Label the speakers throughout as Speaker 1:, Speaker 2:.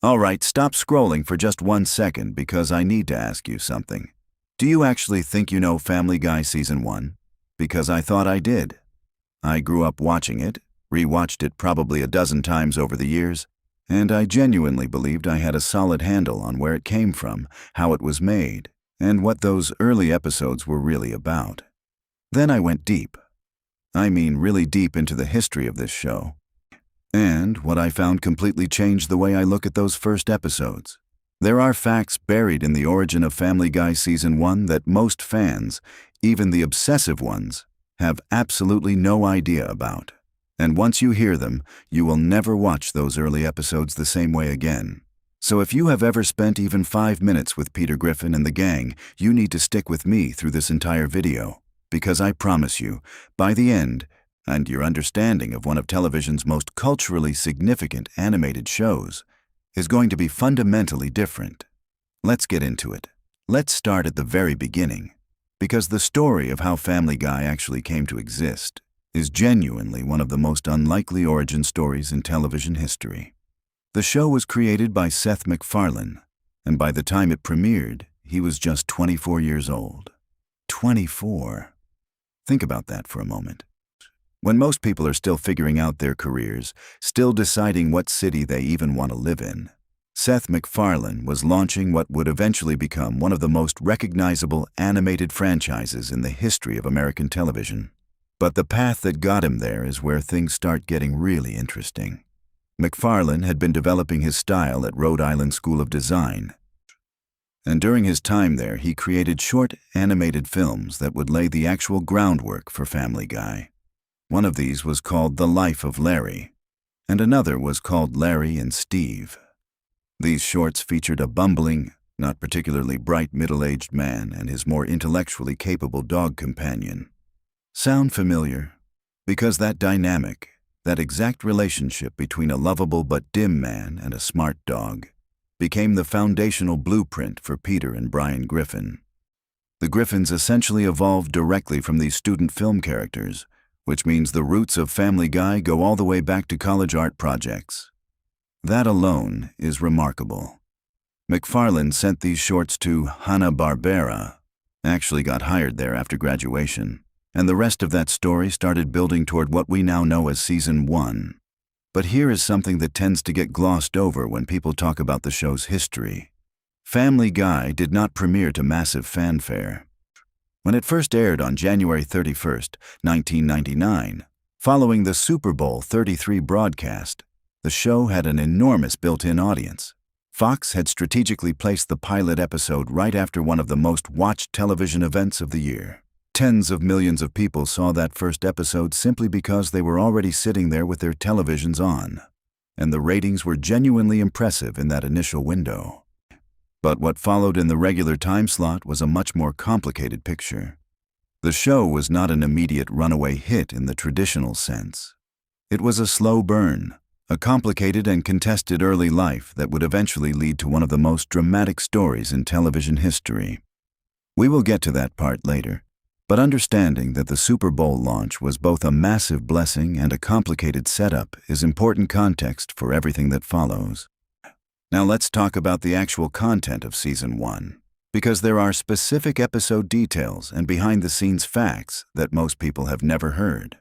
Speaker 1: Alright, stop scrolling for just 1 second because I need to ask you something. Do you actually think you know Family Guy Season 1? Because I thought I did. I grew up watching it, rewatched it probably a dozen times over the years, and I genuinely believed I had a solid handle on where it came from, how it was made, and what those early episodes were really about. Then I went deep. I mean really deep into the history of this show. And what I found completely changed the way I look at those first episodes. There are facts buried in the origin of Family Guy Season 1 that most fans, even the obsessive ones, have absolutely no idea about. And once you hear them, you will never watch those early episodes the same way again. So if you have ever spent even 5 minutes with Peter Griffin and the gang, you need to stick with me through this entire video. Because I promise you, by the end, and your understanding of one of television's most culturally significant animated shows is going to be fundamentally different. Let's get into it. Let's start at the very beginning, because the story of how Family Guy actually came to exist is genuinely one of the most unlikely origin stories in television history. The show was created by Seth MacFarlane, and by the time it premiered, he was just 24 years old. 24. Think about that for a moment. When most people are still figuring out their careers, still deciding what city they even want to live in, Seth MacFarlane was launching what would eventually become one of the most recognizable animated franchises in the history of American television. But the path that got him there is where things start getting really interesting. MacFarlane had been developing his style at Rhode Island School of Design, and during his time there, he created short animated films that would lay the actual groundwork for Family Guy. One of these was called The Life of Larry, and another was called Larry and Steve. These shorts featured a bumbling, not particularly bright middle-aged man and his more intellectually capable dog companion. Sound familiar? Because that dynamic, that exact relationship between a lovable but dim man and a smart dog, became the foundational blueprint for Peter and Brian Griffin. The Griffins essentially evolved directly from these student film characters, which means the roots of Family Guy go all the way back to college art projects. That alone is remarkable. MacFarlane sent these shorts to Hanna-Barbera, actually got hired there after graduation, and the rest of that story started building toward what we now know as Season 1. But here is something that tends to get glossed over when people talk about the show's history. Family Guy did not premiere to massive fanfare. When it first aired on January 31st, 1999, following the Super Bowl 33 broadcast, the show had an enormous built-in audience. Fox had strategically placed the pilot episode right after one of the most watched television events of the year. Tens of millions of people saw that first episode simply because they were already sitting there with their televisions on, and the ratings were genuinely impressive in that initial window. But what followed in the regular time slot was a much more complicated picture. The show was not an immediate runaway hit in the traditional sense. It was a slow burn, a complicated and contested early life that would eventually lead to one of the most dramatic stories in television history. We will get to that part later. But understanding that the Super Bowl launch was both a massive blessing and a complicated setup is important context for everything that follows. Now let's talk about the actual content of Season 1, because there are specific episode details and behind-the-scenes facts that most people have never heard.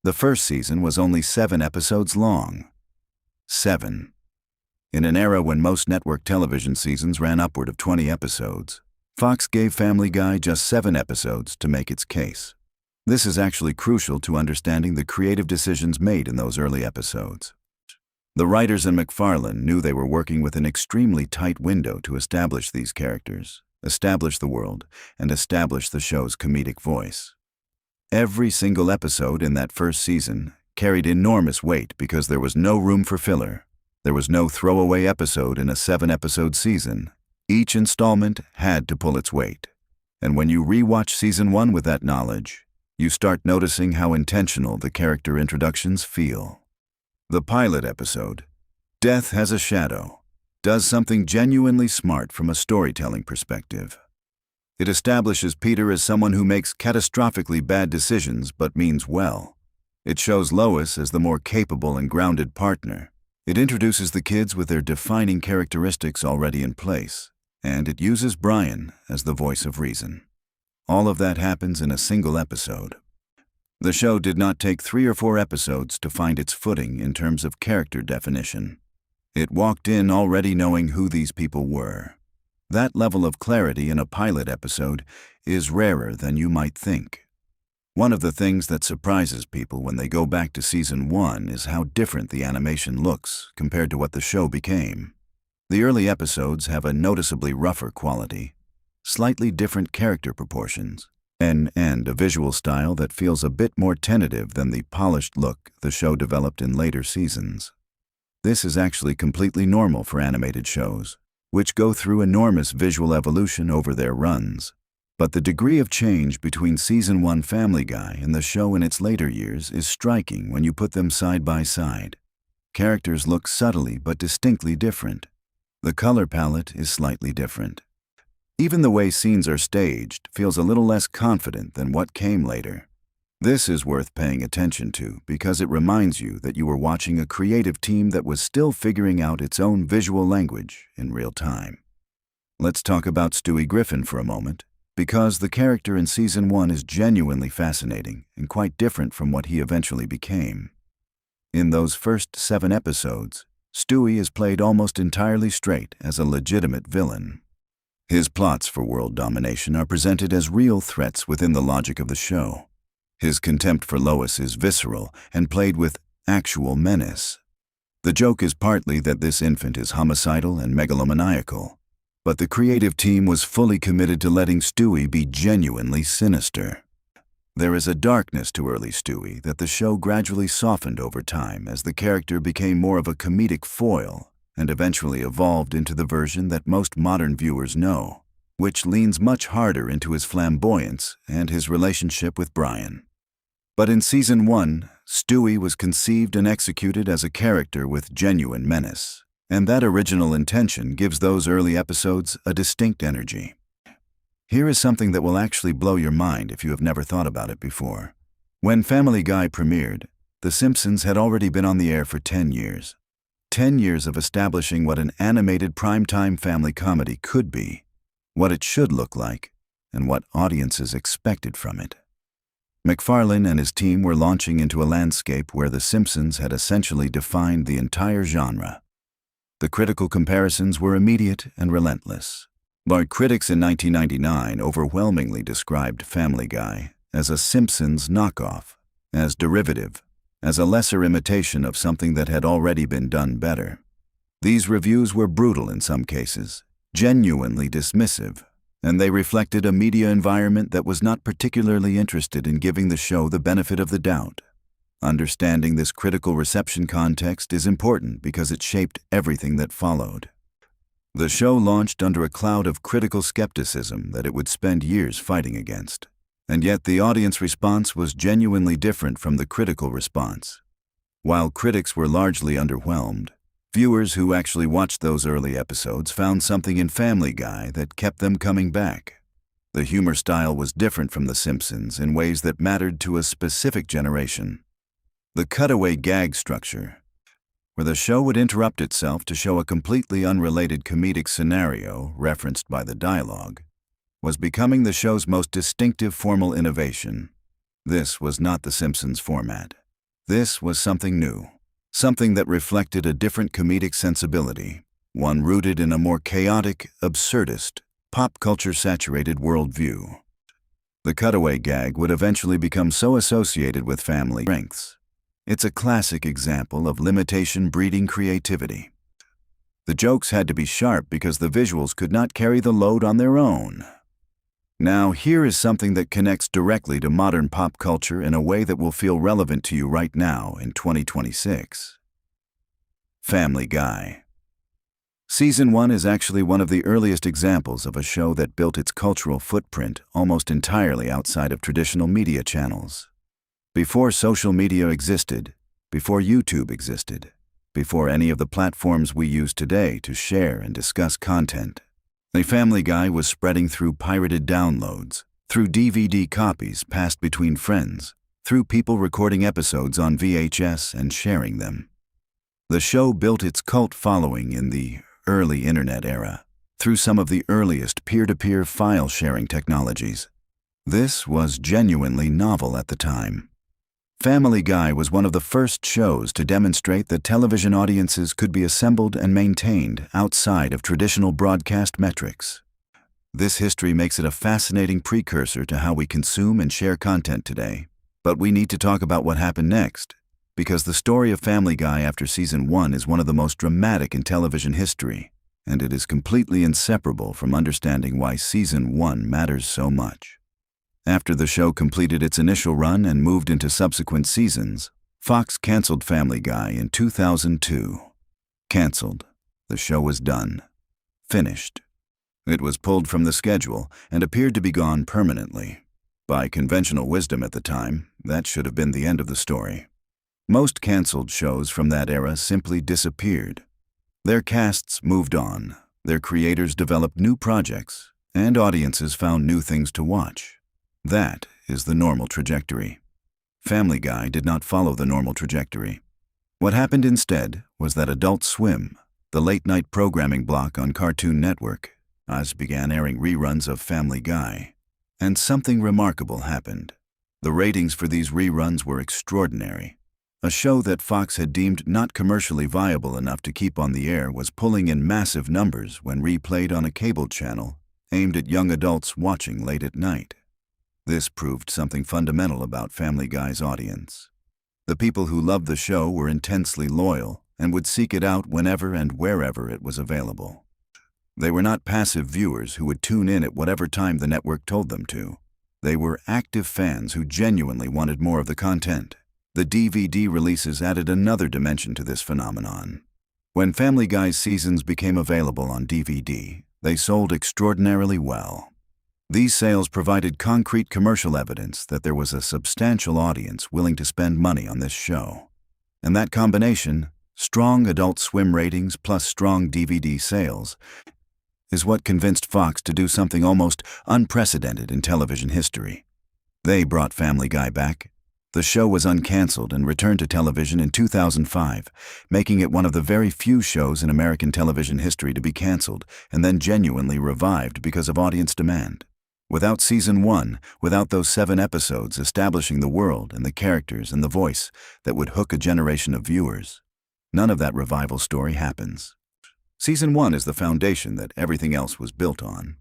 Speaker 1: The first season was only 7 episodes long. 7. In an era when most network television seasons ran upward of 20 episodes, Fox gave Family Guy just 7 episodes to make its case. This is actually crucial to understanding the creative decisions made in those early episodes. The writers and MacFarlane knew they were working with an extremely tight window to establish these characters, establish the world, and establish the show's comedic voice. Every single episode in that first season carried enormous weight because there was no room for filler. There was no throwaway episode in a 7-episode season. Each installment had to pull its weight. And when you rewatch Season 1 with that knowledge, you start noticing how intentional the character introductions feel. The pilot episode, Death Has a Shadow, does something genuinely smart from a storytelling perspective. It establishes Peter as someone who makes catastrophically bad decisions but means well. It shows Lois as the more capable and grounded partner. It introduces the kids with their defining characteristics already in place, and it uses Brian as the voice of reason. All of that happens in a single episode. The show did not take 3 or 4 episodes to find its footing in terms of character definition. It walked in already knowing who these people were. That level of clarity in a pilot episode is rarer than you might think. One of the things that surprises people when they go back to season 1 is how different the animation looks compared to what the show became. The early episodes have a noticeably rougher quality, slightly different character proportions, and a visual style that feels a bit more tentative than the polished look the show developed in later seasons. This is actually completely normal for animated shows, which go through enormous visual evolution over their runs. But the degree of change between Season 1 Family Guy and the show in its later years is striking when you put them side by side. Characters look subtly but distinctly different. The color palette is slightly different. Even the way scenes are staged feels a little less confident than what came later. This is worth paying attention to because it reminds you that you were watching a creative team that was still figuring out its own visual language in real time. Let's talk about Stewie Griffin for a moment, because the character in Season 1 is genuinely fascinating and quite different from what he eventually became. In those first 7 episodes, Stewie is played almost entirely straight as a legitimate villain. His plots for world domination are presented as real threats within the logic of the show. His contempt for Lois is visceral and played with actual menace. The joke is partly that this infant is homicidal and megalomaniacal, but the creative team was fully committed to letting Stewie be genuinely sinister. There is a darkness to early Stewie that the show gradually softened over time as the character became more of a comedic foil and eventually evolved into the version that most modern viewers know, which leans much harder into his flamboyance and his relationship with Brian. But in Season 1, Stewie was conceived and executed as a character with genuine menace, and that original intention gives those early episodes a distinct energy. Here is something that will actually blow your mind if you have never thought about it before. When Family Guy premiered, The Simpsons had already been on the air for 10 years. 10 years of establishing what an animated primetime family comedy could be, what it should look like, and what audiences expected from it. MacFarlane and his team were launching into a landscape where The Simpsons had essentially defined the entire genre. The critical comparisons were immediate and relentless. But critics in 1999 overwhelmingly described Family Guy as a Simpsons knockoff, as derivative, as a lesser imitation of something that had already been done better. These reviews were brutal in some cases, genuinely dismissive, and they reflected a media environment that was not particularly interested in giving the show the benefit of the doubt. Understanding this critical reception context is important because it shaped everything that followed. The show launched under a cloud of critical skepticism that it would spend years fighting against, and yet the audience response was genuinely different from the critical response. While critics were largely underwhelmed, viewers who actually watched those early episodes found something in Family Guy that kept them coming back. The humor style was different from The Simpsons in ways that mattered to a specific generation. The cutaway gag structure, where the show would interrupt itself to show a completely unrelated comedic scenario referenced by the dialogue, was becoming the show's most distinctive formal innovation. This was not The Simpsons format. This was something new. Something that reflected a different comedic sensibility, one rooted in a more chaotic, absurdist, pop culture-saturated worldview. The cutaway gag would eventually become so associated with family strengths. It's a classic example of limitation breeding creativity. The jokes had to be sharp because the visuals could not carry the load on their own. Now, here is something that connects directly to modern pop culture in a way that will feel relevant to you right now in 2026. Family Guy. Season 1 is actually one of the earliest examples of a show that built its cultural footprint almost entirely outside of traditional media channels. Before social media existed, before YouTube existed, before any of the platforms we use today to share and discuss content, The Family Guy was spreading through pirated downloads, through DVD copies passed between friends, through people recording episodes on VHS and sharing them. The show built its cult following in the early internet era through some of the earliest peer-to-peer file-sharing technologies. This was genuinely novel at the time. Family Guy was one of the first shows to demonstrate that television audiences could be assembled and maintained outside of traditional broadcast metrics. This history makes it a fascinating precursor to how we consume and share content today. But we need to talk about what happened next, because the story of Family Guy after Season 1 is one of the most dramatic in television history, and it is completely inseparable from understanding why Season 1 matters so much. After the show completed its initial run and moved into subsequent seasons, Fox canceled Family Guy in 2002. Canceled. The show was done. Finished. It was pulled from the schedule and appeared to be gone permanently. By conventional wisdom at the time, that should have been the end of the story. Most canceled shows from that era simply disappeared. Their casts moved on, their creators developed new projects, and audiences found new things to watch. That is the normal trajectory. Family Guy did not follow the normal trajectory. What happened instead was that Adult Swim, the late-night programming block on Cartoon Network, began airing reruns of Family Guy. And something remarkable happened. The ratings for these reruns were extraordinary. A show that Fox had deemed not commercially viable enough to keep on the air was pulling in massive numbers when replayed on a cable channel aimed at young adults watching late at night. This proved something fundamental about Family Guy's audience. The people who loved the show were intensely loyal and would seek it out whenever and wherever it was available. They were not passive viewers who would tune in at whatever time the network told them to. They were active fans who genuinely wanted more of the content. The DVD releases added another dimension to this phenomenon. When Family Guy's seasons became available on DVD, they sold extraordinarily well. These sales provided concrete commercial evidence that there was a substantial audience willing to spend money on this show. And that combination, strong Adult Swim ratings plus strong DVD sales, is what convinced Fox to do something almost unprecedented in television history. They brought Family Guy back. The show was uncanceled and returned to television in 2005, making it one of the very few shows in American television history to be canceled and then genuinely revived because of audience demand. Without Season 1, without those 7 episodes establishing the world and the characters and the voice that would hook a generation of viewers, none of that revival story happens. Season 1 is the foundation that everything else was built on.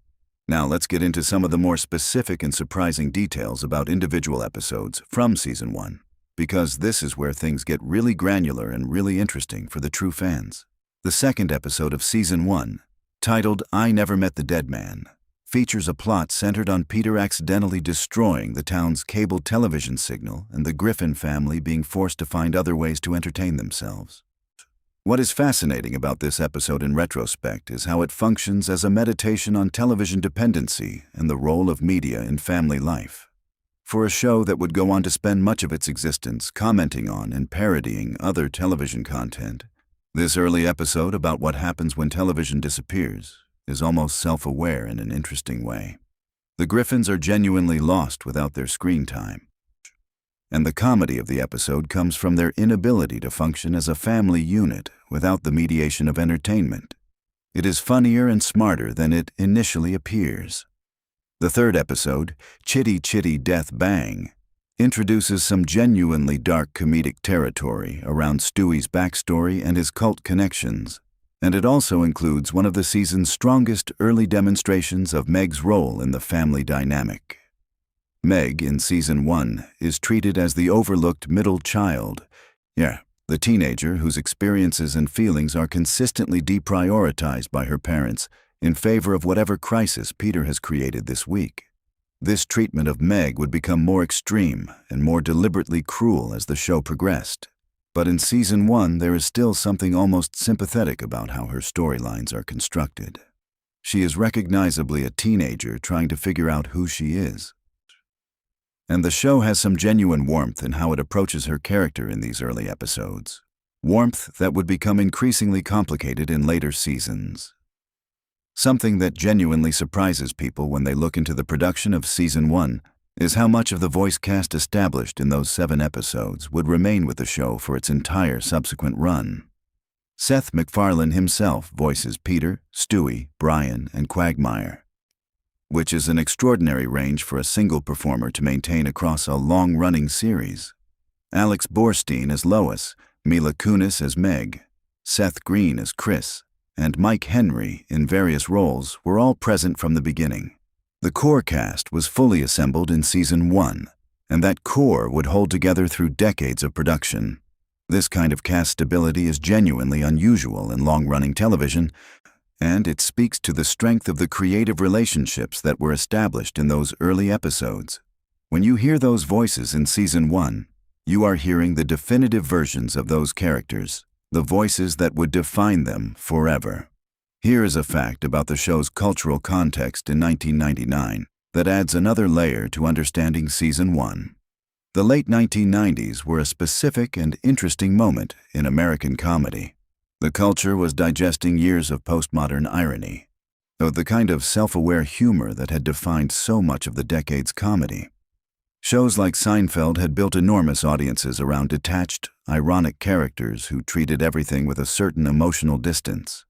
Speaker 1: Now let's get into some of the more specific and surprising details about individual episodes from Season 1, because this is where things get really granular and really interesting for the true fans. The second episode of Season 1, titled I Never Met the Dead Man, features a plot centered on Peter accidentally destroying the town's cable television signal and the Griffin family being forced to find other ways to entertain themselves. What is fascinating about this episode in retrospect is how it functions as a meditation on television dependency and the role of media in family life. For a show that would go on to spend much of its existence commenting on and parodying other television content, this early episode about what happens when television disappears is almost self-aware in an interesting way. The Griffins are genuinely lost without their screen time. And the comedy of the episode comes from their inability to function as a family unit without the mediation of entertainment. It is funnier and smarter than it initially appears. The third episode, Chitty Chitty Death Bang, introduces some genuinely dark comedic territory around Stewie's backstory and his cult connections. And it also includes one of the season's strongest early demonstrations of Meg's role in the family dynamic. Meg, in Season 1, is treated as the overlooked middle child. The teenager whose experiences and feelings are consistently deprioritized by her parents in favor of whatever crisis Peter has created this week. This treatment of Meg would become more extreme and more deliberately cruel as the show progressed. But in Season 1, there is still something almost sympathetic about how her storylines are constructed. She is recognizably a teenager trying to figure out who she is. And the show has some genuine warmth in how it approaches her character in these early episodes. Warmth that would become increasingly complicated in later seasons. Something that genuinely surprises people when they look into the production of Season 1 is how much of the voice cast established in those 7 episodes would remain with the show for its entire subsequent run. Seth MacFarlane himself voices Peter, Stewie, Brian, and Quagmire, which is an extraordinary range for a single performer to maintain across a long-running series. Alex Borstein as Lois, Mila Kunis as Meg, Seth Green as Chris, and Mike Henry in various roles were all present from the beginning. The core cast was fully assembled in Season 1, and that core would hold together through decades of production. This kind of cast stability is genuinely unusual in long-running television, and it speaks to the strength of the creative relationships that were established in those early episodes. When you hear those voices in Season 1, you are hearing the definitive versions of those characters, the voices that would define them forever. Here is a fact about the show's cultural context in 1999 that adds another layer to understanding Season 1. The late 1990s were a specific and interesting moment in American comedy. The culture was digesting years of postmodern irony, of the kind of self-aware humor that had defined so much of the decade's comedy. Shows like Seinfeld had built enormous audiences around detached, ironic characters who treated everything with a certain emotional distance.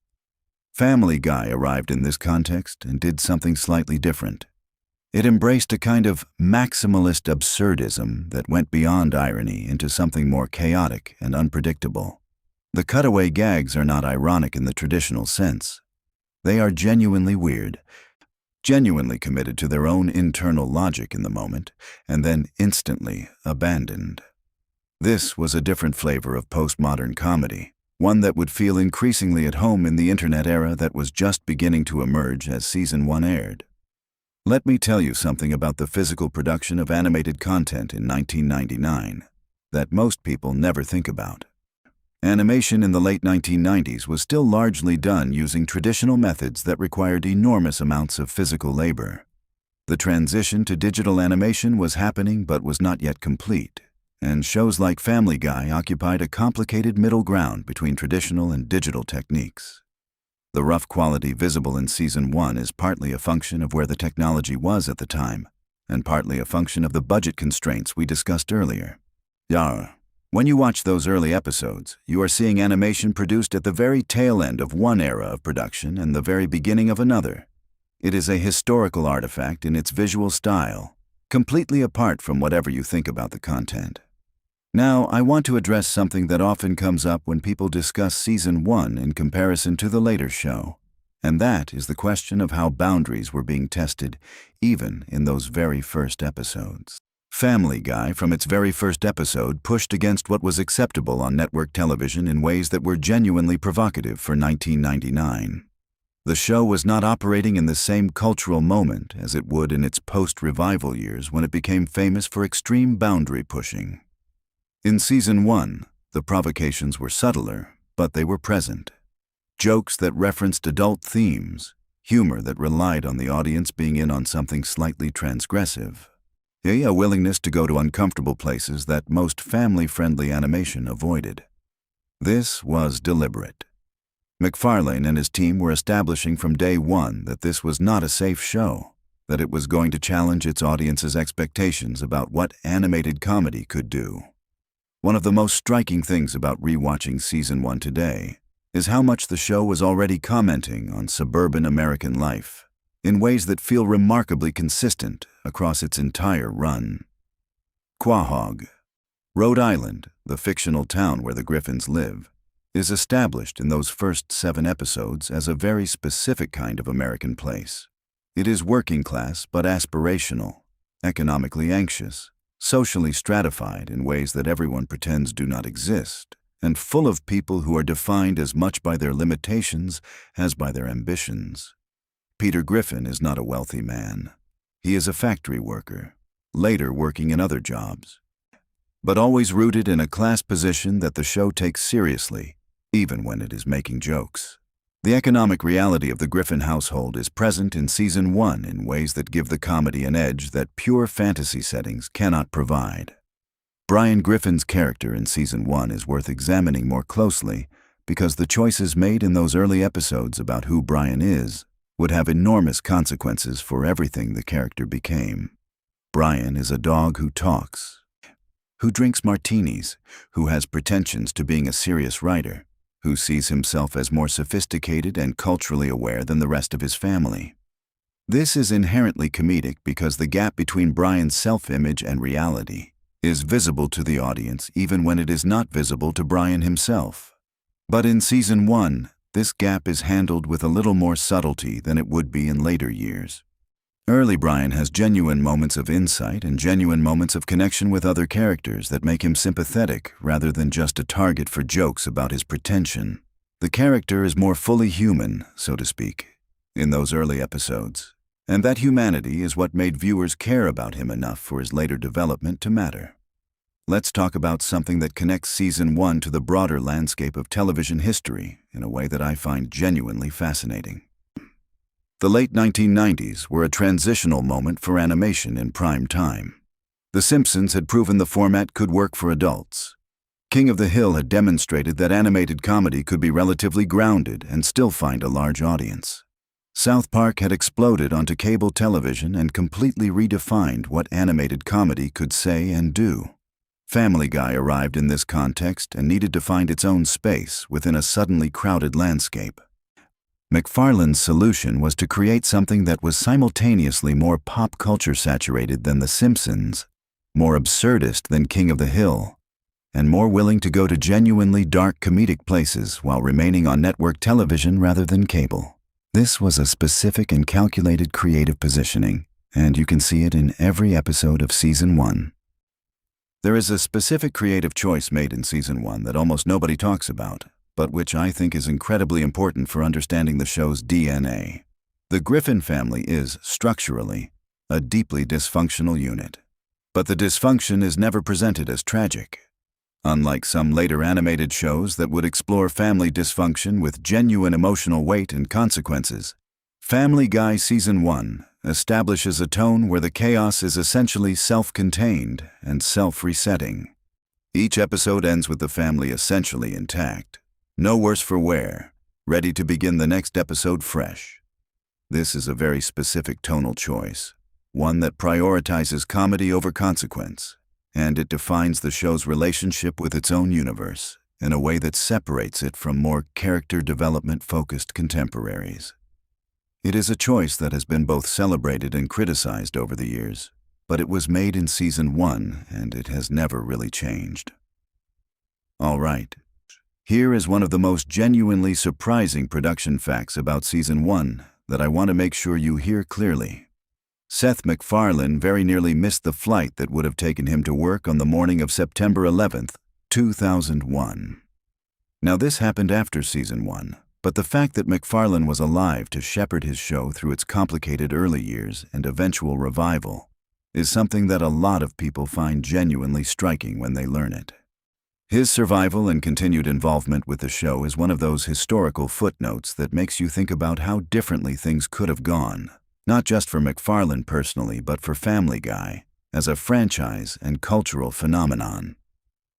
Speaker 1: Family Guy arrived in this context and did something slightly different. It embraced a kind of maximalist absurdism that went beyond irony into something more chaotic and unpredictable. The cutaway gags are not ironic in the traditional sense. They are genuinely weird, genuinely committed to their own internal logic in the moment, and then instantly abandoned. This was a different flavor of postmodern comedy, one that would feel increasingly at home in the internet era that was just beginning to emerge as Season 1 aired. Let me tell you something about the physical production of animated content in 1999 that most people never think about. Animation in the late 1990s was still largely done using traditional methods that required enormous amounts of physical labor. The transition to digital animation was happening but was not yet complete, and shows like Family Guy occupied a complicated middle ground between traditional and digital techniques. The rough quality visible in Season 1 is partly a function of where the technology was at the time, and partly a function of the budget constraints we discussed earlier. When you watch those early episodes, you are seeing animation produced at the very tail end of one era of production and the very beginning of another. It is a historical artifact in its visual style, completely apart from whatever you think about the content. Now, I want to address something that often comes up when people discuss Season 1 in comparison to the later show, and that is the question of how boundaries were being tested, even in those very first episodes. Family Guy, from its very first episode, pushed against what was acceptable on network television in ways that were genuinely provocative for 1999. The show was not operating in the same cultural moment as it would in its post-revival years when it became famous for extreme boundary pushing. In Season 1, the provocations were subtler, but they were present. Jokes that referenced adult themes, humor that relied on the audience being in on something slightly transgressive, a willingness to go to uncomfortable places that most family-friendly animation avoided. This was deliberate. MacFarlane and his team were establishing from day one that this was not a safe show, that it was going to challenge its audience's expectations about what animated comedy could do. One of the most striking things about rewatching Season 1 today is how much the show was already commenting on suburban American life in ways that feel remarkably consistent across its entire run. Quahog, Rhode Island, the fictional town where the Griffins live, is established in those first 7 episodes as a very specific kind of American place. It is working class but aspirational, economically anxious, socially stratified in ways that everyone pretends do not exist, and full of people who are defined as much by their limitations as by their ambitions. Peter Griffin is not a wealthy man. He is a factory worker, later working in other jobs, but always rooted in a class position that the show takes seriously, even when it is making jokes. The economic reality of the Griffin household is present in Season 1 in ways that give the comedy an edge that pure fantasy settings cannot provide. Brian Griffin's character in Season 1 is worth examining more closely because the choices made in those early episodes about who Brian is would have enormous consequences for everything the character became. Brian is a dog who talks, who drinks martinis, who has pretensions to being a serious writer, who sees himself as more sophisticated and culturally aware than the rest of his family. This is inherently comedic because the gap between Brian's self-image and reality is visible to the audience even when it is not visible to Brian himself. But in Season 1, this gap is handled with a little more subtlety than it would be in later years. Early Brian has genuine moments of insight and genuine moments of connection with other characters that make him sympathetic rather than just a target for jokes about his pretension. The character is more fully human, so to speak, in those early episodes, and that humanity is what made viewers care about him enough for his later development to matter. Let's talk about something that connects Season 1 to the broader landscape of television history in a way that I find genuinely fascinating. The late 1990s were a transitional moment for animation in prime time. The Simpsons had proven the format could work for adults. King of the Hill had demonstrated that animated comedy could be relatively grounded and still find a large audience. South Park had exploded onto cable television and completely redefined what animated comedy could say and do. Family Guy arrived in this context and needed to find its own space within a suddenly crowded landscape. McFarlane's solution was to create something that was simultaneously more pop culture saturated than The Simpsons, more absurdist than King of the Hill, and more willing to go to genuinely dark comedic places while remaining on network television rather than cable. This was a specific and calculated creative positioning, and you can see it in every episode of Season 1. There is a specific creative choice made in Season 1 that almost nobody talks about, but which I think is incredibly important for understanding the show's DNA. The Griffin family is, structurally, a deeply dysfunctional unit. But the dysfunction is never presented as tragic. Unlike some later animated shows that would explore family dysfunction with genuine emotional weight and consequences, Family Guy Season 1 establishes a tone where the chaos is essentially self-contained and self-resetting. Each episode ends with the family essentially intact, no worse for wear, ready to begin the next episode fresh. This is a very specific tonal choice, one that prioritizes comedy over consequence, and it defines the show's relationship with its own universe in a way that separates it from more character development-focused contemporaries. It is a choice that has been both celebrated and criticized over the years, but it was made in Season 1 and it has never really changed. All right. Here is one of the most genuinely surprising production facts about Season 1 that I want to make sure you hear clearly. Seth MacFarlane very nearly missed the flight that would have taken him to work on the morning of September 11th, 2001. Now this happened after Season 1, but the fact that MacFarlane was alive to shepherd his show through its complicated early years and eventual revival is something that a lot of people find genuinely striking when they learn it. His survival and continued involvement with the show is one of those historical footnotes that makes you think about how differently things could have gone, not just for MacFarlane personally, but for Family Guy as a franchise and cultural phenomenon.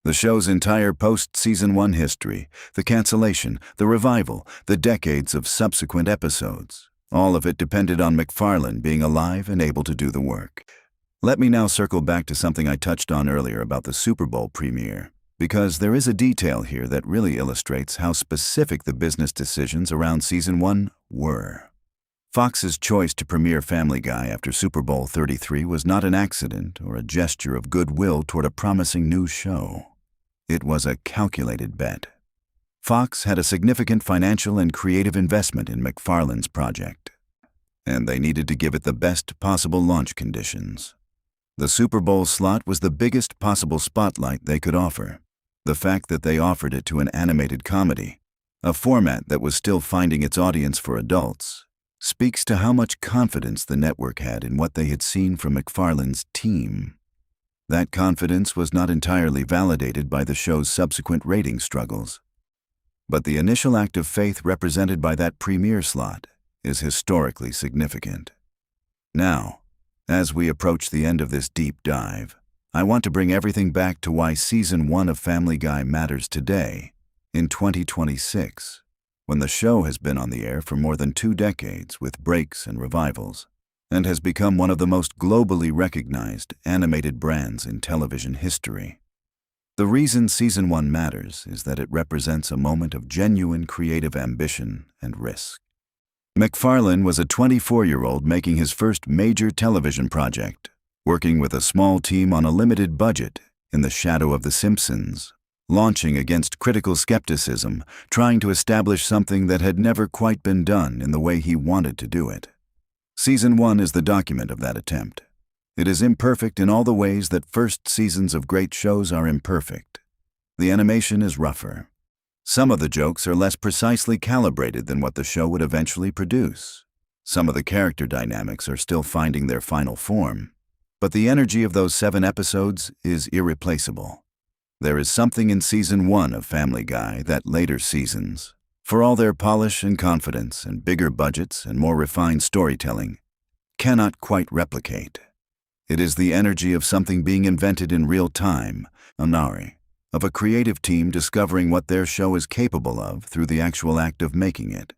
Speaker 1: The show's entire post-Season 1 history, the cancellation, the revival, the decades of subsequent episodes, all of it depended on MacFarlane being alive and able to do the work. Let me now circle back to something I touched on earlier about the Super Bowl premiere, because there is a detail here that really illustrates how specific the business decisions around Season 1 were. Fox's choice to premiere Family Guy after Super Bowl 33 was not an accident or a gesture of goodwill toward a promising new show. It was a calculated bet. Fox had a significant financial and creative investment in MacFarlane's project, and they needed to give it the best possible launch conditions. The Super Bowl slot was the biggest possible spotlight they could offer. The fact that they offered it to an animated comedy, a format that was still finding its audience for adults, speaks to how much confidence the network had in what they had seen from MacFarlane's team. That confidence was not entirely validated by the show's subsequent rating struggles, but the initial act of faith represented by that premiere slot is historically significant. Now, as we approach the end of this deep dive, I want to bring everything back to why Season 1 of Family Guy matters today, in 2026, when the show has been on the air for more than 2 decades with breaks and revivals, and has become one of the most globally recognized animated brands in television history. The reason Season 1 matters is that it represents a moment of genuine creative ambition and risk. MacFarlane was a 24-year-old making his first major television project, working with a small team on a limited budget in the shadow of The Simpsons, launching against critical skepticism, trying to establish something that had never quite been done in the way he wanted to do it. Season 1 is the document of that attempt. It is imperfect in all the ways that first seasons of great shows are imperfect. The animation is rougher. Some of the jokes are less precisely calibrated than what the show would eventually produce. Some of the character dynamics are still finding their final form. But the energy of those 7 episodes is irreplaceable. There is something in Season 1 of Family Guy that later seasons, for all their polish and confidence and bigger budgets and more refined storytelling, cannot quite replicate. It is the energy of something being invented in real time, of a creative team discovering what their show is capable of through the actual act of making it.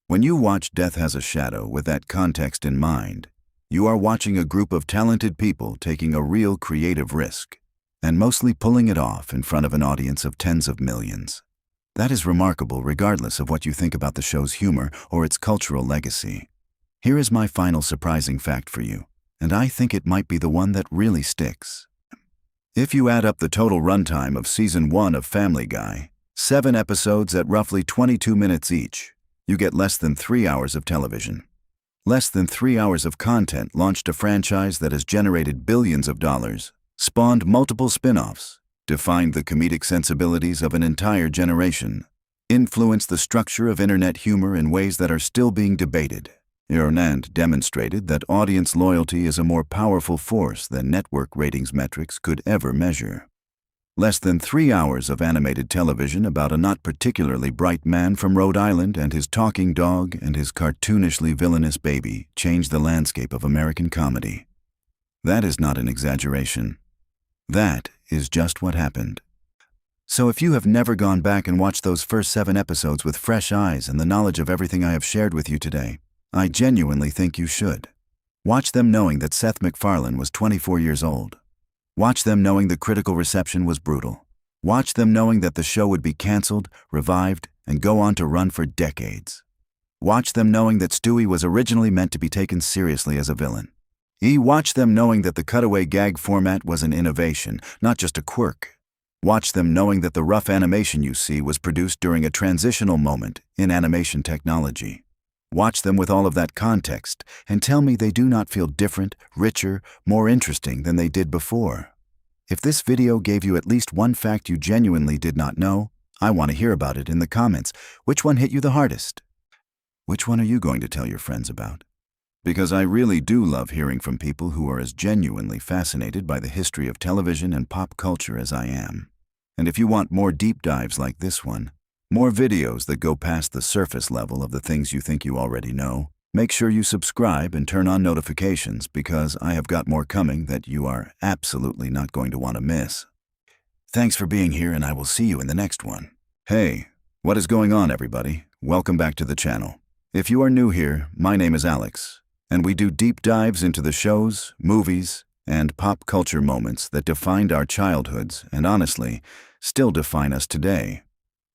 Speaker 1: When you watch Death Has a Shadow with that context in mind, you are watching a group of talented people taking a real creative risk, and mostly pulling it off in front of an audience of tens of millions. That is remarkable regardless of what you think about the show's humor or its cultural legacy. Here is my final surprising fact for you, and I think it might be the one that really sticks. If you add up the total runtime of Season 1 of Family Guy, 7 episodes at roughly 22 minutes each, you get less than 3 hours of television. Less than 3 hours of content launched a franchise that has generated billions of dollars, spawned multiple spin-offs, defined the comedic sensibilities of an entire generation, influenced the structure of internet humor in ways that are still being debated, and demonstrated that audience loyalty is a more powerful force than network ratings metrics could ever measure. Less than 3 hours of animated television about a not particularly bright man from Rhode Island and his talking dog and his cartoonishly villainous baby changed the landscape of American comedy. That is not an exaggeration. That is just what happened. So if you have never gone back and watched those first 7 episodes with fresh eyes and the knowledge of everything I have shared with you today, I genuinely think you should. Watch them knowing that Seth MacFarlane was 24 years old. Watch them knowing the critical reception was brutal. Watch them knowing that the show would be canceled, revived, and go on to run for decades. Watch them knowing that Stewie was originally meant to be taken seriously as a villain. Watch them knowing that the cutaway gag format was an innovation, not just a quirk. Watch them knowing that the rough animation you see was produced during a transitional moment in animation technology. Watch them with all of that context and tell me they do not feel different, richer, more interesting than they did before. If this video gave you at least one fact you genuinely did not know, I want to hear about it in the comments. Which one hit you the hardest? Which one are you going to tell your friends about? Because I really do love hearing from people who are as genuinely fascinated by the history of television and pop culture as I am. And if you want more deep dives like this one, more videos that go past the surface level of the things you think you already know, make sure you subscribe and turn on notifications because I have got more coming that you are absolutely not going to want to miss. Thanks for being here, and I will see you in the next one. Hey, what is going on, everybody? Welcome back to the channel. If you are new here, my name is Alex, and we do deep dives into the shows, movies, and pop culture moments that defined our childhoods and honestly, still define us today.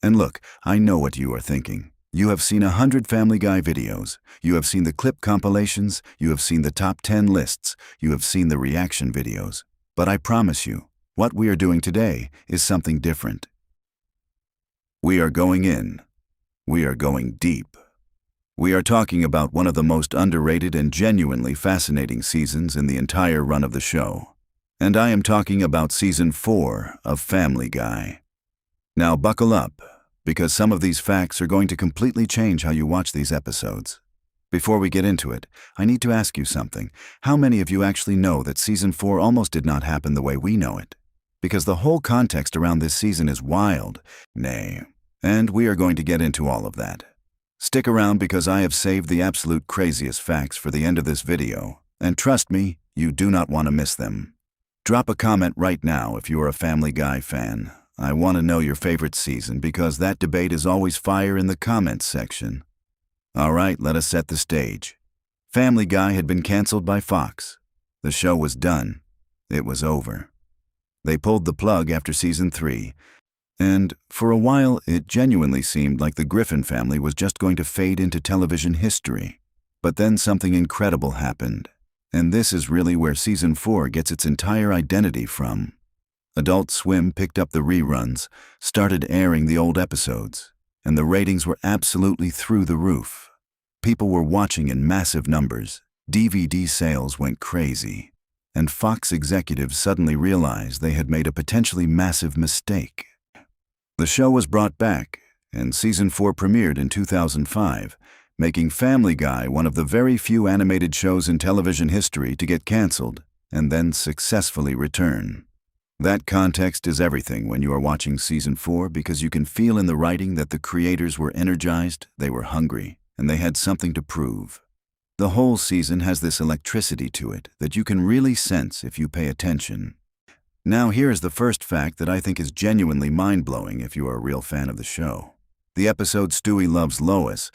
Speaker 1: And look, I know what you are thinking. You have seen 100 Family Guy videos. You have seen the clip compilations. You have seen the top 10 lists. You have seen the reaction videos. But I promise you, what we are doing today is something different. We are going in. We are going deep. We are talking about one of the most underrated and genuinely fascinating seasons in the entire run of the show. And I am talking about Season 4 of Family Guy. Now buckle up, because some of these facts are going to completely change how you watch these episodes. Before we get into it, I need to ask you something. How many of you actually know that Season 4 almost did not happen the way we know it? Because the whole context around this season is wild, and we are going to get into all of that. Stick around because I have saved the absolute craziest facts for the end of this video, and trust me, you do not want to miss them. Drop a comment right now if you are a Family Guy fan. I want to know your favorite season because that debate is always fire in the comments section. All right, let us set the stage. Family Guy had been canceled by Fox. The show was done. It was over. They pulled the plug after season 3, and for a while it genuinely seemed like the Griffin family was just going to fade into television history. But then something incredible happened, and this is really where season 4 gets its entire identity from. Adult Swim picked up the reruns, started airing the old episodes, and the ratings were absolutely through the roof. People were watching in massive numbers, DVD sales went crazy, and Fox executives suddenly realized they had made a potentially massive mistake. The show was brought back, and season 4 premiered in 2005, making Family Guy one of the very few animated shows in television history to get canceled and then successfully return. That context is everything when you are watching season 4, because you can feel in the writing that the creators were energized, they were hungry, and they had something to prove. The whole season has this electricity to it that you can really sense if you pay attention. Now here is the first fact that I think is genuinely mind-blowing if you are a real fan of the show. The episode Stewie Loves Lois,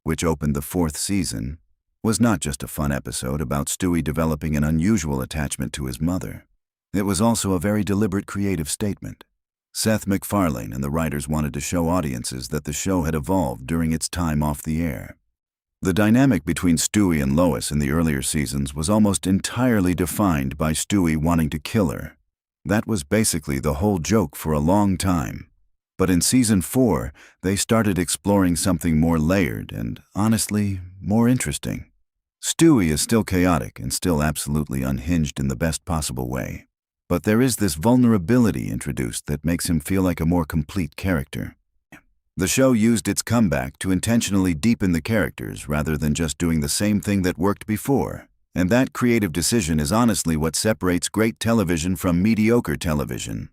Speaker 1: which opened the 4th season, was not just a fun episode about Stewie developing an unusual attachment to his mother. It was also a very deliberate creative statement. Seth MacFarlane and the writers wanted to show audiences that the show had evolved during its time off the air. The dynamic between Stewie and Lois in the earlier seasons was almost entirely defined by Stewie wanting to kill her. That was basically the whole joke for a long time. But in season 4, they started exploring something more layered and, honestly, more interesting. Stewie is still chaotic and still absolutely unhinged in the best possible way. But there is this vulnerability introduced that makes him feel like a more complete character. The show used its comeback to intentionally deepen the characters rather than just doing the same thing that worked before. And that creative decision is honestly what separates great television from mediocre television.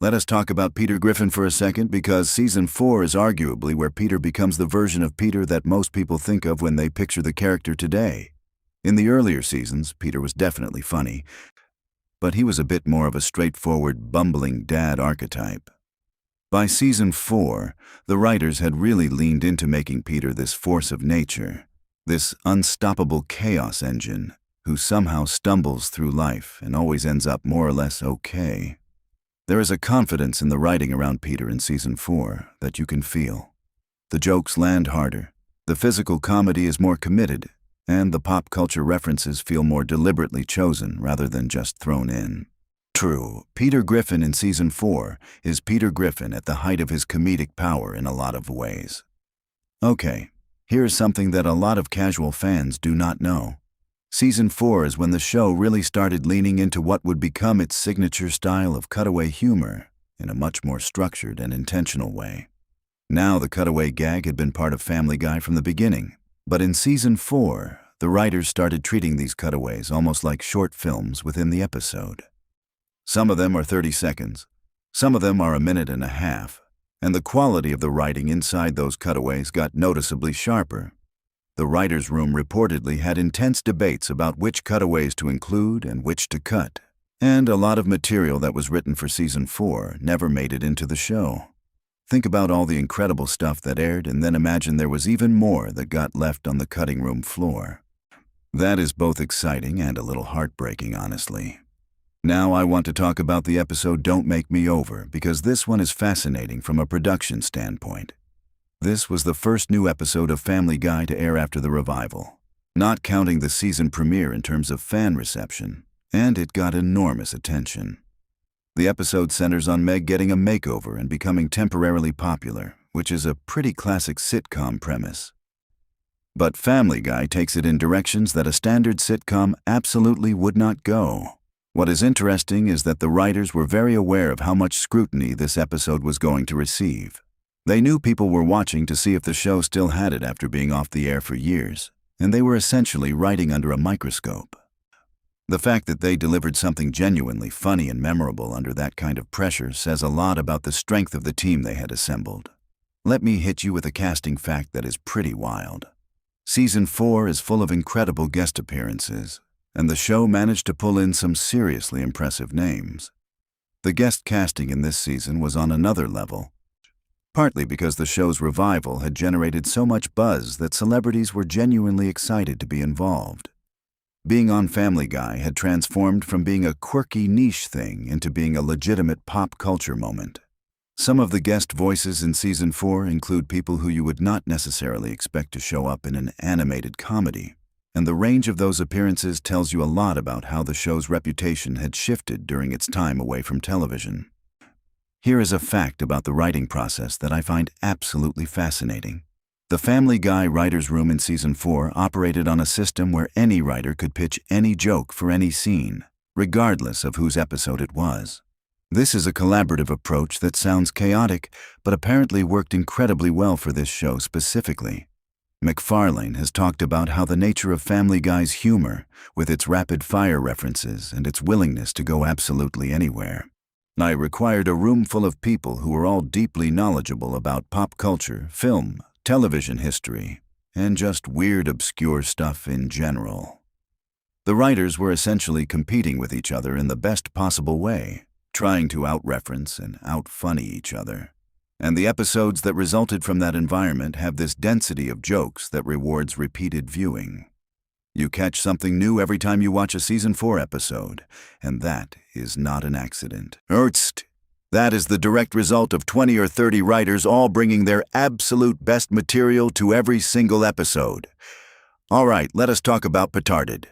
Speaker 1: Let us talk about Peter Griffin for a second, because season 4 is arguably where Peter becomes the version of Peter that most people think of when they picture the character today. In the earlier seasons, Peter was definitely funny, but he was a bit more of a straightforward, bumbling dad archetype. By season 4, the writers had really leaned into making Peter this force of nature, this unstoppable chaos engine, who somehow stumbles through life and always ends up more or less okay. There is a confidence in the writing around Peter in season 4 that you can feel. The jokes land harder, the physical comedy is more committed, and the pop culture references feel more deliberately chosen rather than just thrown in. True, Peter Griffin in season 4 is Peter Griffin at the height of his comedic power in a lot of ways. Okay, here's something that a lot of casual fans do not know. Season 4 is when the show really started leaning into what would become its signature style of cutaway humor in a much more structured and intentional way. Now the cutaway gag had been part of Family Guy from the beginning, but in season 4, the writers started treating these cutaways almost like short films within the episode. Some of them are 30 seconds, some of them are a minute and a half, and the quality of the writing inside those cutaways got noticeably sharper. The writers' room reportedly had intense debates about which cutaways to include and which to cut, and a lot of material that was written for season 4 never made it into the show. Think about all the incredible stuff that aired, and then imagine there was even more that got left on the cutting room floor. That is both exciting and a little heartbreaking, honestly. Now I want to talk about the episode Don't Make Me Over, because this one is fascinating from a production standpoint. This was the first new episode of Family Guy to air after the revival, not counting the season premiere in terms of fan reception, and it got enormous attention. The episode centers on Meg getting a makeover and becoming temporarily popular, which is a pretty classic sitcom premise. But Family Guy takes it in directions that a standard sitcom absolutely would not go. What is interesting is that the writers were very aware of how much scrutiny this episode was going to receive. They knew people were watching to see if the show still had it after being off the air for years, and they were essentially writing under a microscope. The fact that they delivered something genuinely funny and memorable under that kind of pressure says a lot about the strength of the team they had assembled. Let me hit you with a casting fact that is pretty wild. Season 4 is full of incredible guest appearances, and the show managed to pull in some seriously impressive names. The guest casting in this season was on another level, partly because the show's revival had generated so much buzz that celebrities were genuinely excited to be involved. Being on Family Guy had transformed from being a quirky niche thing into being a legitimate pop culture moment. Some of the guest voices in Season 4 include people who you would not necessarily expect to show up in an animated comedy, and the range of those appearances tells you a lot about how the show's reputation had shifted during its time away from television. Here is a fact about the writing process that I find absolutely fascinating. The Family Guy writer's room in Season 4 operated on a system where any writer could pitch any joke for any scene, regardless of whose episode it was. This is a collaborative approach that sounds chaotic, but apparently worked incredibly well for this show specifically. MacFarlane has talked about how the nature of Family Guy's humor, with its rapid-fire references and its willingness to go absolutely anywhere, I required a room full of people who were all deeply knowledgeable about pop culture, film, television history, and just weird, obscure stuff in general. The writers were essentially competing with each other in the best possible way, trying to out-reference and out-funny each other. And the episodes that resulted from that environment have this density of jokes that rewards repeated viewing. You catch something new every time you watch a Season 4 episode, and that is not an accident. That is the direct result of 20 or 30 writers all bringing their absolute best material to every single episode. All right, let us talk about Petarded,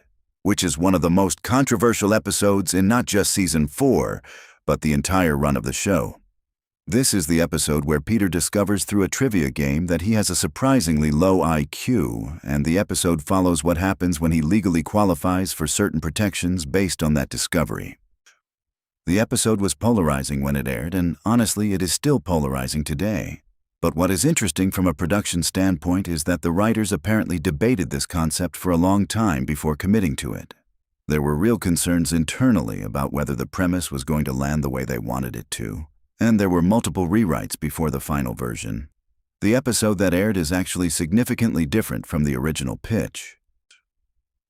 Speaker 1: which is one of the most controversial episodes in not just Season 4, but the entire run of the show. This is the episode where Peter discovers through a trivia game that he has a surprisingly low IQ, and the episode follows what happens when he legally qualifies for certain protections based on that discovery. The episode was polarizing when it aired, and honestly, it is still polarizing today. But what is interesting from a production standpoint is that the writers apparently debated this concept for a long time before committing to it. There were real concerns internally about whether the premise was going to land the way they wanted it to, and there were multiple rewrites before the final version. The episode that aired is actually significantly different from the original pitch.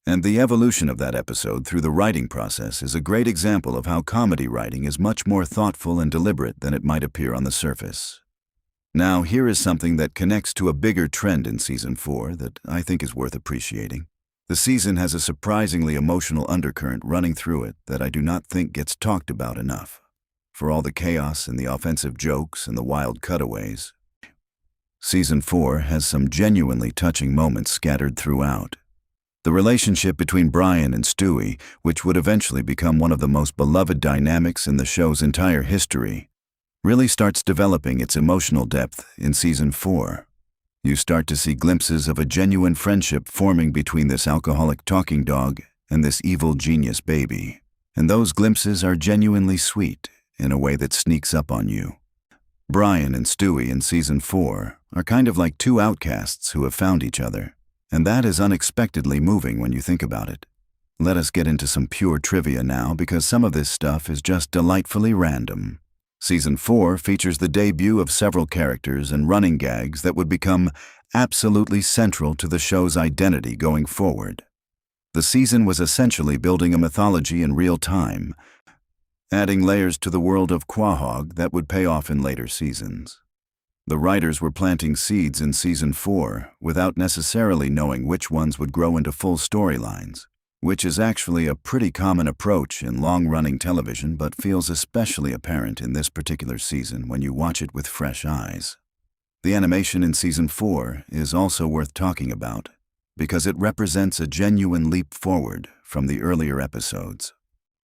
Speaker 1: And the evolution of that episode through the writing process is a great example of how comedy writing is much more thoughtful and deliberate than it might appear on the surface. Now, here is something that connects to a bigger trend in Season 4 that I think is worth appreciating. The season has a surprisingly emotional undercurrent running through it that I do not think gets talked about enough. For all the chaos and the offensive jokes and the wild cutaways, Season 4 has some genuinely touching moments scattered throughout. The relationship between Brian and Stewie, which would eventually become one of the most beloved dynamics in the show's entire history, really starts developing its emotional depth in Season 4. You start to see glimpses of a genuine friendship forming between this alcoholic talking dog and this evil genius baby. And those glimpses are genuinely sweet in a way that sneaks up on you. Brian and Stewie in Season 4 are kind of like two outcasts who have found each other, and that is unexpectedly moving when you think about it. Let us get into some pure trivia now, because some of this stuff is just delightfully random. Season 4 features the debut of several characters and running gags that would become absolutely central to the show's identity going forward. The season was essentially building a mythology in real time, adding layers to the world of Quahog that would pay off in later seasons. The writers were planting seeds in Season 4 without necessarily knowing which ones would grow into full storylines, which is actually a pretty common approach in long-running television but feels especially apparent in this particular season when you watch it with fresh eyes. The animation in Season 4 is also worth talking about because it represents a genuine leap forward from the earlier episodes.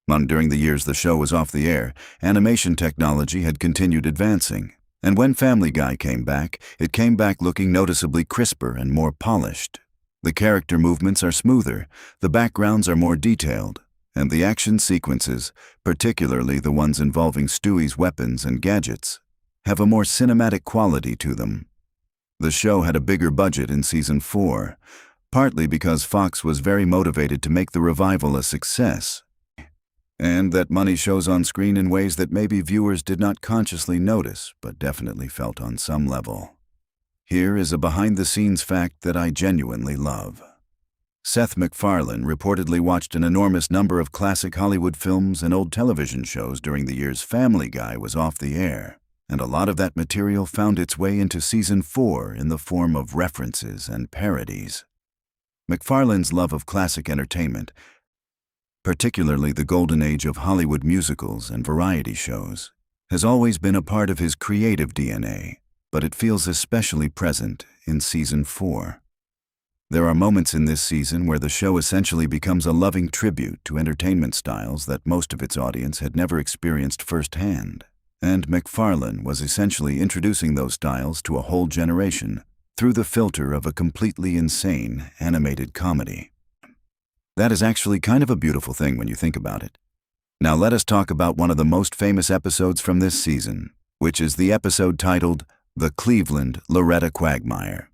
Speaker 1: During the years the show was off the air, animation technology had continued advancing, and when Family Guy came back, it came back looking noticeably crisper and more polished. The character movements are smoother, the backgrounds are more detailed, and the action sequences, particularly the ones involving Stewie's weapons and gadgets, have a more cinematic quality to them. The show had a bigger budget in Season 4, partly because Fox was very motivated to make the revival a success, and that money shows on screen in ways that maybe viewers did not consciously notice, but definitely felt on some level. Here is a behind-the-scenes fact that I genuinely love. Seth MacFarlane reportedly watched an enormous number of classic Hollywood films and old television shows during the years Family Guy was off the air, and a lot of that material found its way into Season 4 in the form of references and parodies. McFarlane's love of classic entertainment, particularly the golden age of Hollywood musicals and variety shows, has always been a part of his creative DNA, but it feels especially present in Season 4. There are moments in this season where the show essentially becomes a loving tribute to entertainment styles that most of its audience had never experienced firsthand, and McFarlane was essentially introducing those styles to a whole generation through the filter of a completely insane animated comedy. That is actually kind of a beautiful thing when you think about it. Now let us talk about one of the most famous episodes from this season, which is the episode titled The Cleveland Loretta Quagmire.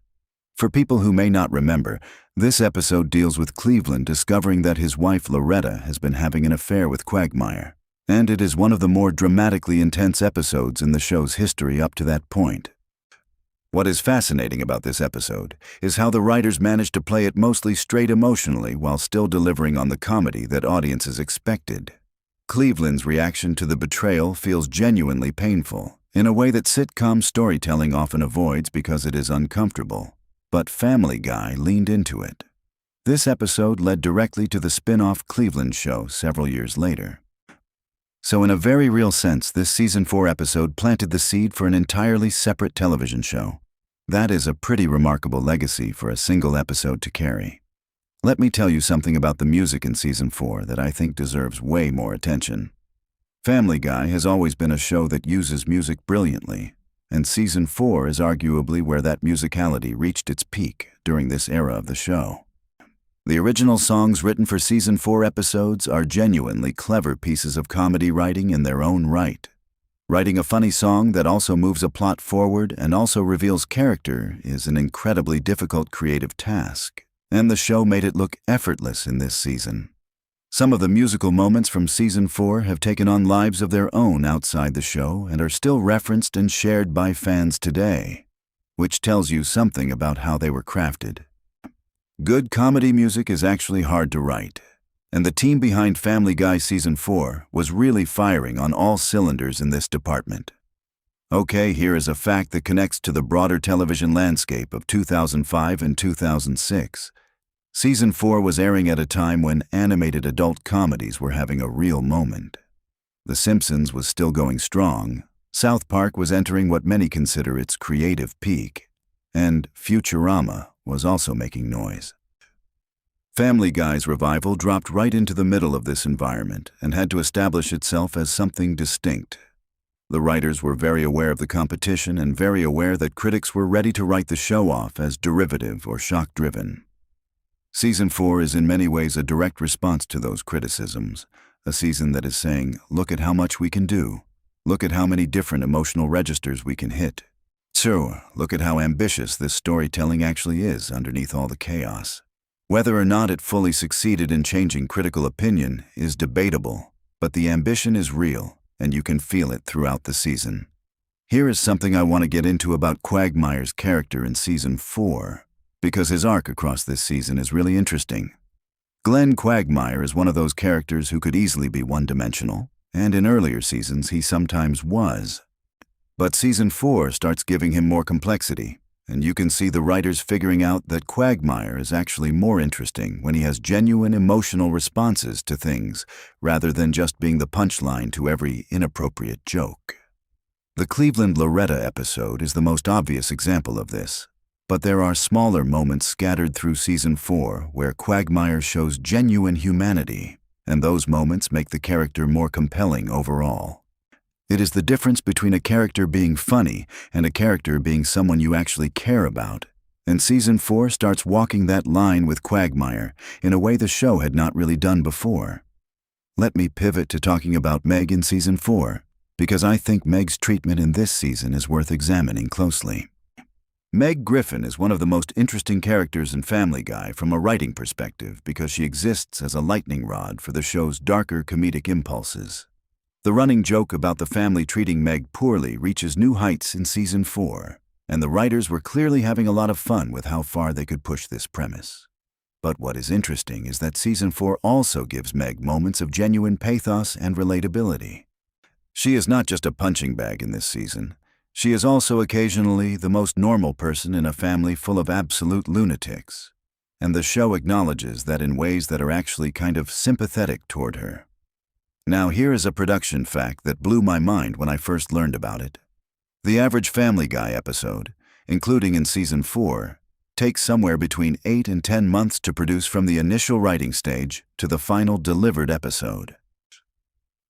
Speaker 1: For people who may not remember, this episode deals with Cleveland discovering that his wife Loretta has been having an affair with Quagmire, and it is one of the more dramatically intense episodes in the show's history up to that point. What is fascinating about this episode is how the writers managed to play it mostly straight emotionally while still delivering on the comedy that audiences expected. Cleveland's reaction to the betrayal feels genuinely painful, in a way that sitcom storytelling often avoids because it is uncomfortable. But Family Guy leaned into it. This episode led directly to the spin-off Cleveland show several years later. So in a very real sense, this Season 4 episode planted the seed for an entirely separate television show. That is a pretty remarkable legacy for a single episode to carry. Let me tell you something about the music in Season 4 that I think deserves way more attention. Family Guy has always been a show that uses music brilliantly, and Season 4 is arguably where that musicality reached its peak during this era of the show. The original songs written for Season 4 episodes are genuinely clever pieces of comedy writing in their own right. Writing a funny song that also moves a plot forward and also reveals character is an incredibly difficult creative task, and the show made it look effortless in this season. Some of the musical moments from Season 4 have taken on lives of their own outside the show and are still referenced and shared by fans today, which tells you something about how they were crafted. Good comedy music is actually hard to write, and the team behind Family Guy Season 4 was really firing on all cylinders in this department. Okay, here is a fact that connects to the broader television landscape of 2005 and 2006. Season 4 was airing at a time when animated adult comedies were having a real moment. The Simpsons was still going strong, South Park was entering what many consider its creative peak, and Futurama was also making noise. Family Guy's revival dropped right into the middle of this environment and had to establish itself as something distinct. The writers were very aware of the competition and very aware that critics were ready to write the show off as derivative or shock-driven. Season 4 is in many ways a direct response to those criticisms, a season that is saying, look at how much we can do, look at how many different emotional registers we can hit. So, look at how ambitious this storytelling actually is underneath all the chaos. Whether or not it fully succeeded in changing critical opinion is debatable, but the ambition is real, and you can feel it throughout the season. Here is something I want to get into about Quagmire's character in Season 4, because his arc across this season is really interesting. Glenn Quagmire is one of those characters who could easily be one-dimensional, and in earlier seasons he sometimes was. But Season 4 starts giving him more complexity, and you can see the writers figuring out that Quagmire is actually more interesting when he has genuine emotional responses to things, rather than just being the punchline to every inappropriate joke. The Cleveland Loretta episode is the most obvious example of this, but there are smaller moments scattered through Season 4 where Quagmire shows genuine humanity, and those moments make the character more compelling overall. It is the difference between a character being funny and a character being someone you actually care about, and Season 4 starts walking that line with Quagmire in a way the show had not really done before. Let me pivot to talking about Meg in Season 4, because I think Meg's treatment in this season is worth examining closely. Meg Griffin is one of the most interesting characters in Family Guy from a writing perspective because she exists as a lightning rod for the show's darker comedic impulses. The running joke about the family treating Meg poorly reaches new heights in Season 4, and the writers were clearly having a lot of fun with how far they could push this premise. But what is interesting is that Season 4 also gives Meg moments of genuine pathos and relatability. She is not just a punching bag in this season. She is also occasionally the most normal person in a family full of absolute lunatics. and the show acknowledges that in ways that are actually kind of sympathetic toward her. Now here is a production fact that blew my mind when I first learned about it. The average Family Guy episode, including in Season 4, takes somewhere between 8 and 10 months to produce from the initial writing stage to the final delivered episode.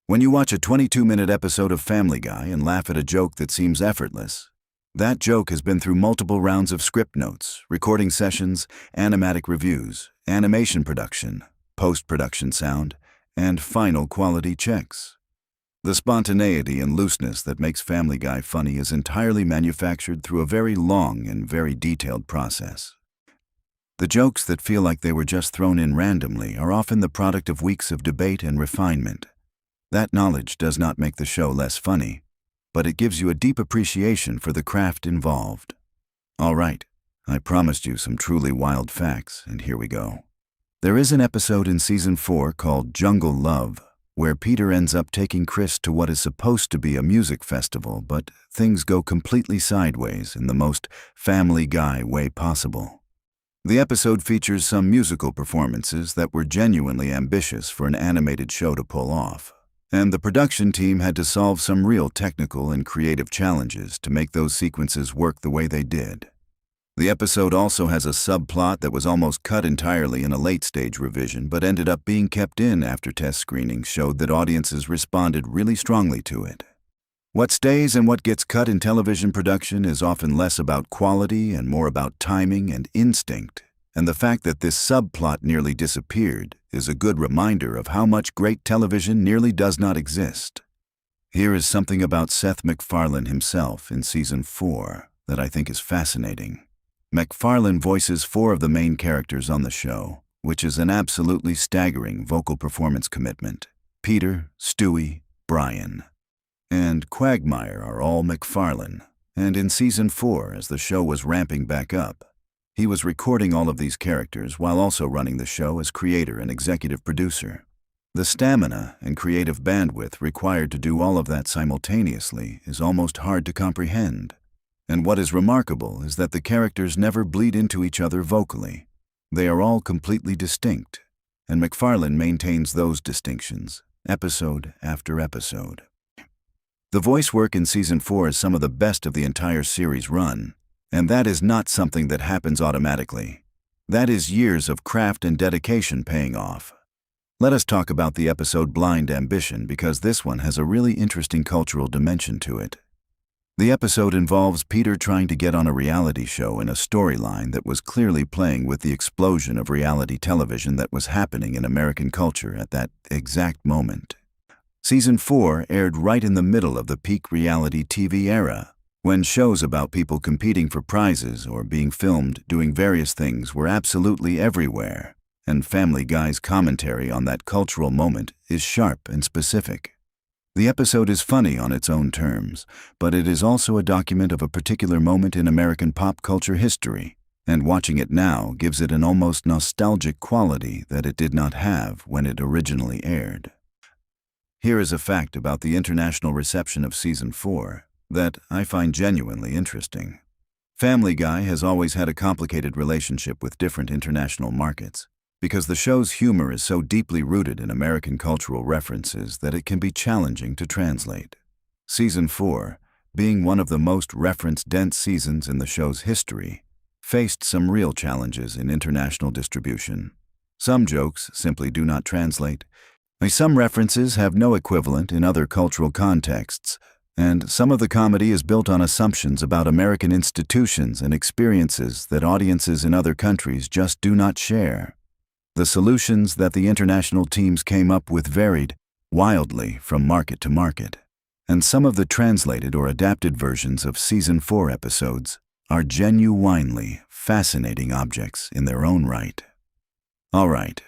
Speaker 1: When you watch a 22-minute episode of Family Guy and laugh at a joke that seems effortless, that joke has been through multiple rounds of script notes, recording sessions, animatic reviews, animation production, post-production sound, and final quality checks. The spontaneity and looseness that makes Family Guy funny is entirely manufactured through a very long and very detailed process. The jokes that feel like they were just thrown in randomly are often the product of weeks of debate and refinement. That knowledge does not make the show less funny, but it gives you a deep appreciation for the craft involved. All right, I promised you some truly wild facts, and here we go. There is an episode in Season 4 called Jungle Love, where Peter ends up taking Chris to what is supposed to be a music festival, but things go completely sideways in the most Family Guy way possible. The episode features some musical performances that were genuinely ambitious for an animated show to pull off, and the production team had to solve some real technical and creative challenges to make those sequences work the way they did. The episode also has a subplot that was almost cut entirely in a late-stage revision but ended up being kept in after test screenings showed that audiences responded really strongly to it. What stays and what gets cut in television production is often less about quality and more about timing and instinct, and the fact that this subplot nearly disappeared is a good reminder of how much great television nearly does not exist. Here is something about Seth MacFarlane himself in Season 4 that I think is fascinating. MacFarlane voices 4 of the main characters on the show, which is an absolutely staggering vocal performance commitment. Peter, Stewie, Brian, and Quagmire are all MacFarlane, and in Season 4, as the show was ramping back up, he was recording all of these characters while also running the show as creator and executive producer. The stamina and creative bandwidth required to do all of that simultaneously is almost hard to comprehend. And what is remarkable is that the characters never bleed into each other vocally. They are all completely distinct, and MacFarlane maintains those distinctions, episode after episode. The voice work in Season 4 is some of the best of the entire series run, and that is not something that happens automatically. That is years of craft and dedication paying off. Let us talk about the episode Blind Ambition because this one has a really interesting cultural dimension to it. The episode involves Peter trying to get on a reality show in a storyline that was clearly playing with the explosion of reality television that was happening in American culture at that exact moment. Season 4 aired right in the middle of the peak reality TV era, when shows about people competing for prizes or being filmed doing various things were absolutely everywhere, and Family Guy's commentary on that cultural moment is sharp and specific. The episode is funny on its own terms, but it is also a document of a particular moment in American pop culture history, and watching it now gives it an almost nostalgic quality that it did not have when it originally aired. Here is a fact about the international reception of Season 4 that I find genuinely interesting. Family Guy has always had a complicated relationship with different international markets, because the show's humor is so deeply rooted in American cultural references that it can be challenging to translate. Season 4, being one of the most reference-dense seasons in the show's history, faced some real challenges in international distribution. Some jokes simply do not translate, some references have no equivalent in other cultural contexts, and some of the comedy is built on assumptions about American institutions and experiences that audiences in other countries just do not share. The solutions that the international teams came up with varied wildly from market to market, and some of the translated or adapted versions of Season 4 episodes are genuinely fascinating objects in their own right. All right.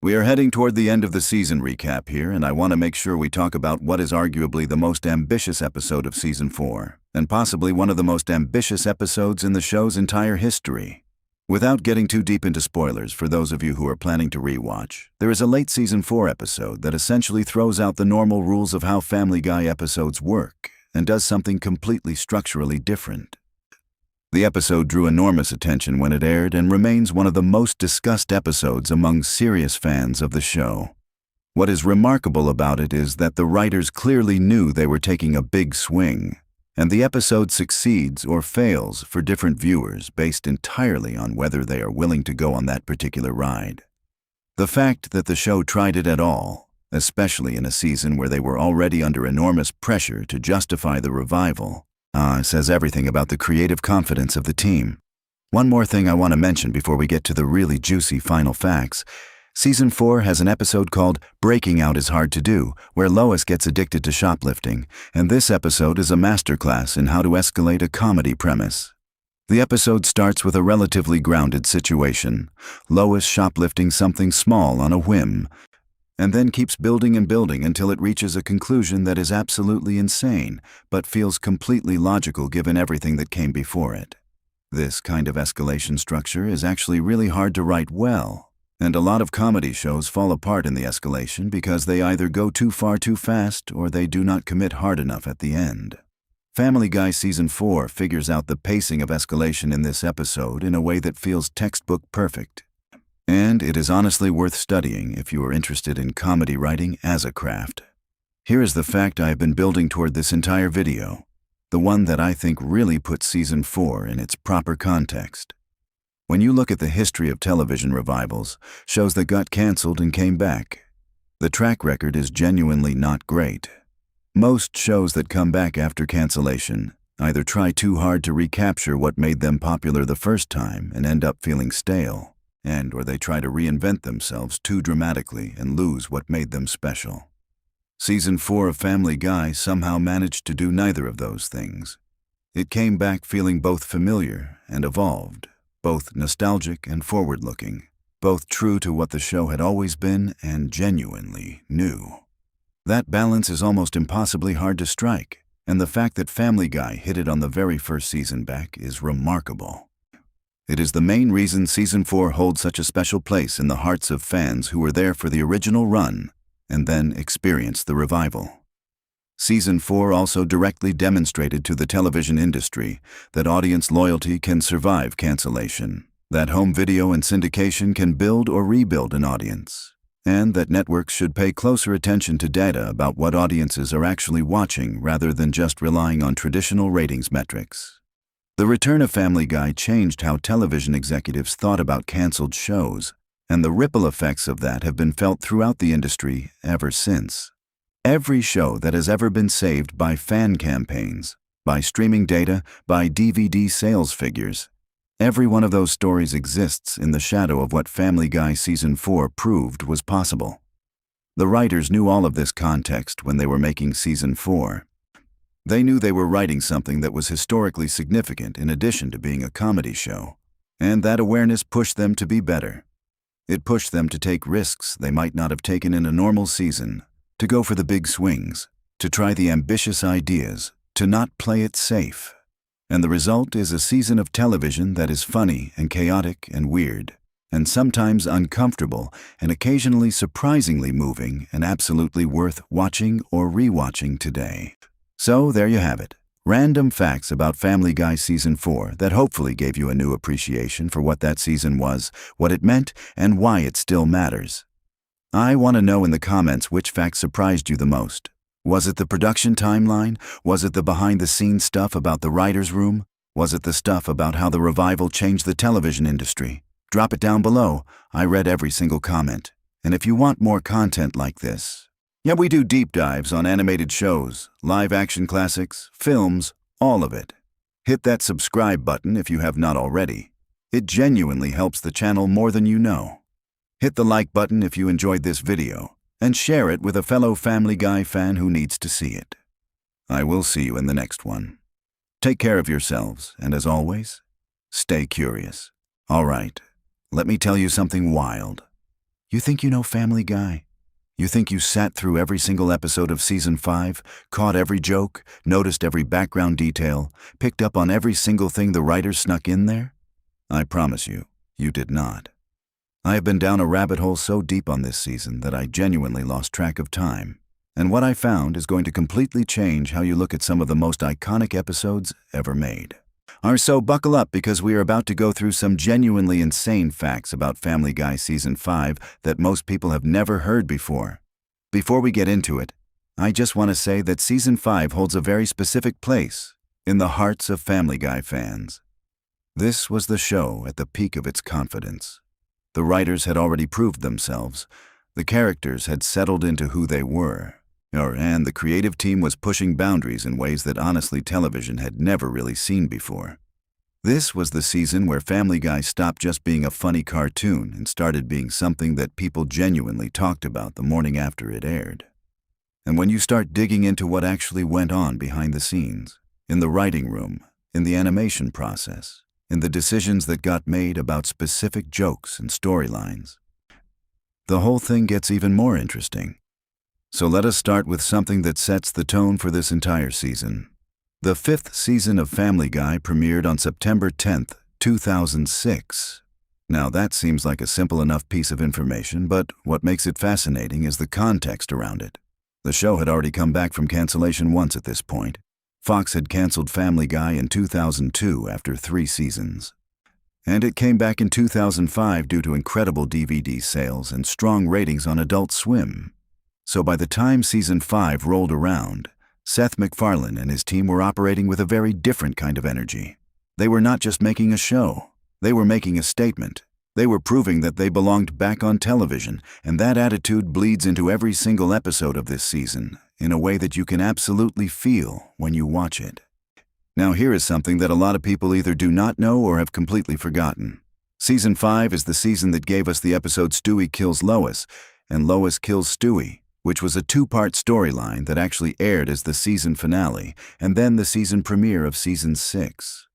Speaker 1: We are heading toward the end of the season recap here, and I want to make sure we talk about what is arguably the most ambitious episode of Season 4, and possibly one of the most ambitious episodes in the show's entire history. Without getting too deep into spoilers for those of you who are planning to rewatch, there is a late Season 4 episode that essentially throws out the normal rules of how Family Guy episodes work and does something completely structurally different. The episode drew enormous attention when it aired and remains one of the most discussed episodes among serious fans of the show. What is remarkable about it is that the writers clearly knew they were taking a big swing, and the episode succeeds or fails for different viewers based entirely on whether they are willing to go on that particular ride. The fact that the show tried it at all, especially in a season where they were already under enormous pressure to justify the revival, says everything about the creative confidence of the team. One more thing I want to mention before we get to the really juicy final facts. Season 4 has an episode called Breaking Out is Hard to Do, where Lois gets addicted to shoplifting, and this episode is a masterclass in how to escalate a comedy premise. The episode starts with a relatively grounded situation, Lois shoplifting something small on a whim, and then keeps building and building until it reaches a conclusion that is absolutely insane, but feels completely logical given everything that came before it. This kind of escalation structure is actually really hard to write well, and a lot of comedy shows fall apart in the escalation because they either go too far too fast or they do not commit hard enough at the end. Family Guy Season 4 figures out the pacing of escalation in this episode in a way that feels textbook perfect. And it is honestly worth studying if you are interested in comedy writing as a craft. Here is the fact I have been building toward this entire video, the one that I think really puts Season 4 in its proper context. When you look at the history of television revivals, shows that got canceled and came back, the track record is genuinely not great. Most shows that come back after cancellation either try too hard to recapture what made them popular the first time and end up feeling stale, or they try to reinvent themselves too dramatically and lose what made them special. Season 4 of Family Guy somehow managed to do neither of those things. It came back feeling both familiar and evolved, both nostalgic and forward-looking, both true to what the show had always been and genuinely new. That balance is almost impossibly hard to strike, and the fact that Family Guy hit it on the very first season back is remarkable. It is the main reason Season 4 holds such a special place in the hearts of fans who were there for the original run and then experienced the revival. Season 4 also directly demonstrated to the television industry that audience loyalty can survive cancellation, that home video and syndication can build or rebuild an audience, and that networks should pay closer attention to data about what audiences are actually watching rather than just relying on traditional ratings metrics. The return of Family Guy changed how television executives thought about canceled shows, and the ripple effects of that have been felt throughout the industry ever since. Every show that has ever been saved by fan campaigns, by streaming data, by DVD sales figures, every one of those stories exists in the shadow of what Family Guy Season 4 proved was possible. The writers knew all of this context when they were making Season 4. They knew they were writing something that was historically significant in addition to being a comedy show, and that awareness pushed them to be better. It pushed them to take risks they might not have taken in a normal season, to go for the big swings, to try the ambitious ideas, to not play it safe. And the result is a season of television that is funny and chaotic and weird, and sometimes uncomfortable and occasionally surprisingly moving and absolutely worth watching or rewatching today. So there you have it. Random facts about Family Guy Season 4 that hopefully gave you a new appreciation for what that season was, what it meant, and why it still matters. I want to know in the comments which fact surprised you the most. Was it the production timeline? Was it the behind-the-scenes stuff about the writer's room? Was it the stuff about how the revival changed the television industry? Drop it down below. I read every single comment. And if you want more content like this, we do deep dives on animated shows, live-action classics, films, all of it. Hit that subscribe button if you have not already. It genuinely helps the channel more than you know. Hit the like button if you enjoyed this video, and share it with a fellow Family Guy fan who needs to see it. I will see you in the next one. Take care of yourselves, and as always, stay curious. All right, let me tell you something wild. You think you know Family Guy? You think you sat through every single episode of Season 5, caught every joke, noticed every background detail, picked up on every single thing the writers snuck in there? I promise you, you did not. I have been down a rabbit hole so deep on this season that I genuinely lost track of time. And what I found is going to completely change how you look at some of the most iconic episodes ever made. So buckle up because we are about to go through some genuinely insane facts about Family Guy Season 5 that most people have never heard before. Before we get into it, I just want to say that Season 5 holds a very specific place in the hearts of Family Guy fans. This was the show at the peak of its confidence. The writers had already proved themselves. The characters had settled into who they were. And the creative team was pushing boundaries in ways that honestly television had never really seen before. This was the season where Family Guy stopped just being a funny cartoon and started being something that people genuinely talked about the morning after it aired. And when you start digging into what actually went on behind the scenes, in the writing room, in the animation process, in the decisions that got made about specific jokes and storylines, the whole thing gets even more interesting. So let us start with something that sets the tone for this entire season. The 5th season of Family Guy premiered on September 10th, 2006. Now that seems like a simple enough piece of information, but what makes it fascinating is the context around it. The show had already come back from cancellation once at this point. Fox had canceled Family Guy in 2002 after 3 seasons. And it came back in 2005 due to incredible DVD sales and strong ratings on Adult Swim. So by the time Season 5 rolled around, Seth MacFarlane and his team were operating with a very different kind of energy. They were not just making a show, they were making a statement. They were proving that they belonged back on television, and that attitude bleeds into every single episode of this season in a way that you can absolutely feel when you watch it. Now here is something that a lot of people either do not know or have completely forgotten. Season 5 is the season that gave us the episode Stewie Kills Lois and Lois Kills Stewie, which was a 2-part storyline that actually aired as the season finale and then the season premiere of Season 6.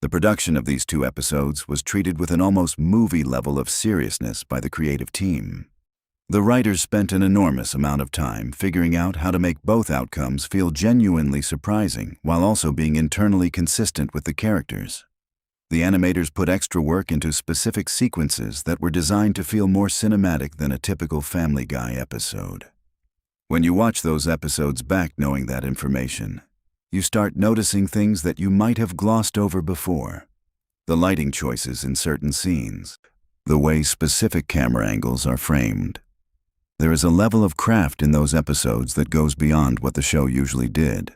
Speaker 1: The production of these 2 episodes was treated with an almost movie level of seriousness by the creative team. The writers spent an enormous amount of time figuring out how to make both outcomes feel genuinely surprising while also being internally consistent with the characters. The animators put extra work into specific sequences that were designed to feel more cinematic than a typical Family Guy episode. When you watch those episodes back knowing that information, you start noticing things that you might have glossed over before. The lighting choices in certain scenes, the way specific camera angles are framed. There is a level of craft in those episodes that goes beyond what the show usually did.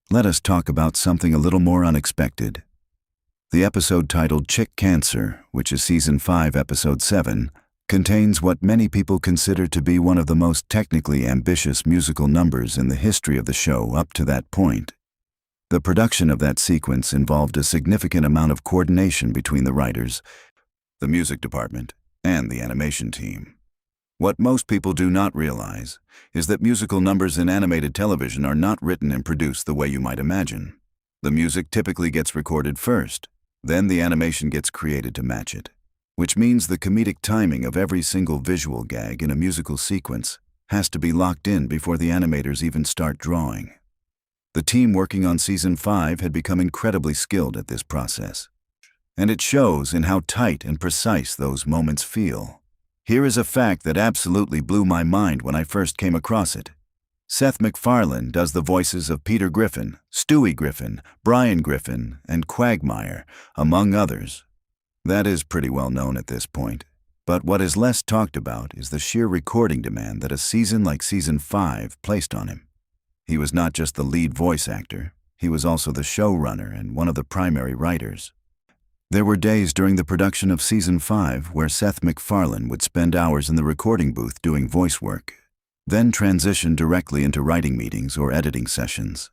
Speaker 1: Let us talk about something a little more unexpected. The episode titled Chick Cancer, which is Season 5, Episode 7, contains what many people consider to be one of the most technically ambitious musical numbers in the history of the show up to that point. The production of that sequence involved a significant amount of coordination between the writers, the music department, and the animation team. What most people do not realize is that musical numbers in animated television are not written and produced the way you might imagine. The music typically gets recorded first, then the animation gets created to match it, which means the comedic timing of every single visual gag in a musical sequence has to be locked in before the animators even start drawing. The team working on Season 5 had become incredibly skilled at this process, and it shows in how tight and precise those moments feel. Here is a fact that absolutely blew my mind when I first came across it. Seth MacFarlane does the voices of Peter Griffin, Stewie Griffin, Brian Griffin, and Quagmire, among others. That is pretty well known at this point, but what is less talked about is the sheer recording demand that a season like Season 5 placed on him. He was not just the lead voice actor, he was also the showrunner and one of the primary writers. There were days during the production of Season 5 where Seth MacFarlane would spend hours in the recording booth doing voice work, then transition directly into writing meetings or editing sessions.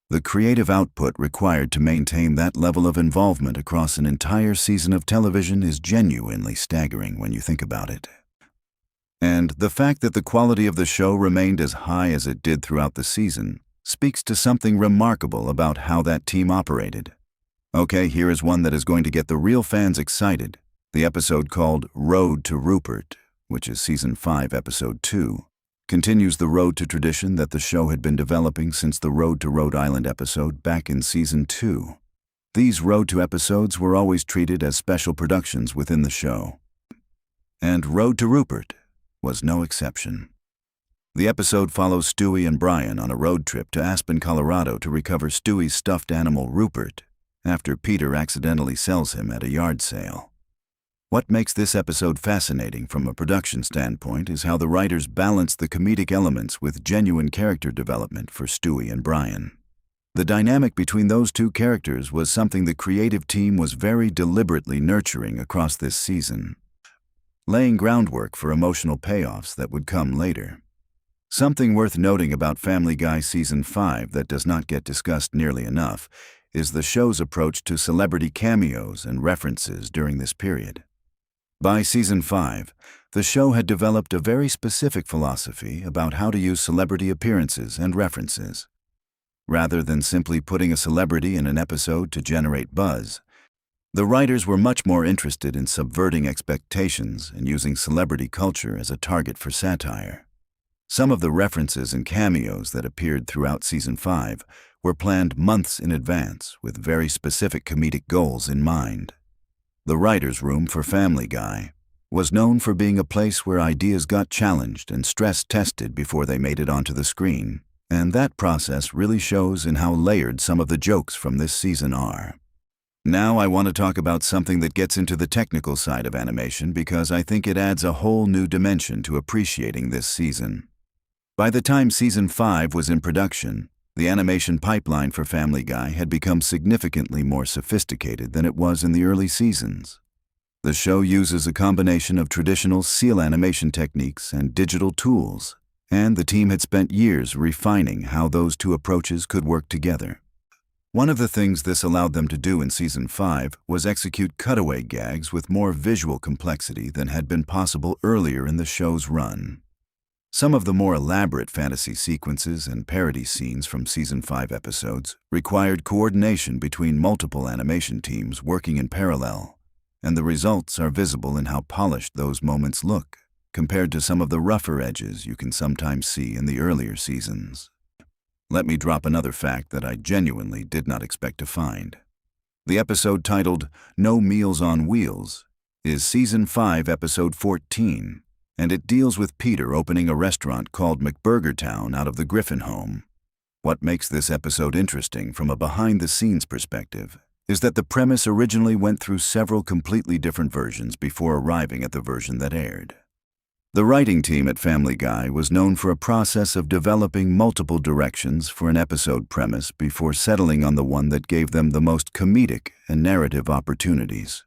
Speaker 1: The creative output required to maintain that level of involvement across an entire season of television is genuinely staggering when you think about it. And the fact that the quality of the show remained as high as it did throughout the season speaks to something remarkable about how that team operated. Okay, here is one that is going to get the real fans excited. The episode called Road to Rupert, which is Season 5, Episode 2, continues the road to tradition that the show had been developing since the Road to Rhode Island episode back in Season 2. These Road to episodes were always treated as special productions within the show. And Road to Rupert was no exception. The episode follows Stewie and Brian on a road trip to Aspen, Colorado to recover Stewie's stuffed animal Rupert, after Peter accidentally sells him at a yard sale. What makes this episode fascinating from a production standpoint is how the writers balanced the comedic elements with genuine character development for Stewie and Brian. The dynamic between those two characters was something the creative team was very deliberately nurturing across this season, laying groundwork for emotional payoffs that would come later. Something worth noting about Family Guy Season 5 that does not get discussed nearly enough is the show's approach to celebrity cameos and references during this period. By Season 5, the show had developed a very specific philosophy about how to use celebrity appearances and references. Rather than simply putting a celebrity in an episode to generate buzz, the writers were much more interested in subverting expectations and using celebrity culture as a target for satire. Some of the references and cameos that appeared throughout Season 5 were planned months in advance with very specific comedic goals in mind. The writer's room for Family Guy was known for being a place where ideas got challenged and stress-tested before they made it onto the screen, and that process really shows in how layered some of the jokes from this season are. Now I want to talk about something that gets into the technical side of animation because I think it adds a whole new dimension to appreciating this season. By the time Season 5 was in production, the animation pipeline for Family Guy had become significantly more sophisticated than it was in the early seasons. The show uses a combination of traditional seal animation techniques and digital tools, and the team had spent years refining how those two approaches could work together. One of the things this allowed them to do in Season 5 was execute cutaway gags with more visual complexity than had been possible earlier in the show's run. Some of the more elaborate fantasy sequences and parody scenes from Season 5 episodes required coordination between multiple animation teams working in parallel, and the results are visible in how polished those moments look, compared to some of the rougher edges you can sometimes see in the earlier seasons. Let me drop another fact that I genuinely did not expect to find. The episode titled No Meals on Wheels is Season 5, Episode 14, and it deals with Peter opening a restaurant called McBurgertown out of the Griffin home. What makes this episode interesting from a behind-the-scenes perspective is that the premise originally went through several completely different versions before arriving at the version that aired. The writing team at Family Guy was known for a process of developing multiple directions for an episode premise before settling on the one that gave them the most comedic and narrative opportunities.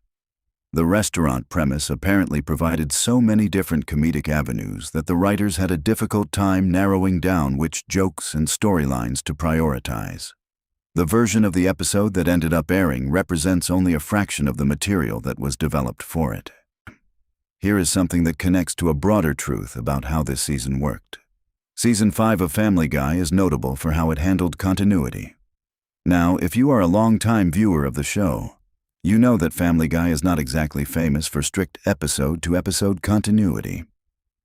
Speaker 1: The restaurant premise apparently provided so many different comedic avenues that the writers had a difficult time narrowing down which jokes and storylines to prioritize. The version of the episode that ended up airing represents only a fraction of the material that was developed for it. Here is something that connects to a broader truth about how this season worked. Season 5 of Family Guy is notable for how it handled continuity. Now, if you are a long-time viewer of the show, you know that Family Guy is not exactly famous for strict episode-to-episode continuity.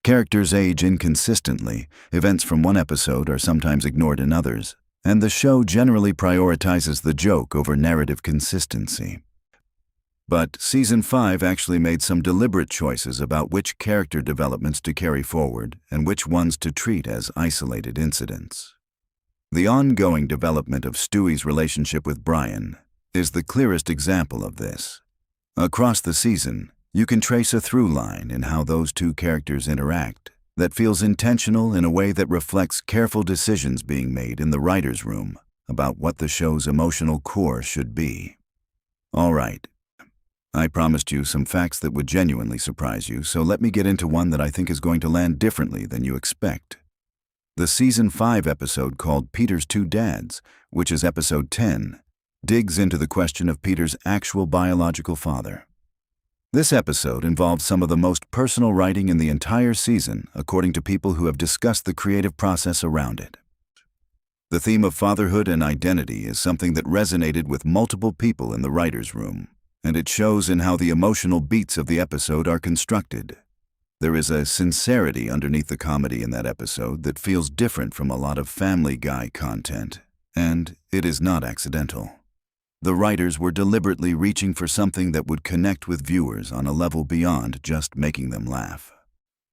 Speaker 1: Characters age inconsistently, events from one episode are sometimes ignored in others, and the show generally prioritizes the joke over narrative consistency. But Season 5 actually made some deliberate choices about which character developments to carry forward and which ones to treat as isolated incidents. The ongoing development of Stewie's relationship with Brian is the clearest example of this. Across the season, you can trace a through line in how those two characters interact that feels intentional in a way that reflects careful decisions being made in the writer's room about what the show's emotional core should be. All right. I promised you some facts that would genuinely surprise you, so let me get into one that I think is going to land differently than you expect. The Season 5 episode called Peter's Two Dads, which is Episode 10, digs into the question of Peter's actual biological father. This episode involves some of the most personal writing in the entire season, according to people who have discussed the creative process around it. The theme of fatherhood and identity is something that resonated with multiple people in the writer's room, and it shows in how the emotional beats of the episode are constructed. There is a sincerity underneath the comedy in that episode that feels different from a lot of Family Guy content, and it is not accidental. The writers were deliberately reaching for something that would connect with viewers on a level beyond just making them laugh.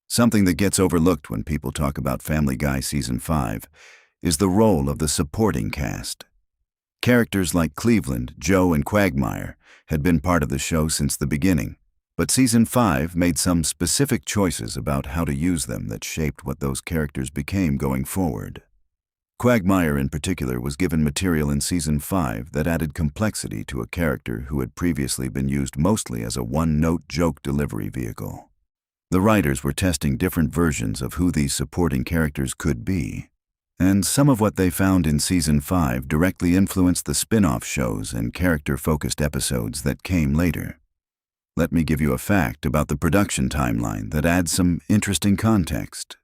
Speaker 1: Something that gets overlooked when people talk about Family Guy Season 5 is the role of the supporting cast. Characters like Cleveland, Joe, and Quagmire had been part of the show since the beginning, but Season 5 made some specific choices about how to use them that shaped what those characters became going forward. Quagmire in particular was given material in Season 5 that added complexity to a character who had previously been used mostly as a one-note joke delivery vehicle. The writers were testing different versions of who these supporting characters could be, and some of what they found in Season 5 directly influenced the spin-off shows and character-focused episodes that came later. Let me give you a fact about the production timeline that adds some interesting context.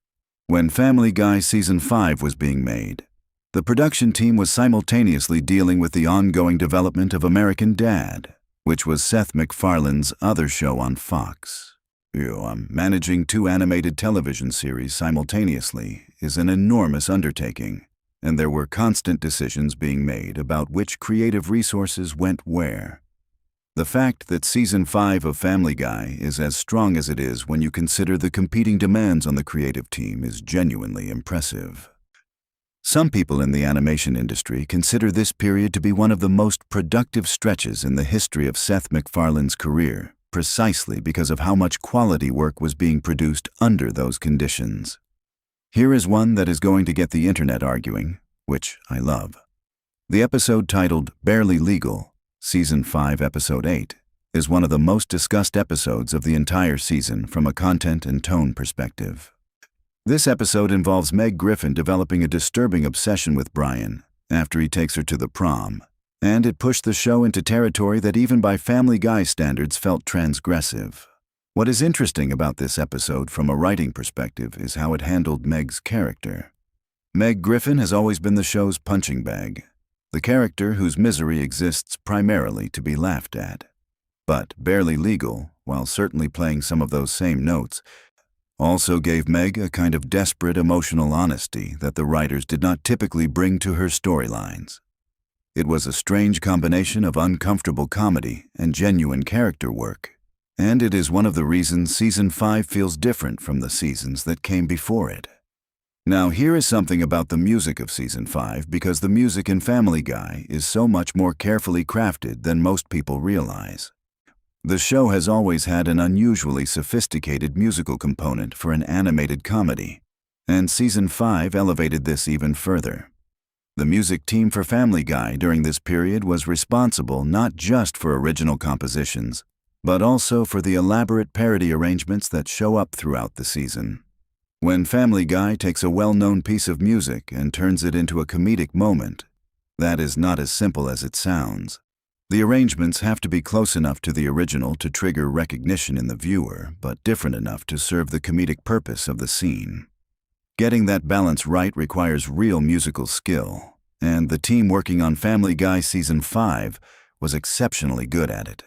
Speaker 1: When Family Guy Season 5 was being made, the production team was simultaneously dealing with the ongoing development of American Dad, which was Seth MacFarlane's other show on Fox. Managing 2 animated television series simultaneously is an enormous undertaking, and there were constant decisions being made about which creative resources went where. The fact that Season 5 of Family Guy is as strong as it is when you consider the competing demands on the creative team is genuinely impressive. Some people in the animation industry consider this period to be one of the most productive stretches in the history of Seth MacFarlane's career, precisely because of how much quality work was being produced under those conditions. Here is one that is going to get the internet arguing, which I love. The episode titled Barely Legal, Season 5, Episode 8, is one of the most discussed episodes of the entire season from a content and tone perspective. This episode involves Meg Griffin developing a disturbing obsession with Brian after he takes her to the prom, and it pushed the show into territory that even by Family Guy standards felt transgressive. What is interesting about this episode from a writing perspective is how it handled Meg's character. Meg Griffin has always been the show's punching bag, the character whose misery exists primarily to be laughed at. But Barely Legal, while certainly playing some of those same notes, also gave Meg a kind of desperate emotional honesty that the writers did not typically bring to her storylines. It was a strange combination of uncomfortable comedy and genuine character work, and it is one of the reasons Season 5 feels different from the seasons that came before it. Now here is something about the music of Season 5 because the music in Family Guy is so much more carefully crafted than most people realize. The show has always had an unusually sophisticated musical component for an animated comedy, and Season 5 elevated this even further. The music team for Family Guy during this period was responsible not just for original compositions, but also for the elaborate parody arrangements that show up throughout the season. When Family Guy takes a well-known piece of music and turns it into a comedic moment, that is not as simple as it sounds. The arrangements have to be close enough to the original to trigger recognition in the viewer, but different enough to serve the comedic purpose of the scene. Getting that balance right requires real musical skill, and the team working on Family Guy Season 5 was exceptionally good at it.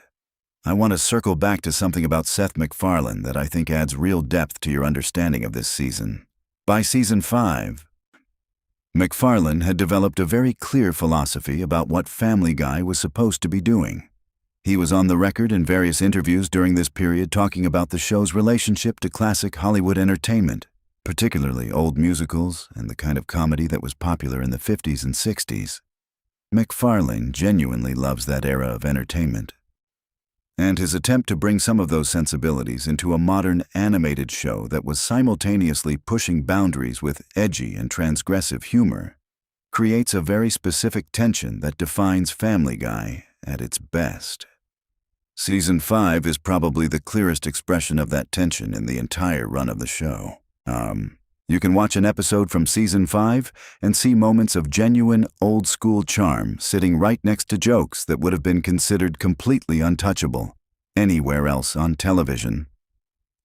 Speaker 1: I want to circle back to something about Seth MacFarlane that I think adds real depth to your understanding of this season. By Season 5, MacFarlane had developed a very clear philosophy about what Family Guy was supposed to be doing. He was on the record in various interviews during this period talking about the show's relationship to classic Hollywood entertainment, particularly old musicals and the kind of comedy that was popular in the 50s and 60s. MacFarlane genuinely loves that era of entertainment, and his attempt to bring some of those sensibilities into a modern animated show that was simultaneously pushing boundaries with edgy and transgressive humor creates a very specific tension that defines Family Guy at its best. Season 5 is probably the clearest expression of that tension in the entire run of the show. You can watch an episode from Season 5 and see moments of genuine, old-school charm sitting right next to jokes that would have been considered completely untouchable anywhere else on television.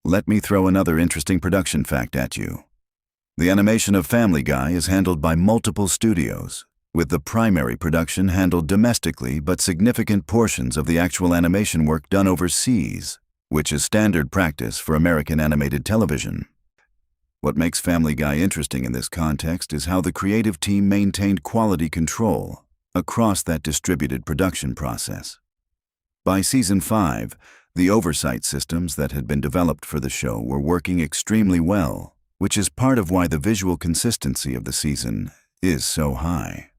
Speaker 1: Let me throw another interesting production fact at you. The animation of Family Guy is handled by multiple studios, with the primary production handled domestically but significant portions of the actual animation work done overseas, which is standard practice for American animated television. What makes Family Guy interesting in this context is how the creative team maintained quality control across that distributed production process. By Season 5, the oversight systems that had been developed for the show were working extremely well, which is part of why the visual consistency of the season is so high.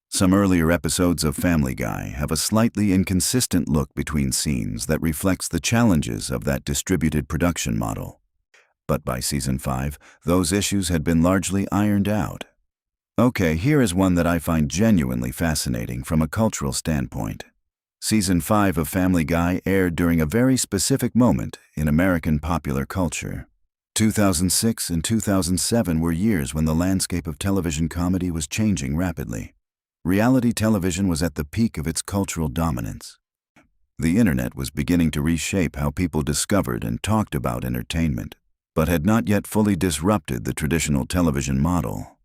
Speaker 1: Some earlier episodes of Family Guy have a slightly inconsistent look between scenes that reflects the challenges of that distributed production model. But by season 5, those issues had been largely ironed out. Okay, here is one that I find genuinely fascinating from a cultural standpoint. Season 5 of Family Guy aired during a very specific moment in American popular culture. 2006 and 2007 were years when the landscape of television comedy was changing rapidly. Reality television was at the peak of its cultural dominance. The internet was beginning to reshape how people discovered and talked about entertainment, but had not yet fully disrupted the traditional television model.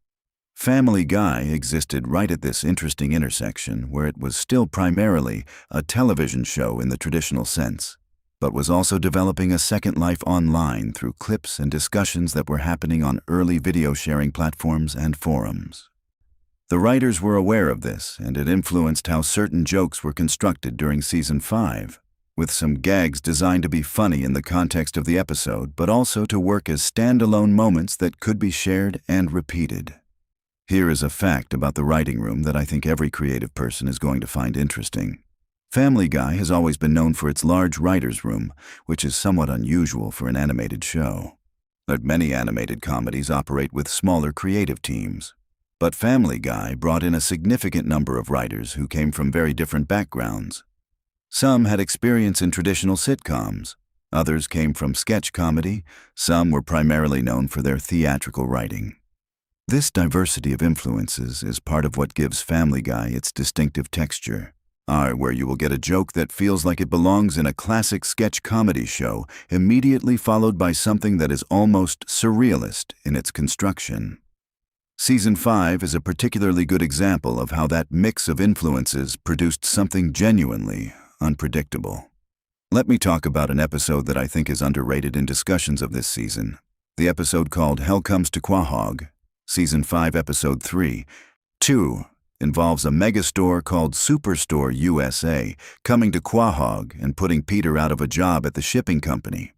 Speaker 1: Family Guy existed right at this interesting intersection where it was still primarily a television show in the traditional sense, but was also developing a second life online through clips and discussions that were happening on early video sharing platforms and forums. The writers were aware of this, and it influenced how certain jokes were constructed during season 5, with some gags designed to be funny in the context of the episode, but also to work as standalone moments that could be shared and repeated. Here is a fact about the writing room that I think every creative person is going to find interesting. Family Guy has always been known for its large writer's room, which is somewhat unusual for an animated show. But many animated comedies operate with smaller creative teams. But Family Guy brought in a significant number of writers who came from very different backgrounds. Some had experience in traditional sitcoms, others came from sketch comedy, some were primarily known for their theatrical writing. This diversity of influences is part of what gives Family Guy its distinctive texture, where you will get a joke that feels like it belongs in a classic sketch comedy show, immediately followed by something that is almost surrealist in its construction. Season 5 is a particularly good example of how that mix of influences produced something genuinely unpredictable. Let me talk about an episode that I think is underrated in discussions of this season. The episode called Hell Comes to Quahog. Season 5, Episode 3, 2, involves a megastore called Superstore USA coming to Quahog and putting Peter out of a job at the shipping company.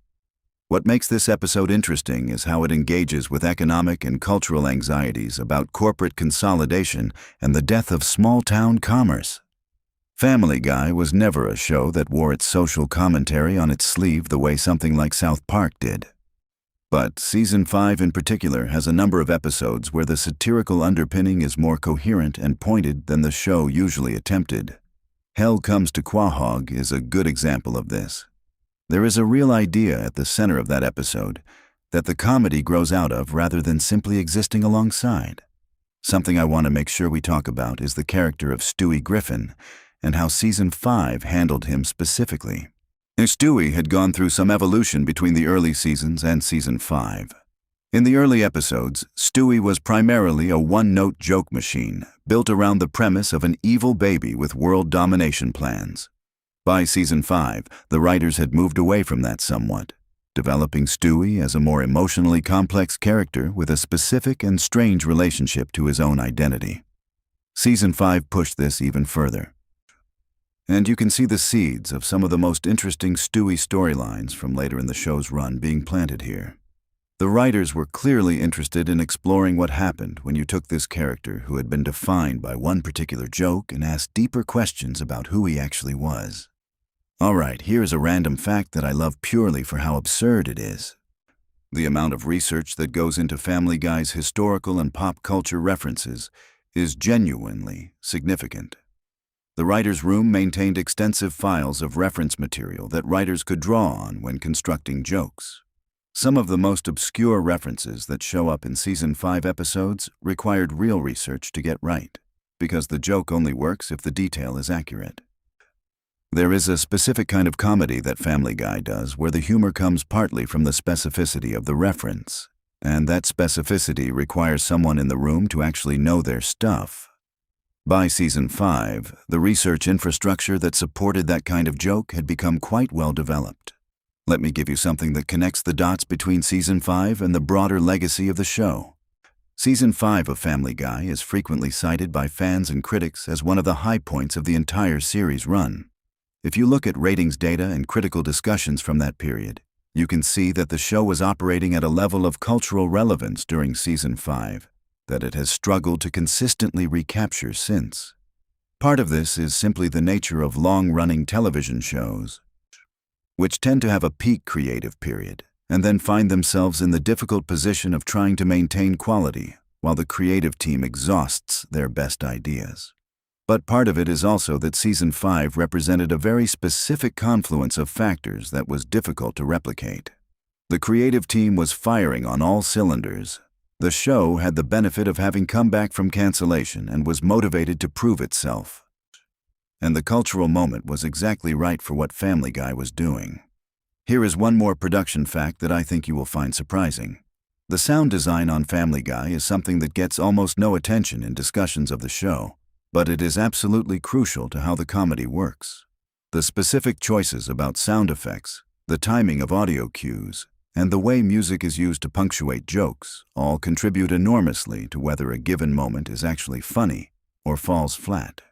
Speaker 1: What makes this episode interesting is how it engages with economic and cultural anxieties about corporate consolidation and the death of small-town commerce. Family Guy was never a show that wore its social commentary on its sleeve the way something like South Park did. But Season 5 in particular has a number of episodes where the satirical underpinning is more coherent and pointed than the show usually attempted. Hell Comes to Quahog is a good example of this. There is a real idea at the center of that episode that the comedy grows out of rather than simply existing alongside. Something I want to make sure we talk about is the character of Stewie Griffin and how Season 5 handled him specifically. Stewie had gone through some evolution between the early seasons and Season 5. In the early episodes, Stewie was primarily a one-note joke machine, built around the premise of an evil baby with world domination plans. By Season 5, the writers had moved away from that somewhat, developing Stewie as a more emotionally complex character with a specific and strange relationship to his own identity. Season 5 pushed this even further. And you can see the seeds of some of the most interesting Stewie storylines from later in the show's run being planted here. The writers were clearly interested in exploring what happened when you took this character who had been defined by one particular joke and asked deeper questions about who he actually was. Alright, here's a random fact that I love purely for how absurd it is. The amount of research that goes into Family Guy's historical and pop culture references is genuinely significant. The writer's room maintained extensive files of reference material that writers could draw on when constructing jokes. Some of the most obscure references that show up in Season 5 episodes required real research to get right, because the joke only works if the detail is accurate. There is a specific kind of comedy that Family Guy does where the humor comes partly from the specificity of the reference, and that specificity requires someone in the room to actually know their stuff. By Season 5, the research infrastructure that supported that kind of joke had become quite well developed. Let me give you something that connects the dots between Season 5 and the broader legacy of the show. Season 5 of Family Guy is frequently cited by fans and critics as one of the high points of the entire series run. If you look at ratings data and critical discussions from that period, you can see that the show was operating at a level of cultural relevance during Season 5 that it has struggled to consistently recapture since. Part of this is simply the nature of long-running television shows, which tend to have a peak creative period, and then find themselves in the difficult position of trying to maintain quality while the creative team exhausts their best ideas. But part of it is also that Season 5 represented a very specific confluence of factors that was difficult to replicate. The creative team was firing on all cylinders. The show had the benefit of having come back from cancellation and was motivated to prove itself. And the cultural moment was exactly right for what Family Guy was doing. Here is one more production fact that I think you will find surprising. The sound design on Family Guy is something that gets almost no attention in discussions of the show, but it is absolutely crucial to how the comedy works. The specific choices about sound effects, the timing of audio cues, and the way music is used to punctuate jokes all contribute enormously to whether a given moment is actually funny or falls flat.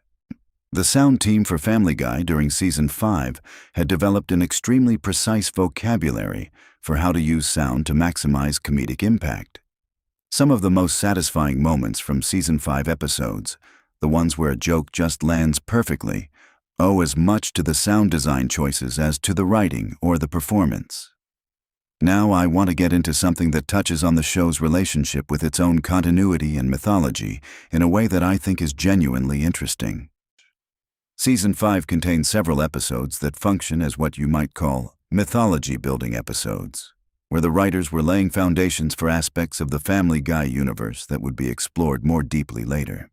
Speaker 1: The sound team for Family Guy during Season 5 had developed an extremely precise vocabulary for how to use sound to maximize comedic impact. Some of the most satisfying moments from Season 5 episodes, the ones where a joke just lands perfectly, owe as much to the sound design choices as to the writing or the performance. Now I want to get into something that touches on the show's relationship with its own continuity and mythology in a way that I think is genuinely interesting. Season 5 contains several episodes that function as what you might call mythology-building episodes, where the writers were laying foundations for aspects of the Family Guy universe that would be explored more deeply later.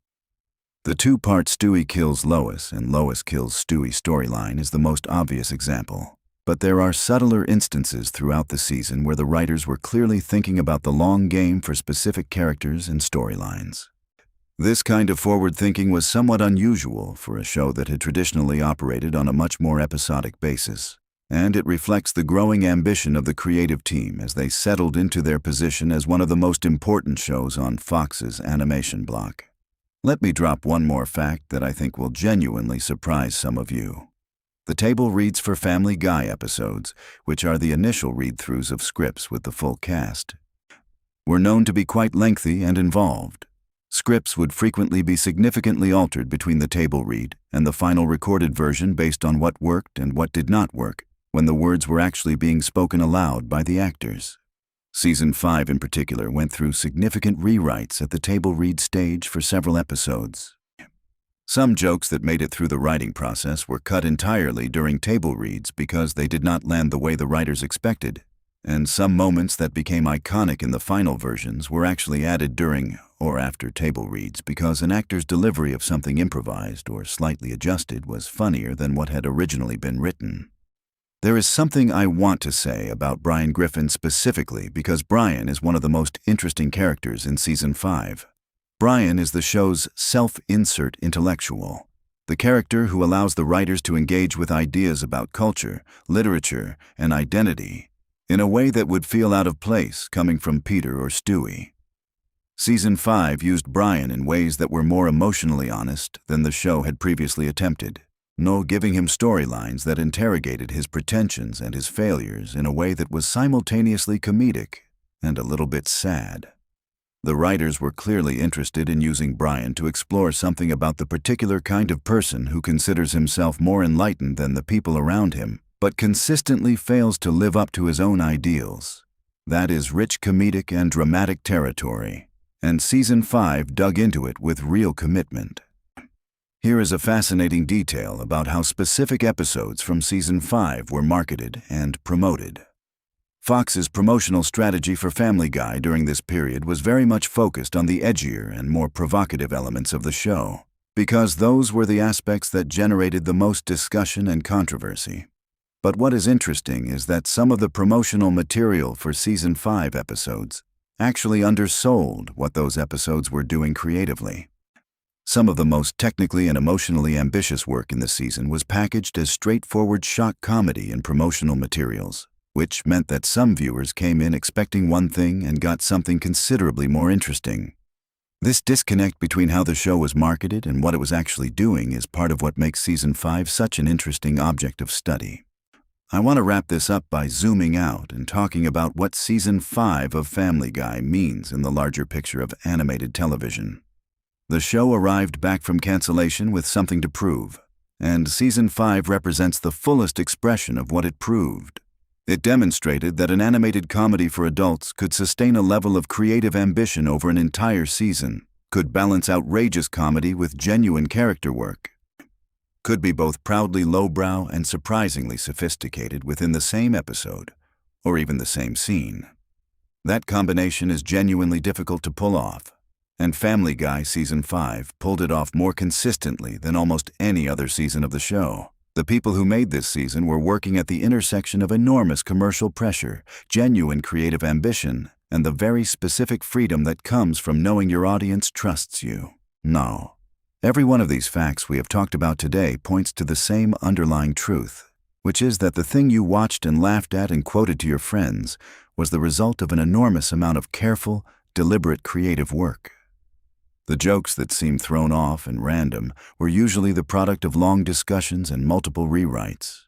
Speaker 1: The two-part Stewie kills Lois and Lois kills Stewie storyline is the most obvious example, but there are subtler instances throughout the season where the writers were clearly thinking about the long game for specific characters and storylines. This kind of forward thinking was somewhat unusual for a show that had traditionally operated on a much more episodic basis, and it reflects the growing ambition of the creative team as they settled into their position as one of the most important shows on Fox's animation block. Let me drop one more fact that I think will genuinely surprise some of you. The table reads for Family Guy episodes, which are the initial read-throughs of scripts with the full cast, were known to be quite lengthy and involved. Scripts would frequently be significantly altered between the table read and the final recorded version based on what worked and what did not work when the words were actually being spoken aloud by the actors. Season 5 in particular went through significant rewrites at the table read stage for several episodes. Some jokes that made it through the writing process were cut entirely during table reads because they did not land the way the writers expected, and some moments that became iconic in the final versions were actually added during or after table reads because an actor's delivery of something improvised or slightly adjusted was funnier than what had originally been written. There is something I want to say about Brian Griffin specifically because Brian is one of the most interesting characters in Season 5. Brian is the show's self-insert intellectual, the character who allows the writers to engage with ideas about culture, literature, and identity in a way that would feel out of place coming from Peter or Stewie. Season 5 used Brian in ways that were more emotionally honest than the show had previously attempted, giving him storylines that interrogated his pretensions and his failures in a way that was simultaneously comedic and a little bit sad. The writers were clearly interested in using Brian to explore something about the particular kind of person who considers himself more enlightened than the people around him, but consistently fails to live up to his own ideals. That is rich comedic and dramatic territory, and Season 5 dug into it with real commitment. Here is a fascinating detail about how specific episodes from Season 5 were marketed and promoted. Fox's promotional strategy for Family Guy during this period was very much focused on the edgier and more provocative elements of the show, because those were the aspects that generated the most discussion and controversy. But what is interesting is that some of the promotional material for Season 5 episodes actually undersold what those episodes were doing creatively. Some of the most technically and emotionally ambitious work in the season was packaged as straightforward shock comedy in promotional materials, which meant that some viewers came in expecting one thing and got something considerably more interesting. This disconnect between how the show was marketed and what it was actually doing is part of what makes Season 5 such an interesting object of study. I want to wrap this up by zooming out and talking about what Season 5 of Family Guy means in the larger picture of animated television. The show arrived back from cancellation with something to prove, and Season 5 represents the fullest expression of what it proved. It demonstrated that an animated comedy for adults could sustain a level of creative ambition over an entire season, could balance outrageous comedy with genuine character work, could be both proudly lowbrow and surprisingly sophisticated within the same episode, or even the same scene. That combination is genuinely difficult to pull off, and Family Guy Season 5 pulled it off more consistently than almost any other season of the show. The people who made this season were working at the intersection of enormous commercial pressure, genuine creative ambition, and the very specific freedom that comes from knowing your audience trusts you. No. Every one of these facts we have talked about today points to the same underlying truth, which is that the thing you watched and laughed at and quoted to your friends was the result of an enormous amount of careful, deliberate creative work. The jokes that seemed thrown off and random were usually the product of long discussions and multiple rewrites.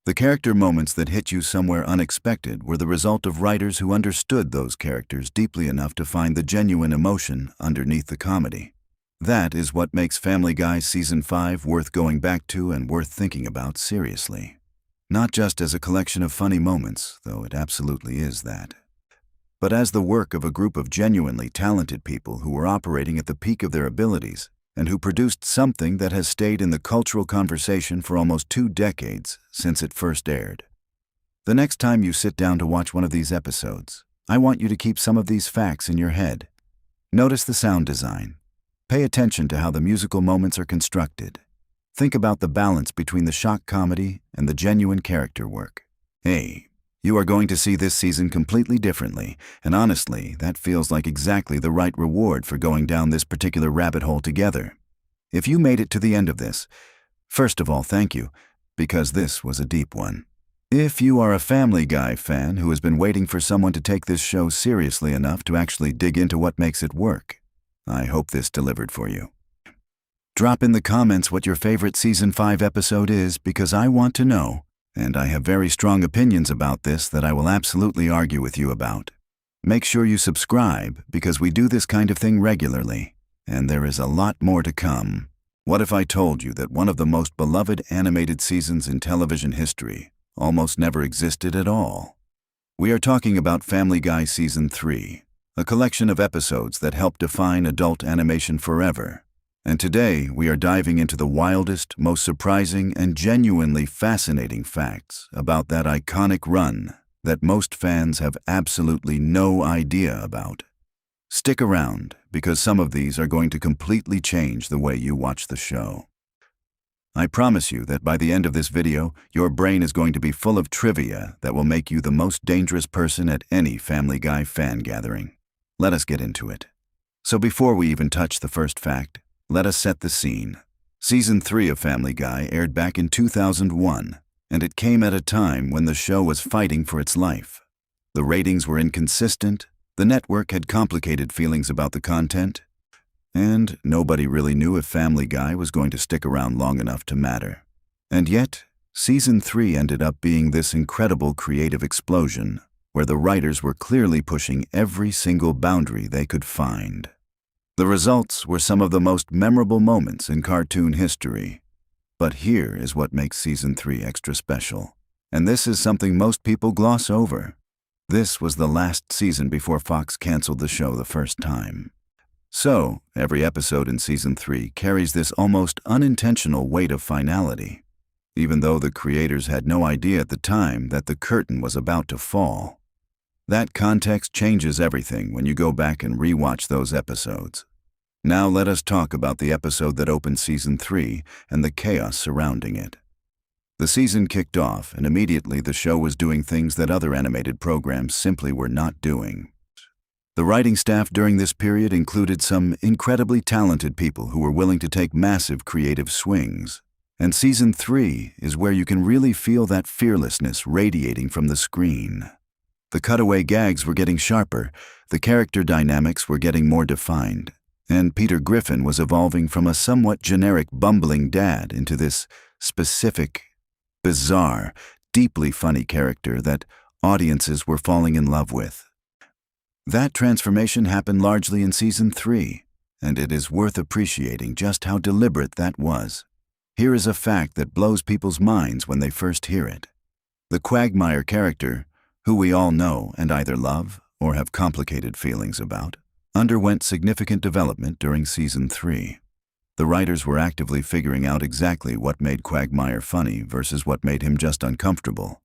Speaker 1: The character moments that hit you somewhere unexpected were the result of writers who understood those characters deeply enough to find the genuine emotion underneath the comedy. That is what makes Family Guy Season 5 worth going back to and worth thinking about seriously. Not just as a collection of funny moments, though it absolutely is that, but as the work of a group of genuinely talented people who were operating at the peak of their abilities and who produced something that has stayed in the cultural conversation for almost 2 decades since it first aired. The next time you sit down to watch one of these episodes, I want you to keep some of these facts in your head. Notice the sound design. Pay attention to how the musical moments are constructed. Think about the balance between the shock comedy and the genuine character work. Hey, you are going to see this season completely differently, and honestly, that feels like exactly the right reward for going down this particular rabbit hole together. If you made it to the end of this, first of all, thank you, because this was a deep one. If you are a Family Guy fan who has been waiting for someone to take this show seriously enough to actually dig into what makes it work, I hope this delivered for you. Drop in the comments what your favorite Season 5 episode is, because I want to know, and I have very strong opinions about this that I will absolutely argue with you about. Make sure you subscribe, because we do this kind of thing regularly, and there is a lot more to come. What if I told you that one of the most beloved animated seasons in television history almost never existed at all? We are talking about Family Guy Season 3. A collection of episodes that help define adult animation forever. And today, we are diving into the wildest, most surprising, and genuinely fascinating facts about that iconic run that most fans have absolutely no idea about. Stick around, because some of these are going to completely change the way you watch the show. I promise you that by the end of this video, your brain is going to be full of trivia that will make you the most dangerous person at any Family Guy fan gathering. Let us get into it. So before we even touch the first fact, let us set the scene. Season 3 of Family Guy aired back in 2001, and it came at a time when the show was fighting for its life. The ratings were inconsistent, the network had complicated feelings about the content, and nobody really knew if Family Guy was going to stick around long enough to matter. And yet, Season 3 ended up being this incredible creative explosion, where the writers were clearly pushing every single boundary they could find. The results were some of the most memorable moments in cartoon history. But here is what makes Season 3 extra special. And this is something most people gloss over. This was the last season before Fox canceled the show the first time. So, every episode in Season 3 carries this almost unintentional weight of finality, even though the creators had no idea at the time that the curtain was about to fall. That context changes everything when you go back and rewatch those episodes. Now let us talk about the episode that opened Season 3 and the chaos surrounding it. The season kicked off, and immediately the show was doing things that other animated programs simply were not doing. The writing staff during this period included some incredibly talented people who were willing to take massive creative swings. And Season 3 is where you can really feel that fearlessness radiating from the screen. The cutaway gags were getting sharper, the character dynamics were getting more defined, and Peter Griffin was evolving from a somewhat generic bumbling dad into this specific, bizarre, deeply funny character that audiences were falling in love with. That transformation happened largely in Season 3, and it is worth appreciating just how deliberate that was. Here is a fact that blows people's minds when they first hear it. The Quagmire character, who we all know and either love or have complicated feelings about, underwent significant development during Season 3. The writers were actively figuring out exactly what made Quagmire funny versus what made him just uncomfortable.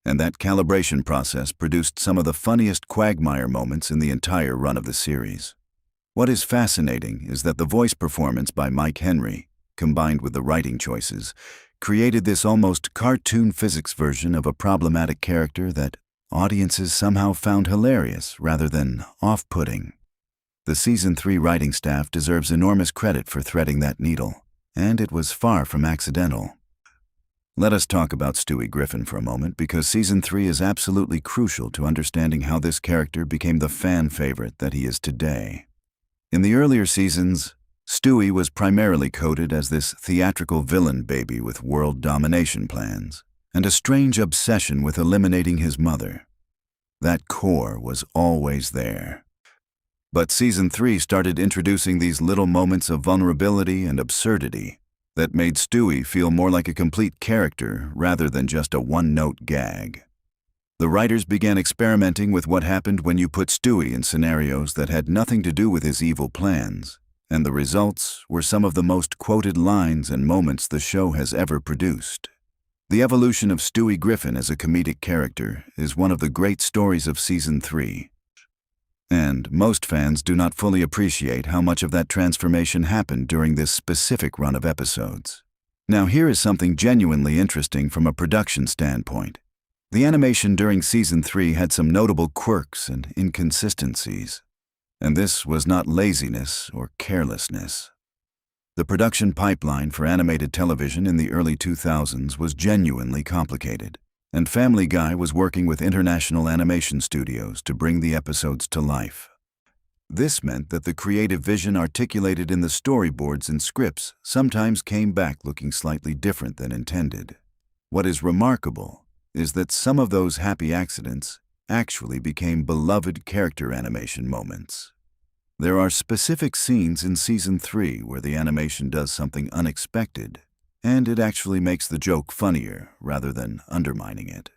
Speaker 1: And that calibration process produced some of the funniest Quagmire moments in the entire run of the series. What is fascinating is that the voice performance by Mike Henry, combined with the writing choices, created this almost cartoon physics version of a problematic character that audiences somehow found hilarious rather than off-putting. The Season 3 writing staff deserves enormous credit for threading that needle, and it was far from accidental. Let us talk about Stewie Griffin for a moment, because Season 3 is absolutely crucial to understanding how this character became the fan favorite that he is today. In the earlier seasons, Stewie was primarily coded as this theatrical villain baby with world domination plans, and a strange obsession with eliminating his mother. That core was always there. But Season 3 started introducing these little moments of vulnerability and absurdity that made Stewie feel more like a complete character rather than just a one-note gag. The writers began experimenting with what happened when you put Stewie in scenarios that had nothing to do with his evil plans, and the results were some of the most quoted lines and moments the show has ever produced. The evolution of Stewie Griffin as a comedic character is one of the great stories of Season 3. And most fans do not fully appreciate how much of that transformation happened during this specific run of episodes. Now here is something genuinely interesting from a production standpoint. The animation during Season 3 had some notable quirks and inconsistencies. And this was not laziness or carelessness. The production pipeline for animated television in the early 2000s was genuinely complicated, and Family Guy was working with international animation studios to bring the episodes to life. This meant that the creative vision articulated in the storyboards and scripts sometimes came back looking slightly different than intended. What is remarkable is that some of those happy accidents actually became beloved character animation moments. There are specific scenes in Season 3 where the animation does something unexpected, and it actually makes the joke funnier rather than undermining it.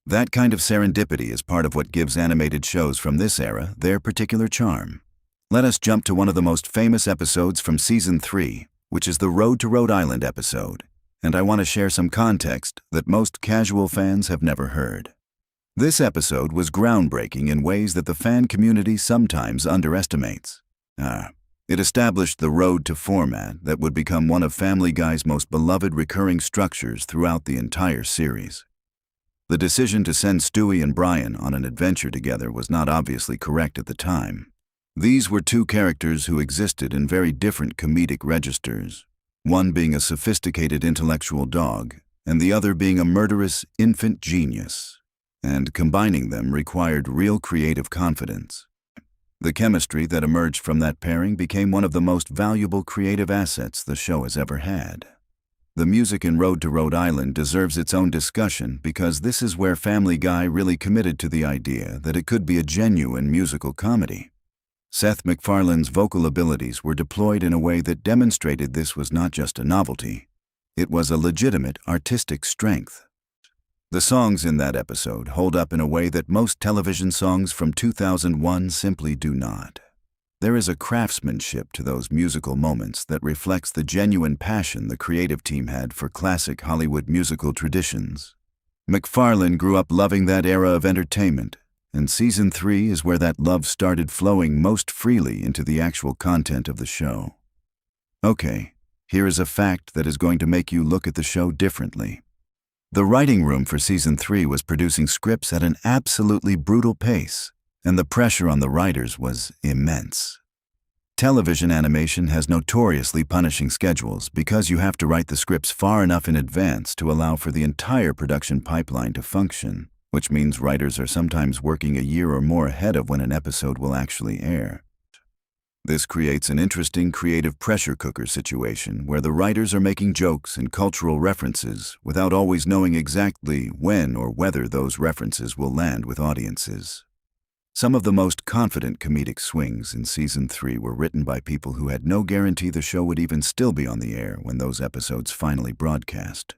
Speaker 1: That kind of serendipity is part of what gives animated shows from this era their particular charm. Let us jump to one of the most famous episodes from Season 3, which is the Road to Rhode Island episode, and I want to share some context that most casual fans have never heard. This episode was groundbreaking in ways that the fan community sometimes underestimates. It established the road to format that would become one of Family Guy's most beloved recurring structures throughout the entire series. The decision to send Stewie and Brian on an adventure together was not obviously correct at the time. These were two characters who existed in very different comedic registers, one being a sophisticated intellectual dog, and the other being a murderous infant genius. And combining them required real creative confidence. The chemistry that emerged from that pairing became one of the most valuable creative assets the show has ever had. The music in Road to Rhode Island deserves its own discussion because this is where Family Guy really committed to the idea that it could be a genuine musical comedy. Seth MacFarlane's vocal abilities were deployed in a way that demonstrated this was not just a novelty. It was a legitimate artistic strength. The songs in that episode hold up in a way that most television songs from 2001 simply do not. There is a craftsmanship to those musical moments that reflects the genuine passion the creative team had for classic Hollywood musical traditions. MacFarlane grew up loving that era of entertainment, and Season 3 is where that love started flowing most freely into the actual content of the show. Okay, here is a fact that is going to make you look at the show differently. The writing room for Season 3 was producing scripts at an absolutely brutal pace, and the pressure on the writers was immense. Television animation has notoriously punishing schedules because you have to write the scripts far enough in advance to allow for the entire production pipeline to function, which means writers are sometimes working a year or more ahead of when an episode will actually air. This creates an interesting creative pressure cooker situation where the writers are making jokes and cultural references without always knowing exactly when or whether those references will land with audiences. Some of the most confident comedic swings in Season 3 were written by people who had no guarantee the show would even still be on the air when those episodes finally broadcast.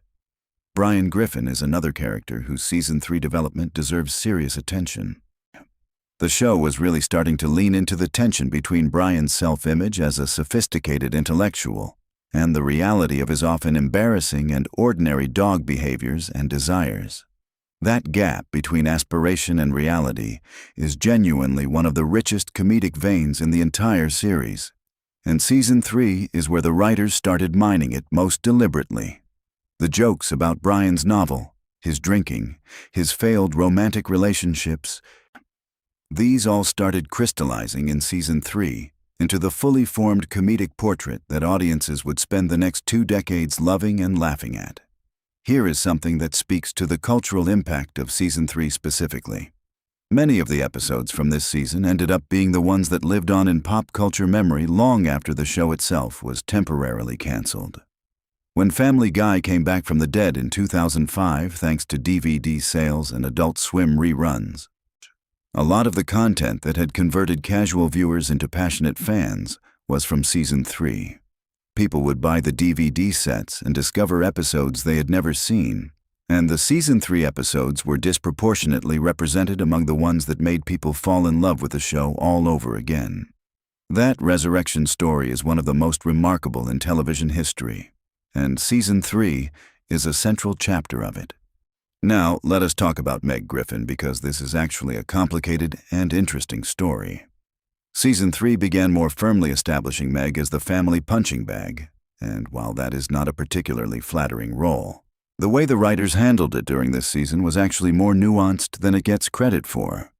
Speaker 1: Brian Griffin is another character whose Season 3 development deserves serious attention. The show was really starting to lean into the tension between Brian's self-image as a sophisticated intellectual and the reality of his often embarrassing and ordinary dog behaviors and desires. That gap between aspiration and reality is genuinely one of the richest comedic veins in the entire series, and Season 3 is where the writers started mining it most deliberately. The jokes about Brian's novel, his drinking, his failed romantic relationships, these all started crystallizing in Season 3 into the fully formed comedic portrait that audiences would spend the next 2 decades loving and laughing at. Here is something that speaks to the cultural impact of Season 3 specifically. Many of the episodes from this season ended up being the ones that lived on in pop culture memory long after the show itself was temporarily canceled. When Family Guy came back from the dead in 2005 thanks to DVD sales and Adult Swim reruns, a lot of the content that had converted casual viewers into passionate fans was from Season 3. People would buy the DVD sets and discover episodes they had never seen, and the Season 3 episodes were disproportionately represented among the ones that made people fall in love with the show all over again. That resurrection story is one of the most remarkable in television history, and Season 3 is a central chapter of it. Now, let us talk about Meg Griffin because this is actually a complicated and interesting story. Season 3 began more firmly establishing Meg as the family punching bag, and while that is not a particularly flattering role, the way the writers handled it during this season was actually more nuanced than it gets credit for.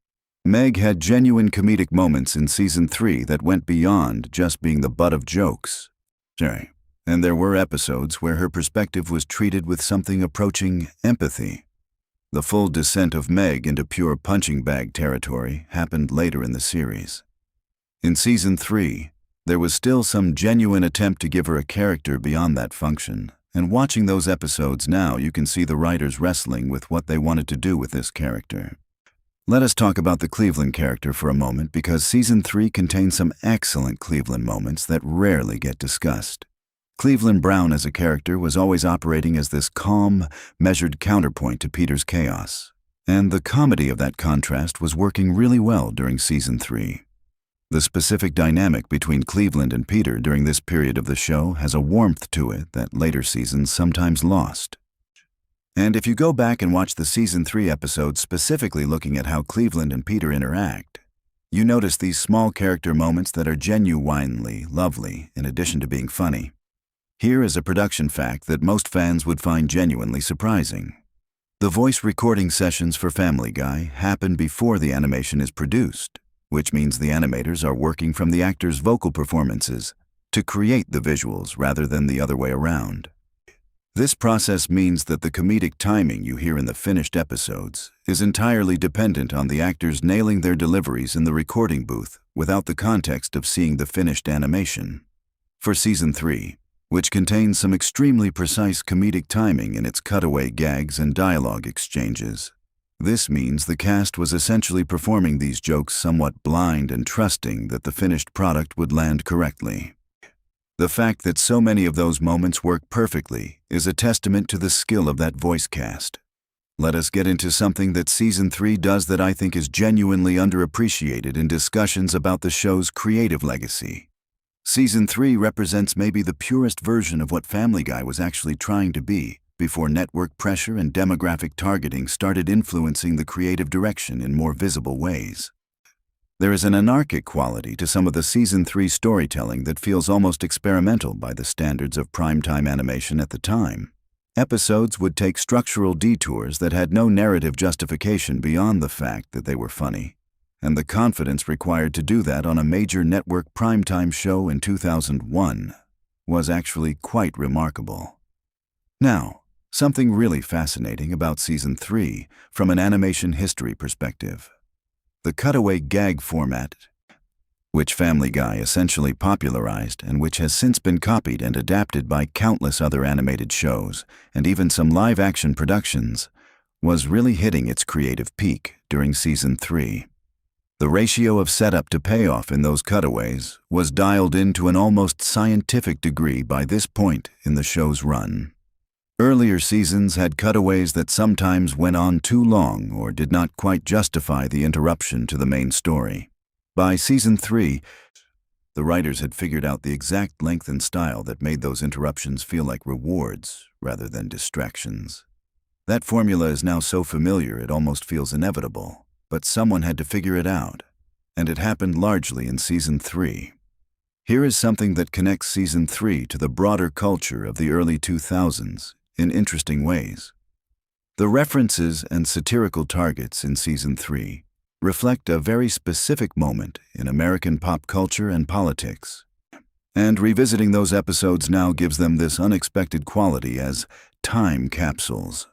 Speaker 1: Meg had genuine comedic moments in Season 3 that went beyond just being the butt of jokes. And there were episodes where her perspective was treated with something approaching empathy. The full descent of Meg into pure punching bag territory happened later in the series. In Season 3, there was still some genuine attempt to give her a character beyond that function, and watching those episodes now you can see the writers wrestling with what they wanted to do with this character. Let us talk about the Cleveland character for a moment because Season 3 contains some excellent Cleveland moments that rarely get discussed. Cleveland Brown as a character was always operating as this calm, measured counterpoint to Peter's chaos, and the comedy of that contrast was working really well during Season 3. The specific dynamic between Cleveland and Peter during this period of the show has a warmth to it that later seasons sometimes lost. And if you go back and watch the Season 3 episodes specifically looking at how Cleveland and Peter interact, you notice these small character moments that are genuinely lovely in addition to being funny. Here is a production fact that most fans would find genuinely surprising. The voice recording sessions for Family Guy happen before the animation is produced, which means the animators are working from the actors' vocal performances to create the visuals rather than the other way around. This process means that the comedic timing you hear in the finished episodes is entirely dependent on the actors nailing their deliveries in the recording booth without the context of seeing the finished animation. For Season 3, which contains some extremely precise comedic timing in its cutaway gags and dialogue exchanges, this means the cast was essentially performing these jokes somewhat blind and trusting that the finished product would land correctly. The fact that so many of those moments work perfectly is a testament to the skill of that voice cast. Let us get into something that Season 3 does that I think is genuinely underappreciated in discussions about the show's creative legacy. Season 3 represents maybe the purest version of what Family Guy was actually trying to be before network pressure and demographic targeting started influencing the creative direction in more visible ways. There is an anarchic quality to some of the Season 3 storytelling that feels almost experimental by the standards of primetime animation at the time. Episodes would take structural detours that had no narrative justification beyond the fact that they were funny, and the confidence required to do that on a major network primetime show in 2001 was actually quite remarkable. Now, something really fascinating about Season 3 from an animation history perspective. The cutaway gag format. which Family Guy essentially popularized and which has since been copied and adapted by countless other animated shows and even some live-action productions, was really hitting its creative peak during Season 3. The ratio of setup to payoff in those cutaways was dialed in to an almost scientific degree by this point in the show's run. Earlier seasons had cutaways that sometimes went on too long or did not quite justify the interruption to the main story. By Season 3, the writers had figured out the exact length and style that made those interruptions feel like rewards rather than distractions. That formula is now so familiar it almost feels inevitable, but someone had to figure it out, and it happened largely in Season 3. Here is something that connects Season 3 to the broader culture of the early 2000s in interesting ways. The references and satirical targets in Season 3 reflect a very specific moment in American pop culture and politics, and revisiting those episodes now gives them this unexpected quality as time capsules.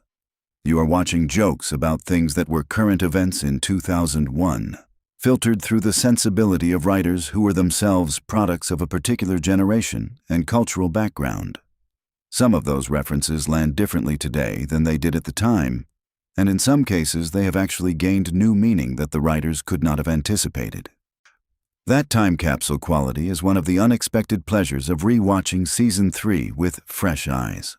Speaker 1: You are watching jokes about things that were current events in 2001, filtered through the sensibility of writers who were themselves products of a particular generation and cultural background. Some of those references land differently today than they did at the time, and in some cases they have actually gained new meaning that the writers could not have anticipated. That time capsule quality is one of the unexpected pleasures of re-watching Season 3 with fresh eyes.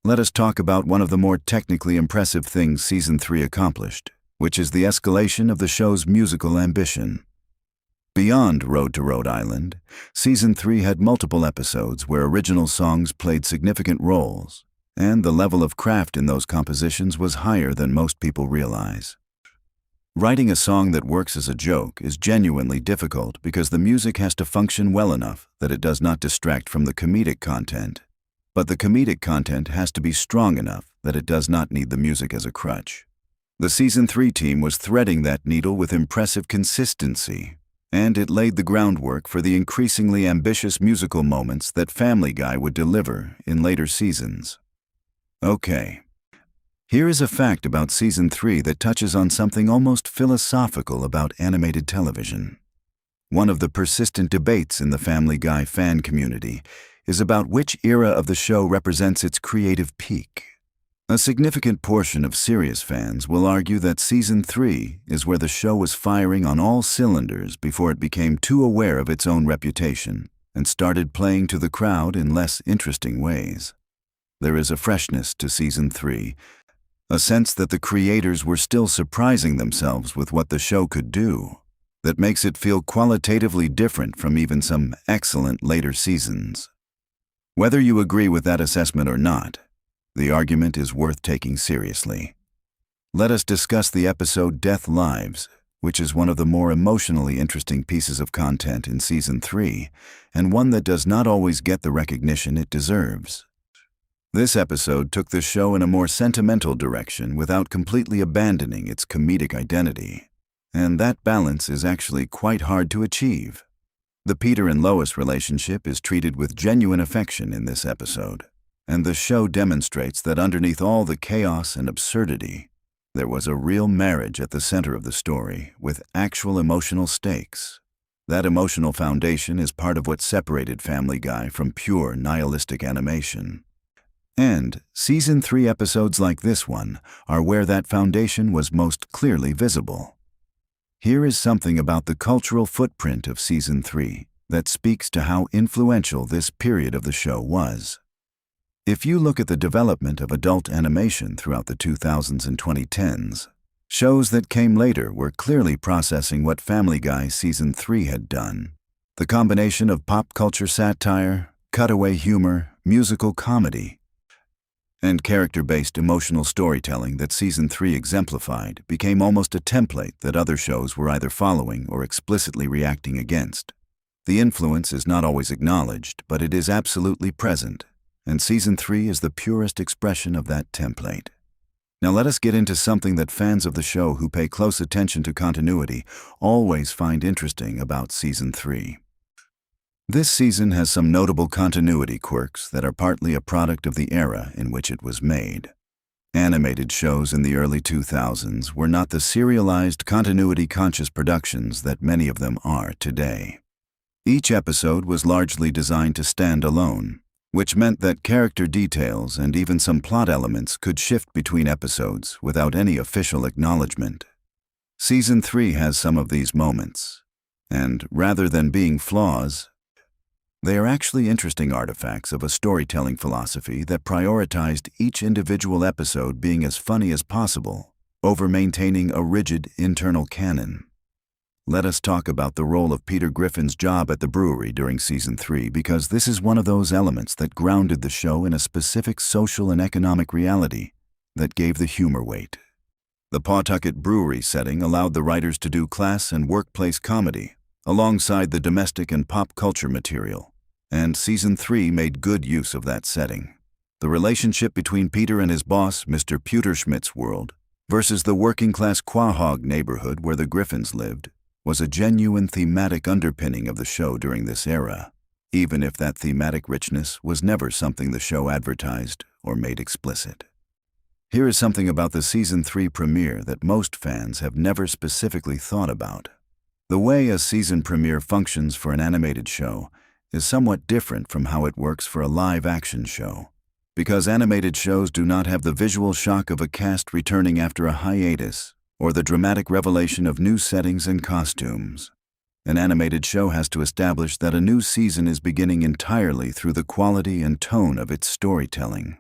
Speaker 1: Let us talk about one of the more technically impressive things Season 3 accomplished, which is the escalation of the show's musical ambition. Beyond Road to Rhode Island, Season 3 had multiple episodes where original songs played significant roles, and the level of craft in those compositions was higher than most people realize. Writing a song that works as a joke is genuinely difficult because the music has to function well enough that it does not distract from the comedic content. But the comedic content has to be strong enough that it does not need the music as a crutch. The Season 3 team was threading that needle with impressive consistency, and it laid the groundwork for the increasingly ambitious musical moments that Family Guy would deliver in later seasons. Okay, here is a fact about Season 3 that touches on something almost philosophical about animated television. One of the persistent debates in the Family Guy fan community is about which era of the show represents its creative peak. A significant portion of serious fans will argue that Season 3 is where the show was firing on all cylinders before it became too aware of its own reputation and started playing to the crowd in less interesting ways. There is a freshness to Season 3, a sense that the creators were still surprising themselves with what the show could do, that makes it feel qualitatively different from even some excellent later seasons. Whether you agree with that assessment or not, the argument is worth taking seriously. Let us discuss the episode Death Lives, which is one of the more emotionally interesting pieces of content in Season 3, and one that does not always get the recognition it deserves. This episode took the show in a more sentimental direction without completely abandoning its comedic identity, and that balance is actually quite hard to achieve. The Peter and Lois relationship is treated with genuine affection in this episode, and the show demonstrates that underneath all the chaos and absurdity, there was a real marriage at the center of the story with actual emotional stakes. That emotional foundation is part of what separated Family Guy from pure nihilistic animation. And Season 3 episodes like this one are where that foundation was most clearly visible. Here is something about the cultural footprint of Season 3 that speaks to how influential this period of the show was. If you look at the development of adult animation throughout the 2000s and 2010s, shows that came later were clearly processing what Family Guy Season 3 had done. The combination of pop culture satire, cutaway humor, musical comedy, and character-based emotional storytelling that Season 3 exemplified became almost a template that other shows were either following or explicitly reacting against. The influence is not always acknowledged, but it is absolutely present, and Season 3 is the purest expression of that template. Now let us get into something that fans of the show who pay close attention to continuity always find interesting about Season 3. This season has some notable continuity quirks that are partly a product of the era in which it was made. Animated shows in the early 2000s were not the serialized, continuity-conscious productions that many of them are today. Each episode was largely designed to stand alone, which meant that character details and even some plot elements could shift between episodes without any official acknowledgement. Season 3 has some of these moments, and rather than being flaws, they are actually interesting artifacts of a storytelling philosophy that prioritized each individual episode being as funny as possible over maintaining a rigid internal canon. Let us talk about the role of Peter Griffin's job at the brewery during Season 3 because this is one of those elements that grounded the show in a specific social and economic reality that gave the humor weight. The Pawtucket Brewery setting allowed the writers to do class and workplace comedy alongside the domestic and pop culture material, and Season 3 made good use of that setting. The relationship between Peter and his boss, Mr. Pewterschmidt's world, versus the working-class Quahog neighborhood where the Griffins lived, was a genuine thematic underpinning of the show during this era, even if that thematic richness was never something the show advertised or made explicit. Here is something about the Season 3 premiere that most fans have never specifically thought about. The way a season premiere functions for an animated show is somewhat different from how it works for a live-action show, because animated shows do not have the visual shock of a cast returning after a hiatus or the dramatic revelation of new settings and costumes. An animated show has to establish that a new season is beginning entirely through the quality and tone of its storytelling.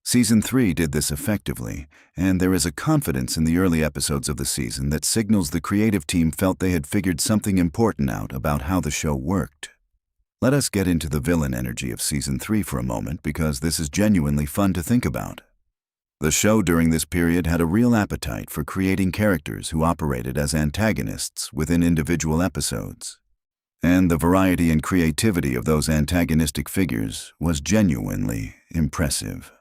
Speaker 1: Season 3 did this effectively, and there is a confidence in the early episodes of the season that signals the creative team felt they had figured something important out about how the show worked. Let us get into the villain energy of Season 3 for a moment because this is genuinely fun to think about. The show during this period had a real appetite for creating characters who operated as antagonists within individual episodes. And the variety and creativity of those antagonistic figures was genuinely impressive.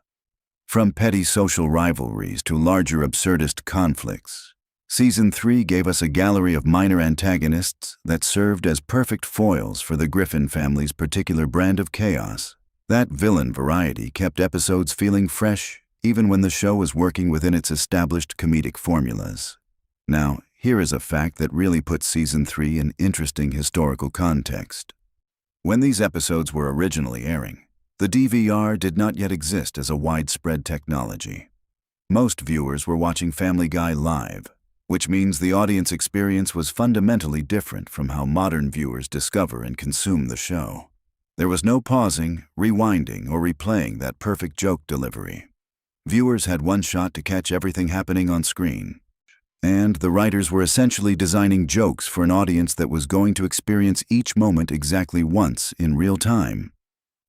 Speaker 1: From petty social rivalries to larger absurdist conflicts, Season 3 gave us a gallery of minor antagonists that served as perfect foils for the Griffin family's particular brand of chaos. That villain variety kept episodes feeling fresh, even when the show was working within its established comedic formulas. Now, here is a fact that really puts Season 3 in interesting historical context. When these episodes were originally airing, the DVR did not yet exist as a widespread technology. Most viewers were watching Family Guy live, which means the audience experience was fundamentally different from how modern viewers discover and consume the show. There was no pausing, rewinding, or replaying that perfect joke delivery. Viewers had one shot to catch everything happening on screen, and the writers were essentially designing jokes for an audience that was going to experience each moment exactly once in real time.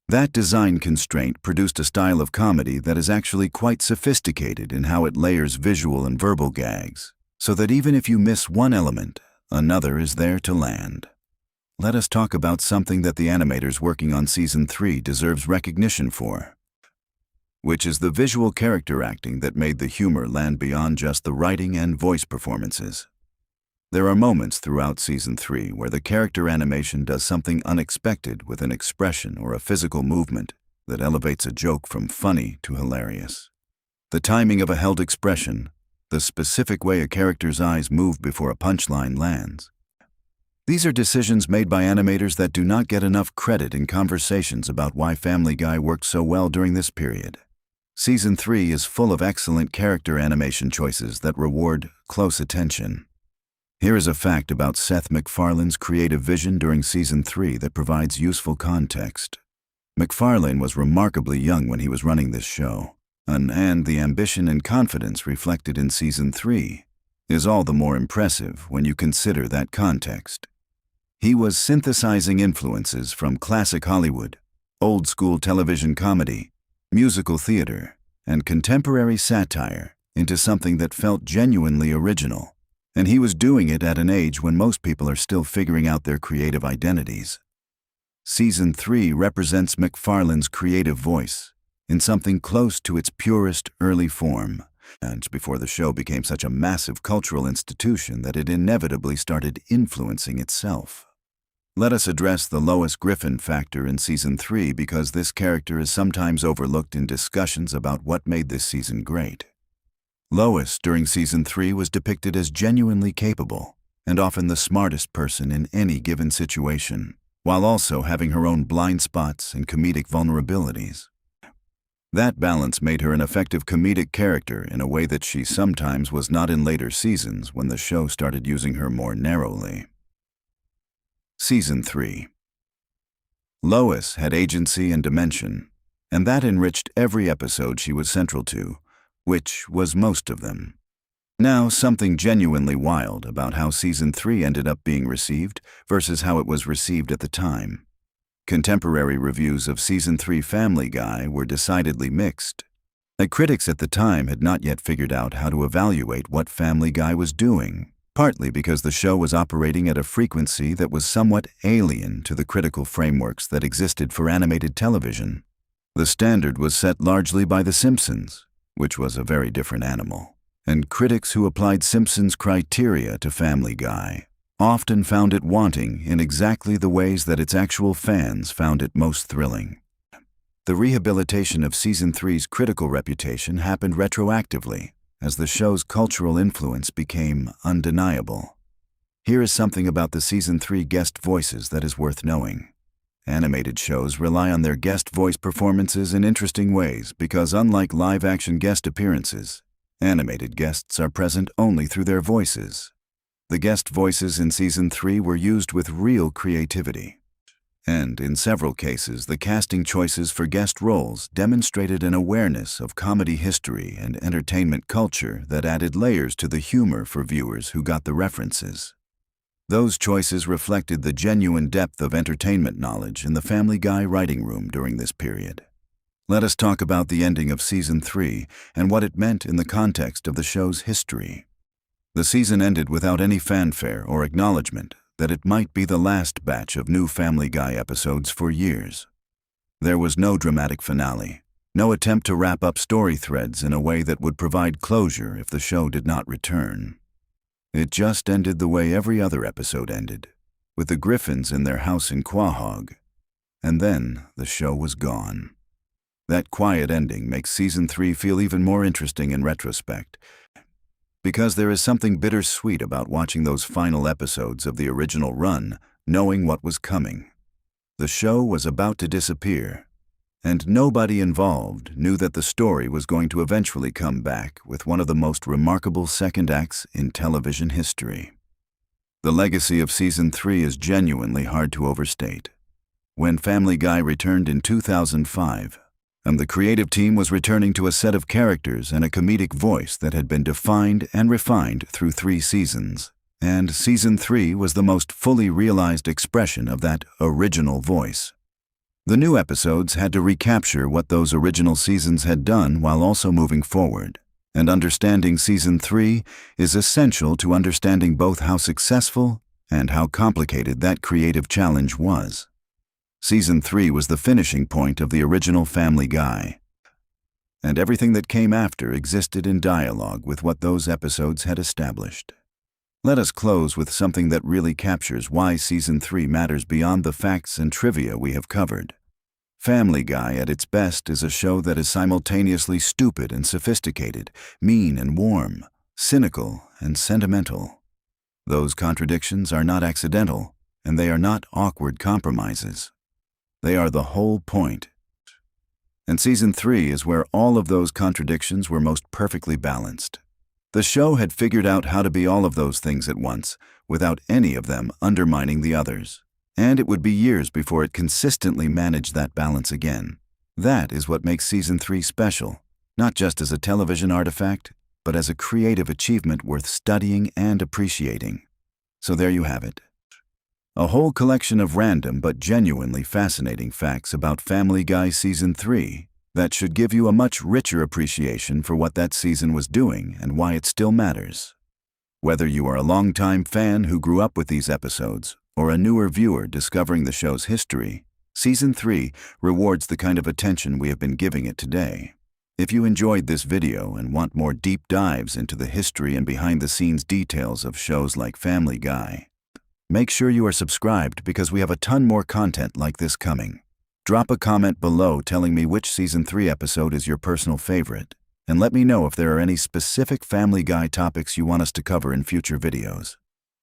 Speaker 1: That design constraint produced a style of comedy that is actually quite sophisticated in how it layers visual and verbal gags, so that even if you miss one element, another is there to land. Let us talk about something that the animators working on Season 3 deserves recognition for, which is the visual character acting that made the humor land beyond just the writing and voice performances. There are moments throughout Season 3 where the character animation does something unexpected with an expression or a physical movement that elevates a joke from funny to hilarious. The timing of a held expression, the specific way a character's eyes move before a punchline lands. These are decisions made by animators that do not get enough credit in conversations about why Family Guy worked so well during this period. Season 3 is full of excellent character animation choices that reward close attention. Here is a fact about Seth MacFarlane's creative vision during Season 3 that provides useful context. MacFarlane was remarkably young when he was running this show, and the ambition and confidence reflected in Season 3 is all the more impressive when you consider that context. He was synthesizing influences from classic Hollywood, old-school television comedy, musical theater, and contemporary satire into something that felt genuinely original. And he was doing it at an age when most people are still figuring out their creative identities. Season 3 represents MacFarlane's creative voice in something close to its purest early form, and before the show became such a massive cultural institution that it inevitably started influencing itself. Let us address the Lois Griffin factor in Season 3 because this character is sometimes overlooked in discussions about what made this season great. Lois, during Season 3, was depicted as genuinely capable and often the smartest person in any given situation, while also having her own blind spots and comedic vulnerabilities. That balance made her an effective comedic character in a way that she sometimes was not in later seasons when the show started using her more narrowly. Season 3. Lois had agency and dimension, and that enriched every episode she was central to, which was most of them. Now, something genuinely wild about how Season 3 ended up being received versus how it was received at the time. Contemporary reviews of Season 3 Family Guy were decidedly mixed. The critics at the time had not yet figured out how to evaluate what Family Guy was doing, partly because the show was operating at a frequency that was somewhat alien to the critical frameworks that existed for animated television. The standard was set largely by The Simpsons, which was a very different animal, and critics who applied Simpsons criteria to Family Guy often found it wanting in exactly the ways that its actual fans found it most thrilling. The rehabilitation of Season 3's critical reputation happened retroactively as the show's cultural influence became undeniable. Here is something about the Season 3 guest voices that is worth knowing. Animated shows rely on their guest voice performances in interesting ways because, unlike live-action guest appearances, animated guests are present only through their voices. The guest voices in Season 3 were used with real creativity, and in several cases the casting choices for guest roles demonstrated an awareness of comedy history and entertainment culture that added layers to the humor for viewers who got the references. Those choices reflected the genuine depth of entertainment knowledge in the Family Guy writing room during this period. Let us talk about the ending of Season 3 and what it meant in the context of the show's history. The season ended without any fanfare or acknowledgement that it might be the last batch of new Family Guy episodes for years. There was no dramatic finale, no attempt to wrap up story threads in a way that would provide closure if the show did not return. It just ended the way every other episode ended, with the Griffins in their house in Quahog, and then the show was gone. That quiet ending makes Season 3 feel even more interesting in retrospect, because there is something bittersweet about watching those final episodes of the original run, knowing what was coming. The show was about to disappear, and nobody involved knew that the story was going to eventually come back with one of the most remarkable second acts in television history. The legacy of Season 3 is genuinely hard to overstate. When Family Guy returned in 2005, and the creative team was returning to a set of characters and a comedic voice that had been defined and refined through 3 seasons, and Season 3 was the most fully realized expression of that original voice. The new episodes had to recapture what those original seasons had done while also moving forward, and understanding Season 3 is essential to understanding both how successful and how complicated that creative challenge was. Season 3 was the finishing point of the original Family Guy, and everything that came after existed in dialogue with what those episodes had established. Let us close with something that really captures why Season 3 matters beyond the facts and trivia we have covered. Family Guy at its best is a show that is simultaneously stupid and sophisticated, mean and warm, cynical and sentimental. Those contradictions are not accidental, and they are not awkward compromises. They are the whole point. And Season 3 is where all of those contradictions were most perfectly balanced. The show had figured out how to be all of those things at once, without any of them undermining the others. And it would be years before it consistently managed that balance again. That is what makes Season 3 special, not just as a television artifact, but as a creative achievement worth studying and appreciating. So there you have it. A whole collection of random but genuinely fascinating facts about Family Guy Season 3 that should give you a much richer appreciation for what that season was doing and why it still matters. Whether you are a longtime fan who grew up with these episodes or a newer viewer discovering the show's history, Season 3 rewards the kind of attention we have been giving it today. If you enjoyed this video and want more deep dives into the history and behind-the-scenes details of shows like Family Guy, Make sure you are subscribed because we have a ton more content like this coming. Drop a comment below telling me which Season 3 episode is your personal favorite, and let me know if there are any specific Family Guy topics you want us to cover in future videos.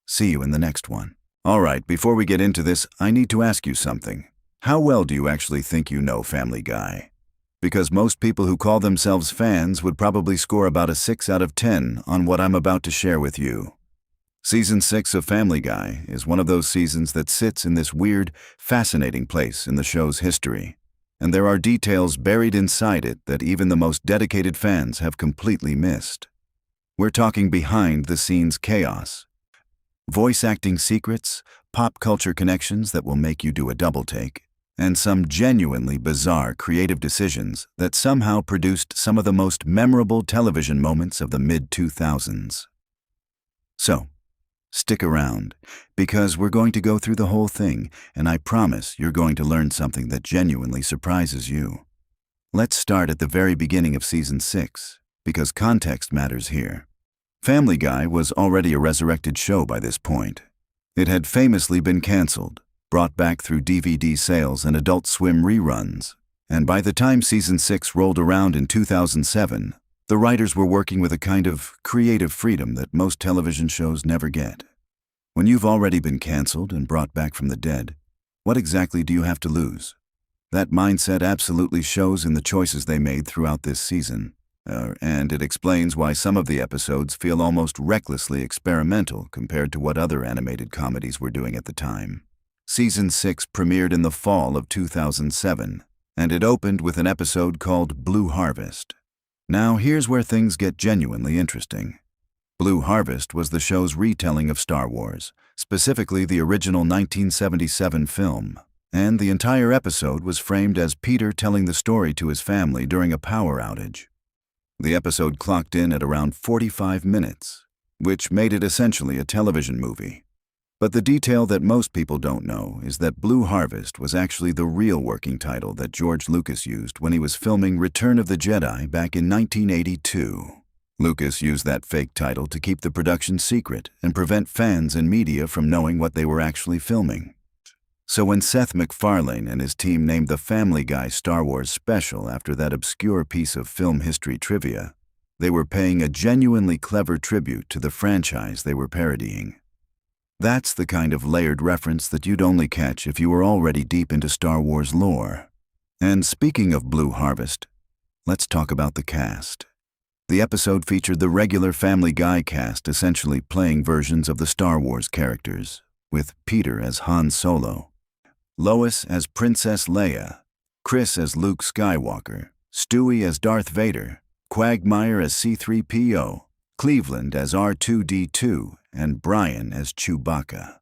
Speaker 1: See you in the next one. Alright, before we get into this, I need to ask you something. How well do you actually think you know Family Guy? Because most people who call themselves fans would probably score about a 6 out of 10 on what I'm about to share with you. Season 6 of Family Guy is one of those seasons that sits in this weird, fascinating place in the show's history, and there are details buried inside it that even the most dedicated fans have completely missed. We're talking behind-the-scenes chaos, voice acting secrets, pop culture connections that will make you do a double-take, and some genuinely bizarre creative decisions that somehow produced some of the most memorable television moments of the mid-2000s. So, stick around, because we're going to go through the whole thing, and I promise you're going to learn something that genuinely surprises you. Let's start at the very beginning of Season 6, because context matters here. Family Guy was already a resurrected show by this point. It had famously been canceled, brought back through DVD sales and Adult Swim reruns, and by the time Season 6 rolled around in 2007, the writers were working with a kind of creative freedom that most television shows never get. When you've already been canceled and brought back from the dead, what exactly do you have to lose? That mindset absolutely shows in the choices they made throughout this season, and it explains why some of the episodes feel almost recklessly experimental compared to what other animated comedies were doing at the time. Season 6 premiered in the fall of 2007, and it opened with an episode called Blue Harvest. Now here's where things get genuinely interesting. Blue Harvest was the show's retelling of Star Wars, specifically the original 1977 film, and the entire episode was framed as Peter telling the story to his family during a power outage. The episode clocked in at around 45 minutes, which made it essentially a television movie. But the detail that most people don't know is that Blue Harvest was actually the real working title that George Lucas used when he was filming Return of the Jedi back in 1982. Lucas used that fake title to keep the production secret and prevent fans and media from knowing what they were actually filming. So when Seth MacFarlane and his team named the Family Guy Star Wars special after that obscure piece of film history trivia, they were paying a genuinely clever tribute to the franchise they were parodying. That's the kind of layered reference that you'd only catch if you were already deep into Star Wars lore. And speaking of Blue Harvest, let's talk about the cast. The episode featured the regular Family Guy cast essentially playing versions of the Star Wars characters, with Peter as Han Solo, Lois as Princess Leia, Chris as Luke Skywalker, Stewie as Darth Vader, Quagmire as C-3PO, Cleveland as R2-D2, and Brian as Chewbacca.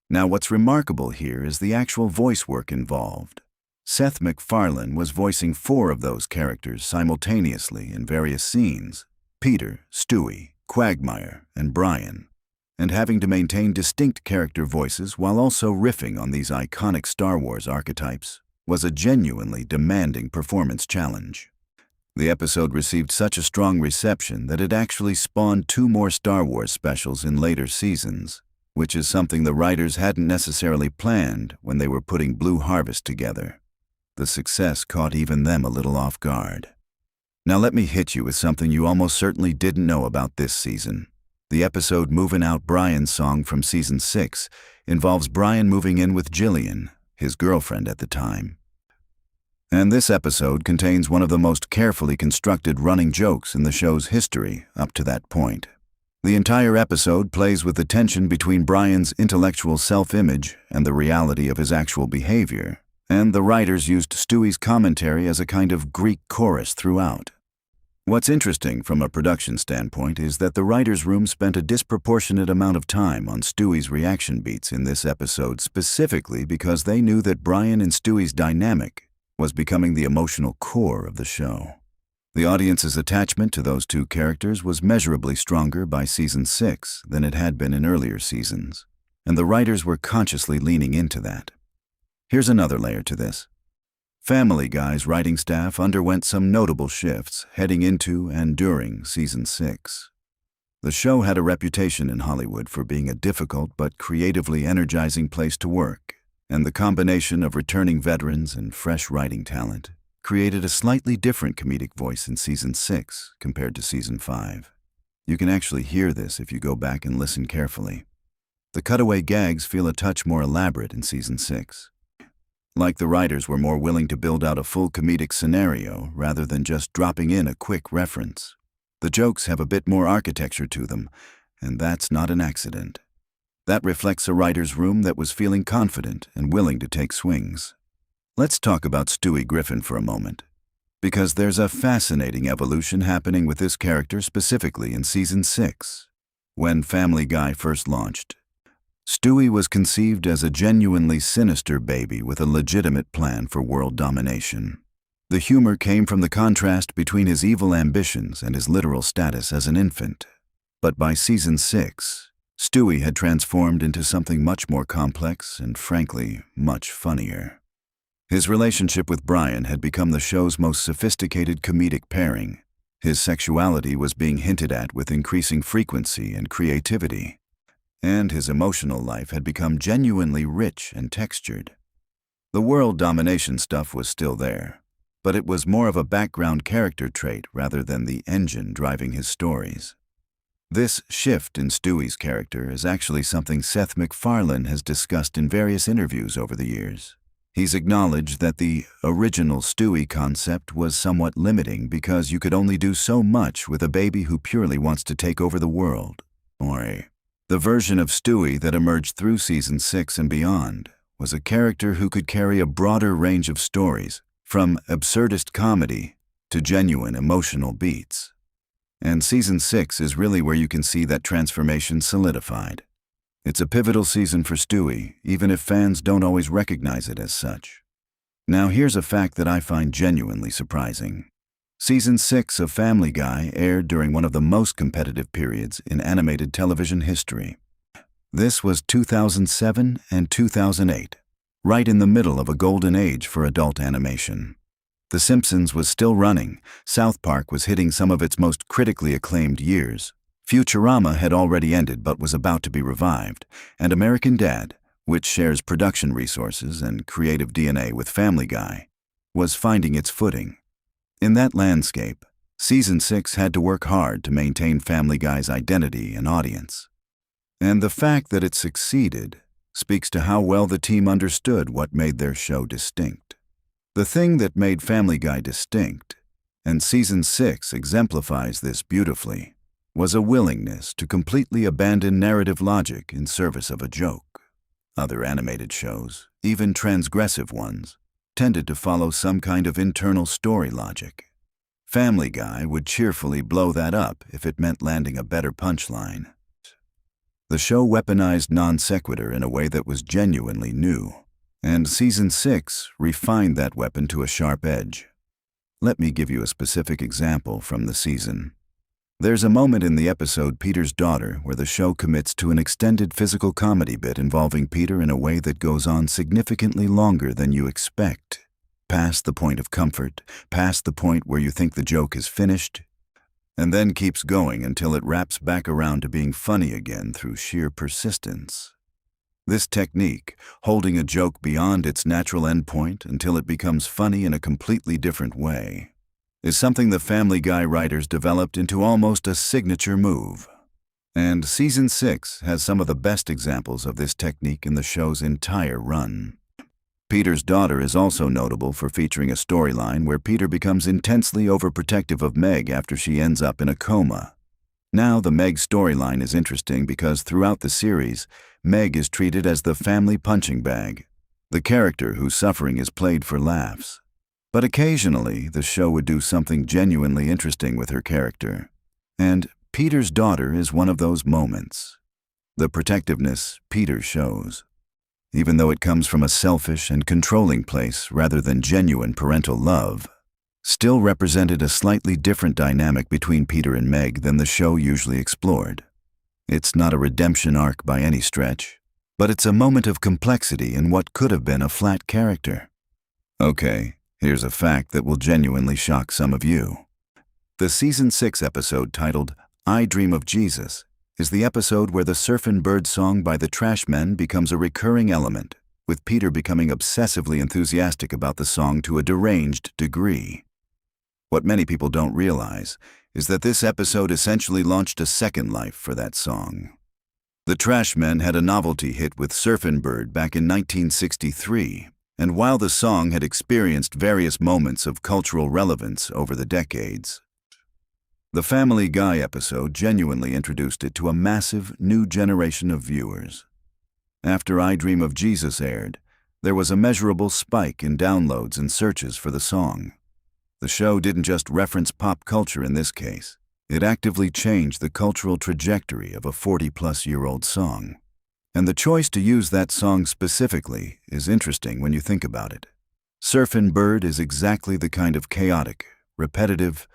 Speaker 1: Now what's remarkable here is the actual voice work involved. Seth MacFarlane was voicing 4 of those characters simultaneously in various scenes: Peter, Stewie, Quagmire, and Brian, and having to maintain distinct character voices while also riffing on these iconic Star Wars archetypes was a genuinely demanding performance challenge. The episode received such a strong reception that it actually spawned 2 more Star Wars specials in later seasons, which is something the writers hadn't necessarily planned when they were putting Blue Harvest together. The success caught even them a little off guard. Now let me hit you with something you almost certainly didn't know about this season. The episode Movin' Out Brian's song from Season 6 involves Brian moving in with Jillian, his girlfriend at the time. And this episode contains one of the most carefully constructed running jokes in the show's history up to that point. The entire episode plays with the tension between Brian's intellectual self-image and the reality of his actual behavior, and the writers used Stewie's commentary as a kind of Greek chorus throughout. What's interesting from a production standpoint is that the writers' room spent a disproportionate amount of time on Stewie's reaction beats in this episode specifically because they knew that Brian and Stewie's dynamic was becoming the emotional core of the show. The audience's attachment to those 2 characters was measurably stronger by Season 6 than it had been in earlier seasons, and the writers were consciously leaning into that. Here's another layer to this. Family Guy's writing staff underwent some notable shifts heading into and during Season 6. The show had a reputation in Hollywood for being a difficult but creatively energizing place to work, and the combination of returning veterans and fresh writing talent created a slightly different comedic voice in Season 6 compared to Season 5. You can actually hear this if you go back and listen carefully. The cutaway gags feel a touch more elaborate in Season 6. Like the writers were more willing to build out a full comedic scenario rather than just dropping in a quick reference. The jokes have a bit more architecture to them, and that's not an accident. That reflects a writer's room that was feeling confident and willing to take swings. Let's talk about Stewie Griffin for a moment, because there's a fascinating evolution happening with this character specifically in Season 6. When Family Guy first launched, Stewie was conceived as a genuinely sinister baby with a legitimate plan for world domination. The humor came from the contrast between his evil ambitions and his literal status as an infant. But by Season 6, Stewie had transformed into something much more complex and, frankly, much funnier. His relationship with Brian had become the show's most sophisticated comedic pairing. His sexuality was being hinted at with increasing frequency and creativity, and his emotional life had become genuinely rich and textured. The world domination stuff was still there, but it was more of a background character trait rather than the engine driving his stories. This shift in Stewie's character is actually something Seth MacFarlane has discussed in various interviews over the years. He's acknowledged that the original Stewie concept was somewhat limiting because you could only do so much with a baby who purely wants to take over the world. The version of Stewie that emerged through Season 6 and beyond was a character who could carry a broader range of stories, from absurdist comedy to genuine emotional beats. And Season 6 is really where you can see that transformation solidified. It's a pivotal season for Stewie, even if fans don't always recognize it as such. Now here's a fact that I find genuinely surprising. Season 6 of Family Guy aired during one of the most competitive periods in animated television history. This was 2007 and 2008, right in the middle of a golden age for adult animation. The Simpsons was still running, South Park was hitting some of its most critically acclaimed years, Futurama had already ended but was about to be revived, and American Dad, which shares production resources and creative DNA with Family Guy, was finding its footing. In that landscape, Season 6 had to work hard to maintain Family Guy's identity and audience. And the fact that it succeeded speaks to how well the team understood what made their show distinct. The thing that made Family Guy distinct, and Season 6 exemplifies this beautifully, was a willingness to completely abandon narrative logic in service of a joke. Other animated shows, even transgressive ones, tended to follow some kind of internal story logic. Family Guy would cheerfully blow that up if it meant landing a better punchline. The show weaponized non sequitur in a way that was genuinely new, and Season 6 refined that weapon to a sharp edge. Let me give you a specific example from the season. There's a moment in the episode Peter's Daughter where the show commits to an extended physical comedy bit involving Peter in a way that goes on significantly longer than you expect. Past the point of comfort, past the point where you think the joke is finished, and then keeps going until it wraps back around to being funny again through sheer persistence. This technique, holding a joke beyond its natural endpoint until it becomes funny in a completely different way, is something the Family Guy writers developed into almost a signature move. And Season 6 has some of the best examples of this technique in the show's entire run. Peter's Daughter is also notable for featuring a storyline where Peter becomes intensely overprotective of Meg after she ends up in a coma. Now the Meg storyline is interesting because throughout the series, Meg is treated as the family punching bag, the character whose suffering is played for laughs. But occasionally, the show would do something genuinely interesting with her character. And Peter's Daughter is one of those moments. The protectiveness Peter shows, even though it comes from a selfish and controlling place rather than genuine parental love, still represented a slightly different dynamic between Peter and Meg than the show usually explored. It's not a redemption arc by any stretch, but it's a moment of complexity in what could have been a flat character. Okay. Here's a fact that will genuinely shock some of you. The Season 6 episode titled, I Dream of Jesus is the episode where the Surfin' Bird song by the Trashmen becomes a recurring element, with Peter becoming obsessively enthusiastic about the song to a deranged degree. What many people don't realize is that this episode essentially launched a second life for that song. The Trashmen had a novelty hit with Surfin' Bird back in 1963, and while the song had experienced various moments of cultural relevance over the decades, the Family Guy episode genuinely introduced it to a massive new generation of viewers. After I Dream of Jesus aired, there was a measurable spike in downloads and searches for the song. The show didn't just reference pop culture in this case. It actively changed the cultural trajectory of a 40-plus-year-old song. And the choice to use that song specifically is interesting when you think about it. Surfin' Bird is exactly the kind of chaotic, repetitive,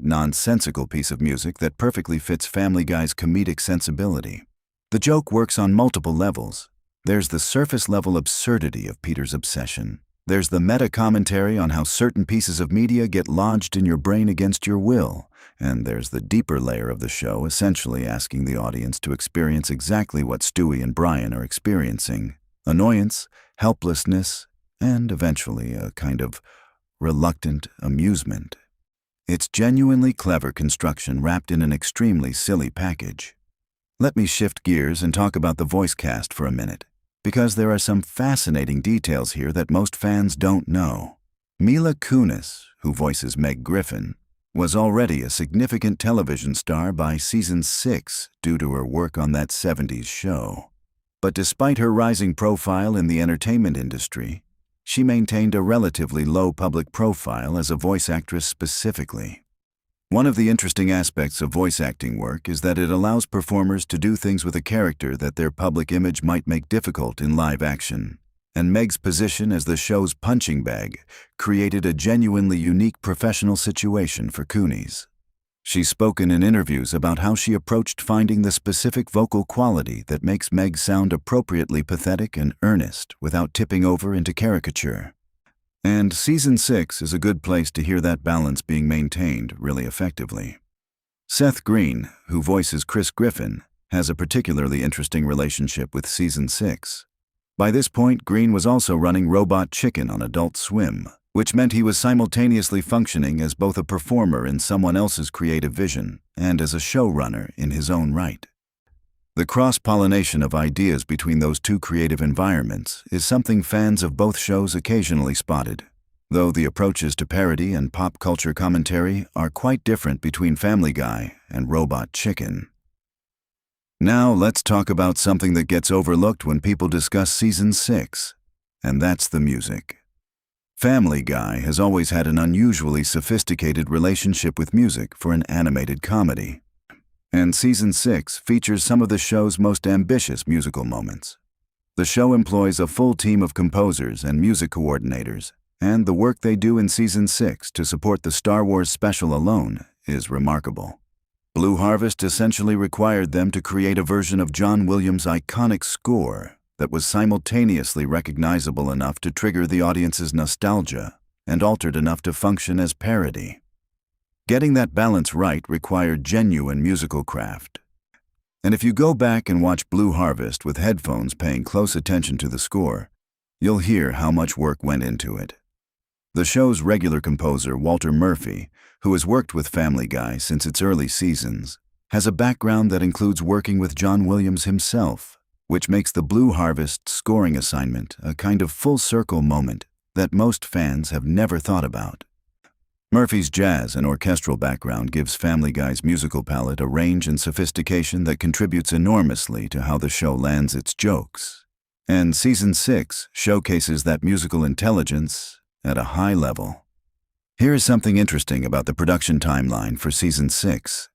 Speaker 1: nonsensical piece of music that perfectly fits Family Guy's comedic sensibility. The joke works on multiple levels. There's the surface-level absurdity of Peter's obsession. There's the meta-commentary on how certain pieces of media get lodged in your brain against your will. And there's the deeper layer of the show essentially asking the audience to experience exactly what Stewie and Brian are experiencing: annoyance, helplessness, and eventually a kind of reluctant amusement. It's genuinely clever construction wrapped in an extremely silly package. Let me shift gears and talk about the voice cast for a minute, because there are some fascinating details here that most fans don't know. Mila Kunis, who voices Meg Griffin, was already a significant television star by season 6 due to her work on that 70s show. But despite her rising profile in the entertainment industry, she maintained a relatively low public profile as a voice actress specifically. One of the interesting aspects of voice acting work is that it allows performers to do things with a character that their public image might make difficult in live action. And Meg's position as the show's punching bag created a genuinely unique professional situation for Kunis. She's spoken in interviews about how she approached finding the specific vocal quality that makes Meg sound appropriately pathetic and earnest without tipping over into caricature. And season 6 is a good place to hear that balance being maintained really effectively. Seth Green, who voices Chris Griffin, has a particularly interesting relationship with season 6. By this point, Green was also running Robot Chicken on Adult Swim, which meant he was simultaneously functioning as both a performer in someone else's creative vision and as a showrunner in his own right. The cross-pollination of ideas between those two creative environments is something fans of both shows occasionally spotted, though the approaches to parody and pop culture commentary are quite different between Family Guy and Robot Chicken. Now let's talk about something that gets overlooked when people discuss season 6, and that's the music. Family Guy has always had an unusually sophisticated relationship with music for an animated comedy. And season 6 features some of the show's most ambitious musical moments. The show employs a full team of composers and music coordinators, and the work they do in season 6 to support the Star Wars special alone is remarkable. Blue Harvest essentially required them to create a version of John Williams' iconic score that was simultaneously recognizable enough to trigger the audience's nostalgia and altered enough to function as parody. Getting that balance right required genuine musical craft. And if you go back and watch Blue Harvest with headphones paying close attention to the score, you'll hear how much work went into it. The show's regular composer, Walter Murphy, who has worked with Family Guy since its early seasons, has a background that includes working with John Williams himself, which makes the Blue Harvest scoring assignment a kind of full-circle moment that most fans have never thought about. Murphy's jazz and orchestral background gives Family Guy's musical palette a range and sophistication that contributes enormously to how the show lands its jokes. And season 6 showcases that musical intelligence at a high level. Here is something interesting about the production timeline for season 6.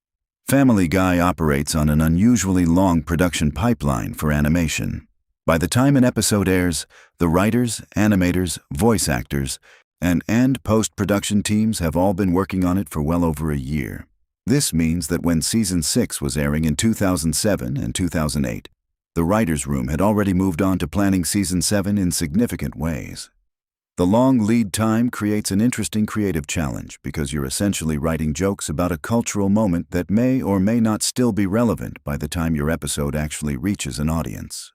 Speaker 1: Family Guy operates on an unusually long production pipeline for animation. By the time an episode airs, the writers, animators, voice actors, and post-production teams have all been working on it for well over a year. This means that when season 6 was airing in 2007 and 2008, the writers' room had already moved on to planning season 7 in significant ways. The long lead time creates an interesting creative challenge because you're essentially writing jokes about a cultural moment that may or may not still be relevant by the time your episode actually reaches an audience.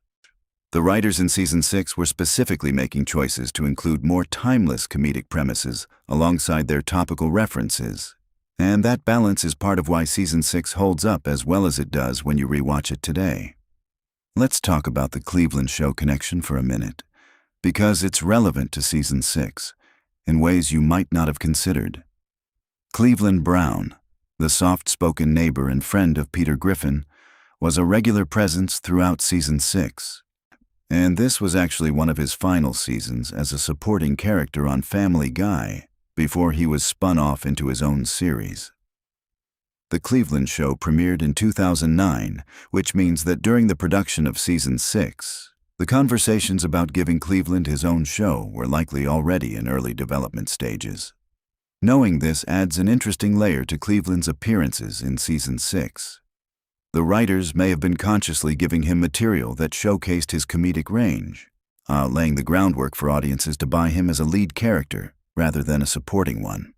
Speaker 1: The writers in Season 6 were specifically making choices to include more timeless comedic premises alongside their topical references. And that balance is part of why Season 6 holds up as well as it does when you rewatch it today. Let's talk about the Cleveland show connection for a minute, because it's relevant to Season 6 in ways you might not have considered. Cleveland Brown, the soft-spoken neighbor and friend of Peter Griffin, was a regular presence throughout Season 6. And this was actually one of his final seasons as a supporting character on Family Guy before he was spun off into his own series. The Cleveland show premiered in 2009, which means that during the production of Season 6, the conversations about giving Cleveland his own show were likely already in early development stages. Knowing this adds an interesting layer to Cleveland's appearances in Season 6. The writers may have been consciously giving him material that showcased his comedic range, laying the groundwork for audiences to buy him as a lead character rather than a supporting one.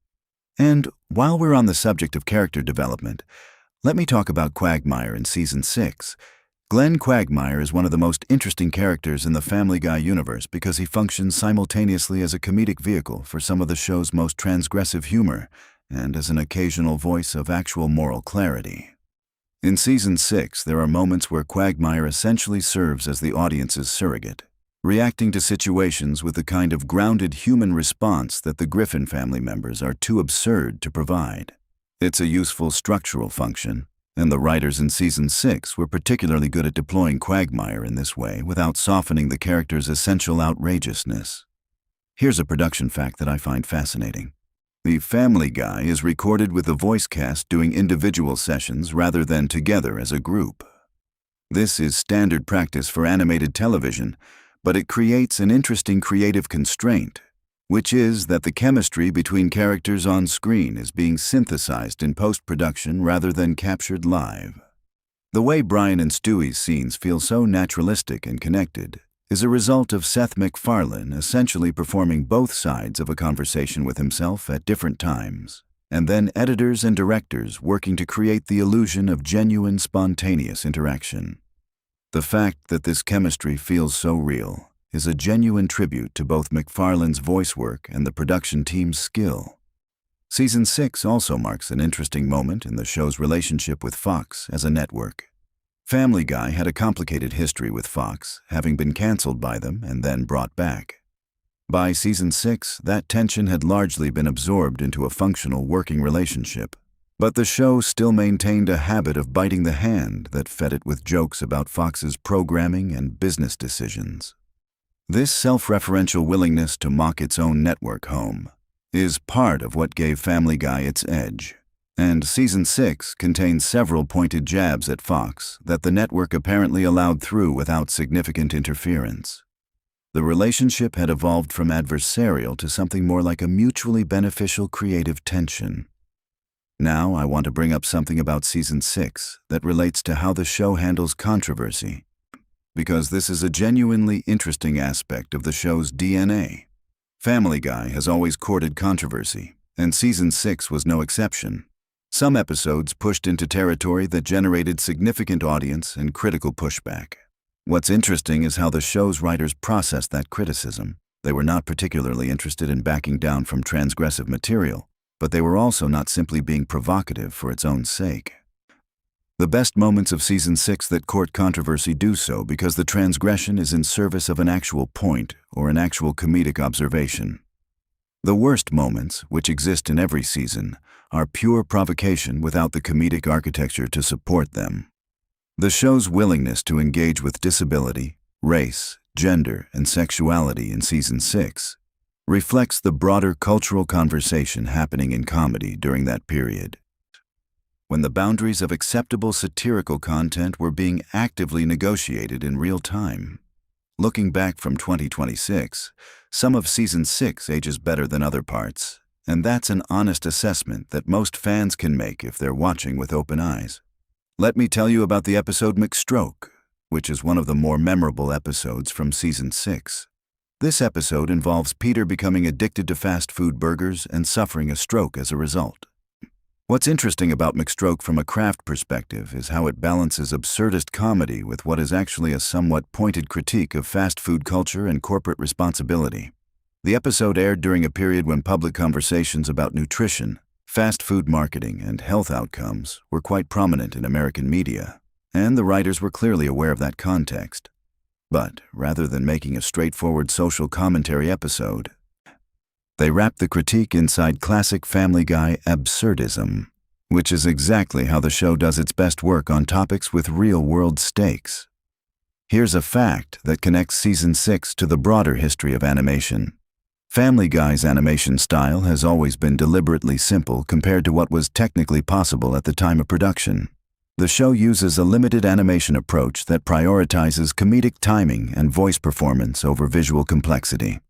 Speaker 1: And while we're on the subject of character development, let me talk about Quagmire in Season 6. Glenn Quagmire is one of the most interesting characters in the Family Guy universe because he functions simultaneously as a comedic vehicle for some of the show's most transgressive humor and as an occasional voice of actual moral clarity. In Season 6, there are moments where Quagmire essentially serves as the audience's surrogate, reacting to situations with the kind of grounded human response that the Griffin family members are too absurd to provide. It's a useful structural function, and the writers in Season 6 were particularly good at deploying Quagmire in this way without softening the character's essential outrageousness. Here's a production fact that I find fascinating. The Family Guy is recorded with the voice cast doing individual sessions rather than together as a group. This is standard practice for animated television, but it creates an interesting creative constraint, which is that the chemistry between characters on screen is being synthesized in post-production rather than captured live. The way Brian and Stewie's scenes feel so naturalistic and connected is a result of Seth MacFarlane essentially performing both sides of a conversation with himself at different times, and then editors and directors working to create the illusion of genuine, spontaneous interaction. The fact that this chemistry feels so real is a genuine tribute to both MacFarlane's voice work and the production team's skill. Season 6 also marks an interesting moment in the show's relationship with Fox as a network. Family Guy had a complicated history with Fox, having been canceled by them and then brought back. By Season 6, that tension had largely been absorbed into a functional working relationship, but the show still maintained a habit of biting the hand that fed it with jokes about Fox's programming and business decisions. This self-referential willingness to mock its own network home is part of what gave Family Guy its edge. And Season 6 contains several pointed jabs at Fox that the network apparently allowed through without significant interference. The relationship had evolved from adversarial to something more like a mutually beneficial creative tension. Now I want to bring up something about Season 6 that relates to how the show handles controversy, because this is a genuinely interesting aspect of the show's DNA. Family Guy has always courted controversy, and Season 6 was no exception. Some episodes pushed into territory that generated significant audience and critical pushback. What's interesting is how the show's writers processed that criticism. They were not particularly interested in backing down from transgressive material, but they were also not simply being provocative for its own sake. The best moments of Season 6 that court controversy do so because the transgression is in service of an actual point or an actual comedic observation. The worst moments, which exist in every season, are pure provocation without the comedic architecture to support them. The show's willingness to engage with disability, race, gender, and sexuality in Season 6 reflects the broader cultural conversation happening in comedy during that period, when the boundaries of acceptable satirical content were being actively negotiated in real time. Looking back from 2026, some of Season 6 ages better than other parts, and that's an honest assessment that most fans can make if they're watching with open eyes. Let me tell you about the episode McStroke, which is one of the more memorable episodes from Season 6. This episode involves Peter becoming addicted to fast food burgers and suffering a stroke as a result. What's interesting about McStroke from a craft perspective is how it balances absurdist comedy with what is actually a somewhat pointed critique of fast food culture and corporate responsibility. The episode aired during a period when public conversations about nutrition, fast food marketing, and health outcomes were quite prominent in American media, and the writers were clearly aware of that context. But rather than making a straightforward social commentary episode, they wrapped the critique inside classic Family Guy absurdism, which is exactly how the show does its best work on topics with real-world stakes. Here's a fact that connects Season 6 to the broader history of animation. Family Guy's animation style has always been deliberately simple compared to what was technically possible at the time of production. The show uses a limited animation approach that prioritizes comedic timing and voice performance over visual complexity.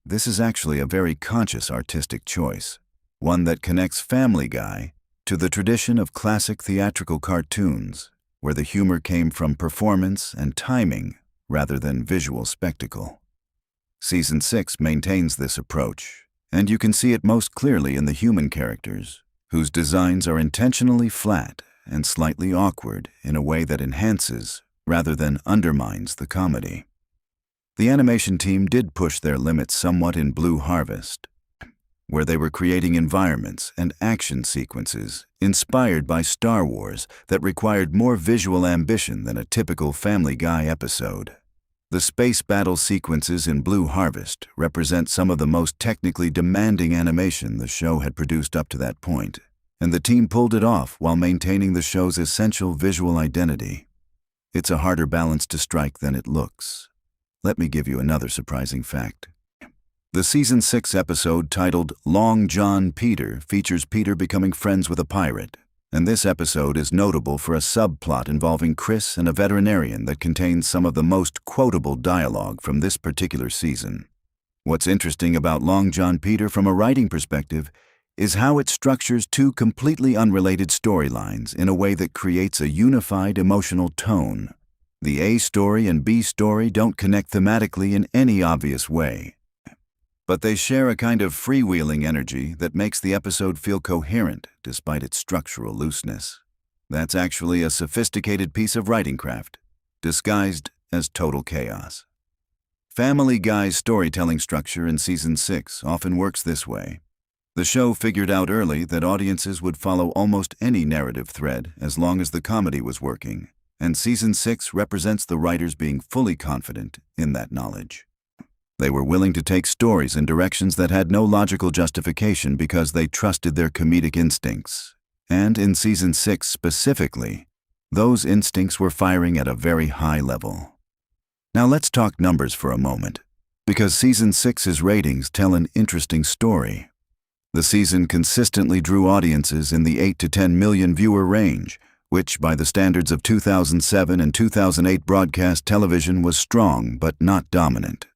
Speaker 1: This is actually a very conscious artistic choice, one that connects Family Guy to the tradition of classic theatrical cartoons, where the humor came from performance and timing rather than visual spectacle. Season 6 maintains this approach, and you can see it most clearly in the human characters, whose designs are intentionally flat and slightly awkward in a way that enhances rather than undermines the comedy. The animation team did push their limits somewhat in Blue Harvest, where they were creating environments and action sequences inspired by Star Wars that required more visual ambition than a typical Family Guy episode. The space battle sequences in Blue Harvest represent some of the most technically demanding animation the show had produced up to that point, and the team pulled it off while maintaining the show's essential visual identity. It's a harder balance to strike than it looks. Let me give you another surprising fact. The Season 6 episode titled Long John Peter features Peter becoming friends with a pirate, and this episode is notable for a subplot involving Chris and a veterinarian that contains some of the most quotable dialogue from this particular season. What's interesting about Long John Peter from a writing perspective is how it structures two completely unrelated storylines in a way that creates a unified emotional tone. The A story and B story don't connect thematically in any obvious way, but they share a kind of freewheeling energy that makes the episode feel coherent despite its structural looseness. That's actually a sophisticated piece of writing craft, disguised as total chaos. Family Guy's storytelling structure in Season 6 often works this way. The show figured out early that audiences would follow almost any narrative thread as long as the comedy was working, and Season 6 represents the writers being fully confident in that knowledge. They were willing to take stories in directions that had no logical justification because they trusted their comedic instincts. And in Season 6 specifically, those instincts were firing at a very high level. Now let's talk numbers for a moment, because Season 6's ratings tell an interesting story. The season consistently drew audiences in the 8 to 10 million viewer range, which by the standards of 2007 and 2008 broadcast television was strong but not dominant.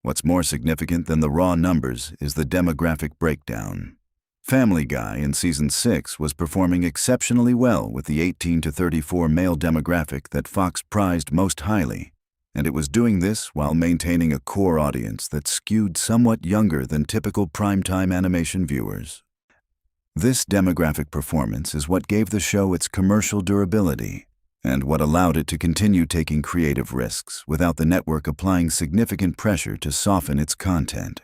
Speaker 1: What's more significant than the raw numbers is the demographic breakdown. Family Guy in Season 6 was performing exceptionally well with the 18 to 34 male demographic that Fox prized most highly, and it was doing this while maintaining a core audience that skewed somewhat younger than typical primetime animation viewers. This demographic performance is what gave the show its commercial durability and what allowed it to continue taking creative risks without the network applying significant pressure to soften its content.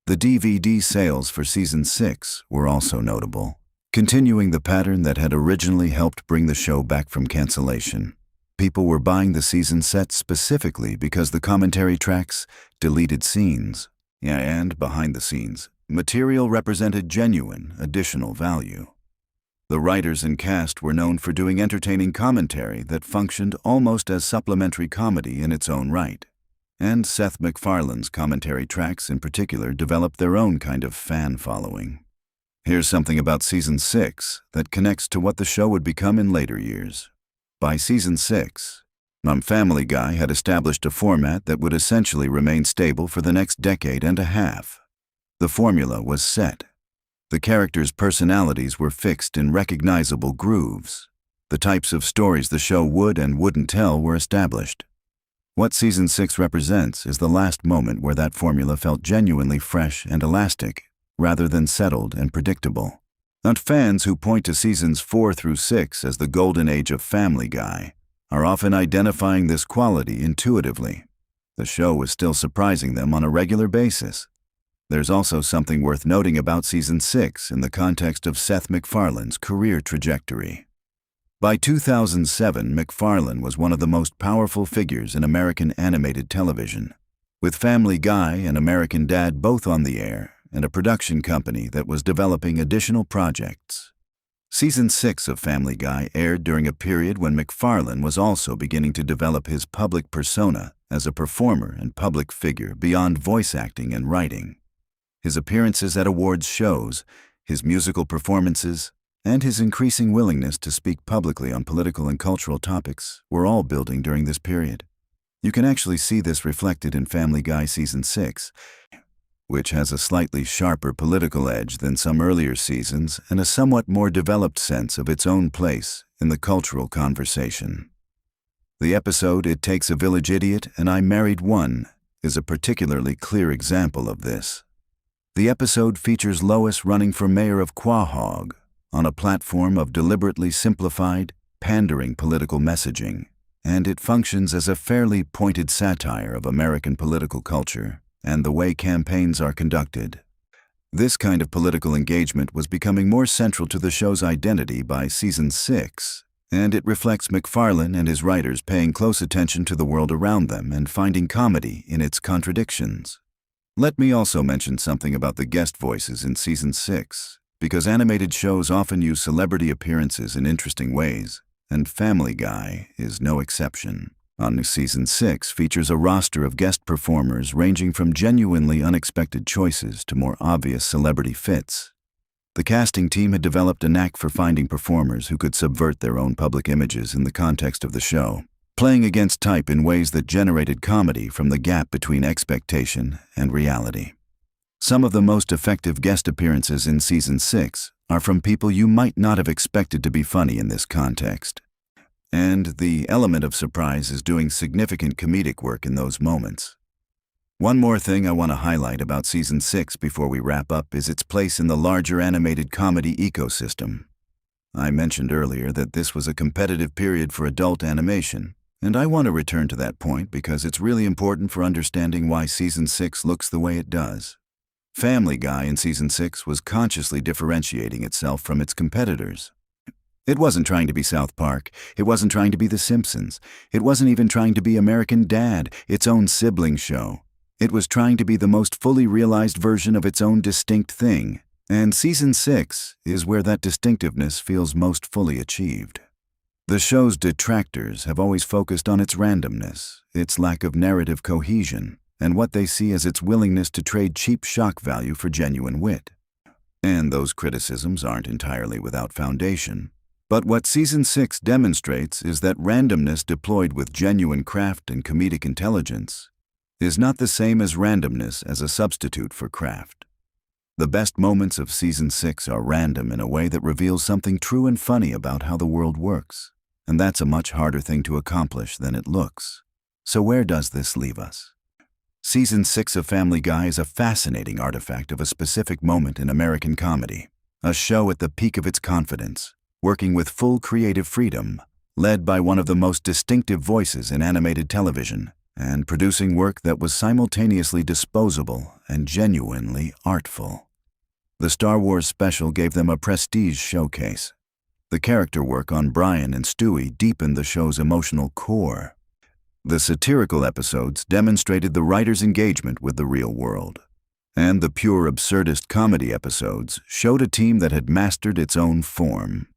Speaker 1: The DVD sales for Season 6 were also notable, continuing the pattern that had originally helped bring the show back from cancellation. People were buying the season set specifically because the commentary tracks, deleted scenes, and behind the scenes material represented genuine additional value. The writers and cast were known for doing entertaining commentary that functioned almost as supplementary comedy in its own right. And Seth MacFarlane's commentary tracks in particular developed their own kind of fan following. Here's something about Season 6 that connects to what the show would become in later years. By Season 6, Family Guy had established a format that would essentially remain stable for the next decade and a half. The formula was set. The characters' personalities were fixed in recognizable grooves. The types of stories the show would and wouldn't tell were established. What Season 6 represents is the last moment where that formula felt genuinely fresh and elastic, rather than settled and predictable. Not fans who point to Seasons 4 through 6 as the golden age of Family Guy are often identifying this quality intuitively. The show is still surprising them on a regular basis. There's also something worth noting about Season 6 in the context of Seth MacFarlane's career trajectory. By 2007, MacFarlane was one of the most powerful figures in American animated television, with Family Guy and American Dad both on the air and a production company that was developing additional projects. Season 6 of Family Guy aired during a period when MacFarlane was also beginning to develop his public persona as a performer and public figure beyond voice acting and writing. His appearances at awards shows, his musical performances, and his increasing willingness to speak publicly on political and cultural topics were all building during this period. You can actually see this reflected in Family Guy Season 6, which has a slightly sharper political edge than some earlier seasons and a somewhat more developed sense of its own place in the cultural conversation. The episode It Takes a Village Idiot and I Married One is a particularly clear example of this. The episode features Lois running for mayor of Quahog on a platform of deliberately simplified, pandering political messaging, and it functions as a fairly pointed satire of American political culture and the way campaigns are conducted. This kind of political engagement was becoming more central to the show's identity by Season 6, and it reflects MacFarlane and his writers paying close attention to the world around them and finding comedy in its contradictions. Let me also mention something about the guest voices in Season 6, because animated shows often use celebrity appearances in interesting ways, and Family Guy is no exception. Season 6 features a roster of guest performers ranging from genuinely unexpected choices to more obvious celebrity fits. The casting team had developed a knack for finding performers who could subvert their own public images in the context of the show, playing against type in ways that generated comedy from the gap between expectation and reality. Some of the most effective guest appearances in Season 6 are from people you might not have expected to be funny in this context. And the element of surprise is doing significant comedic work in those moments. One more thing I want to highlight about Season 6 before we wrap up is its place in the larger animated comedy ecosystem. I mentioned earlier that this was a competitive period for adult animation, and I want to return to that point because it's really important for understanding why Season 6 looks the way it does. Family Guy in Season 6 was consciously differentiating itself from its competitors. It wasn't trying to be South Park, it wasn't trying to be The Simpsons, it wasn't even trying to be American Dad, its own sibling show. It was trying to be the most fully realized version of its own distinct thing, and Season 6 is where that distinctiveness feels most fully achieved. The show's detractors have always focused on its randomness, its lack of narrative cohesion, and what they see as its willingness to trade cheap shock value for genuine wit. And those criticisms aren't entirely without foundation. But what Season 6 demonstrates is that randomness deployed with genuine craft and comedic intelligence is not the same as randomness as a substitute for craft. The best moments of Season 6 are random in a way that reveals something true and funny about how the world works, and that's a much harder thing to accomplish than it looks. So where does this leave us? Season 6 of Family Guy is a fascinating artifact of a specific moment in American comedy, a show at the peak of its confidence, working with full creative freedom, led by one of the most distinctive voices in animated television, and producing work that was simultaneously disposable and genuinely artful. The Star Wars special gave them a prestige showcase. The character work on Brian and Stewie deepened the show's emotional core. The satirical episodes demonstrated the writer's engagement with the real world. And the pure absurdist comedy episodes showed a team that had mastered its own form.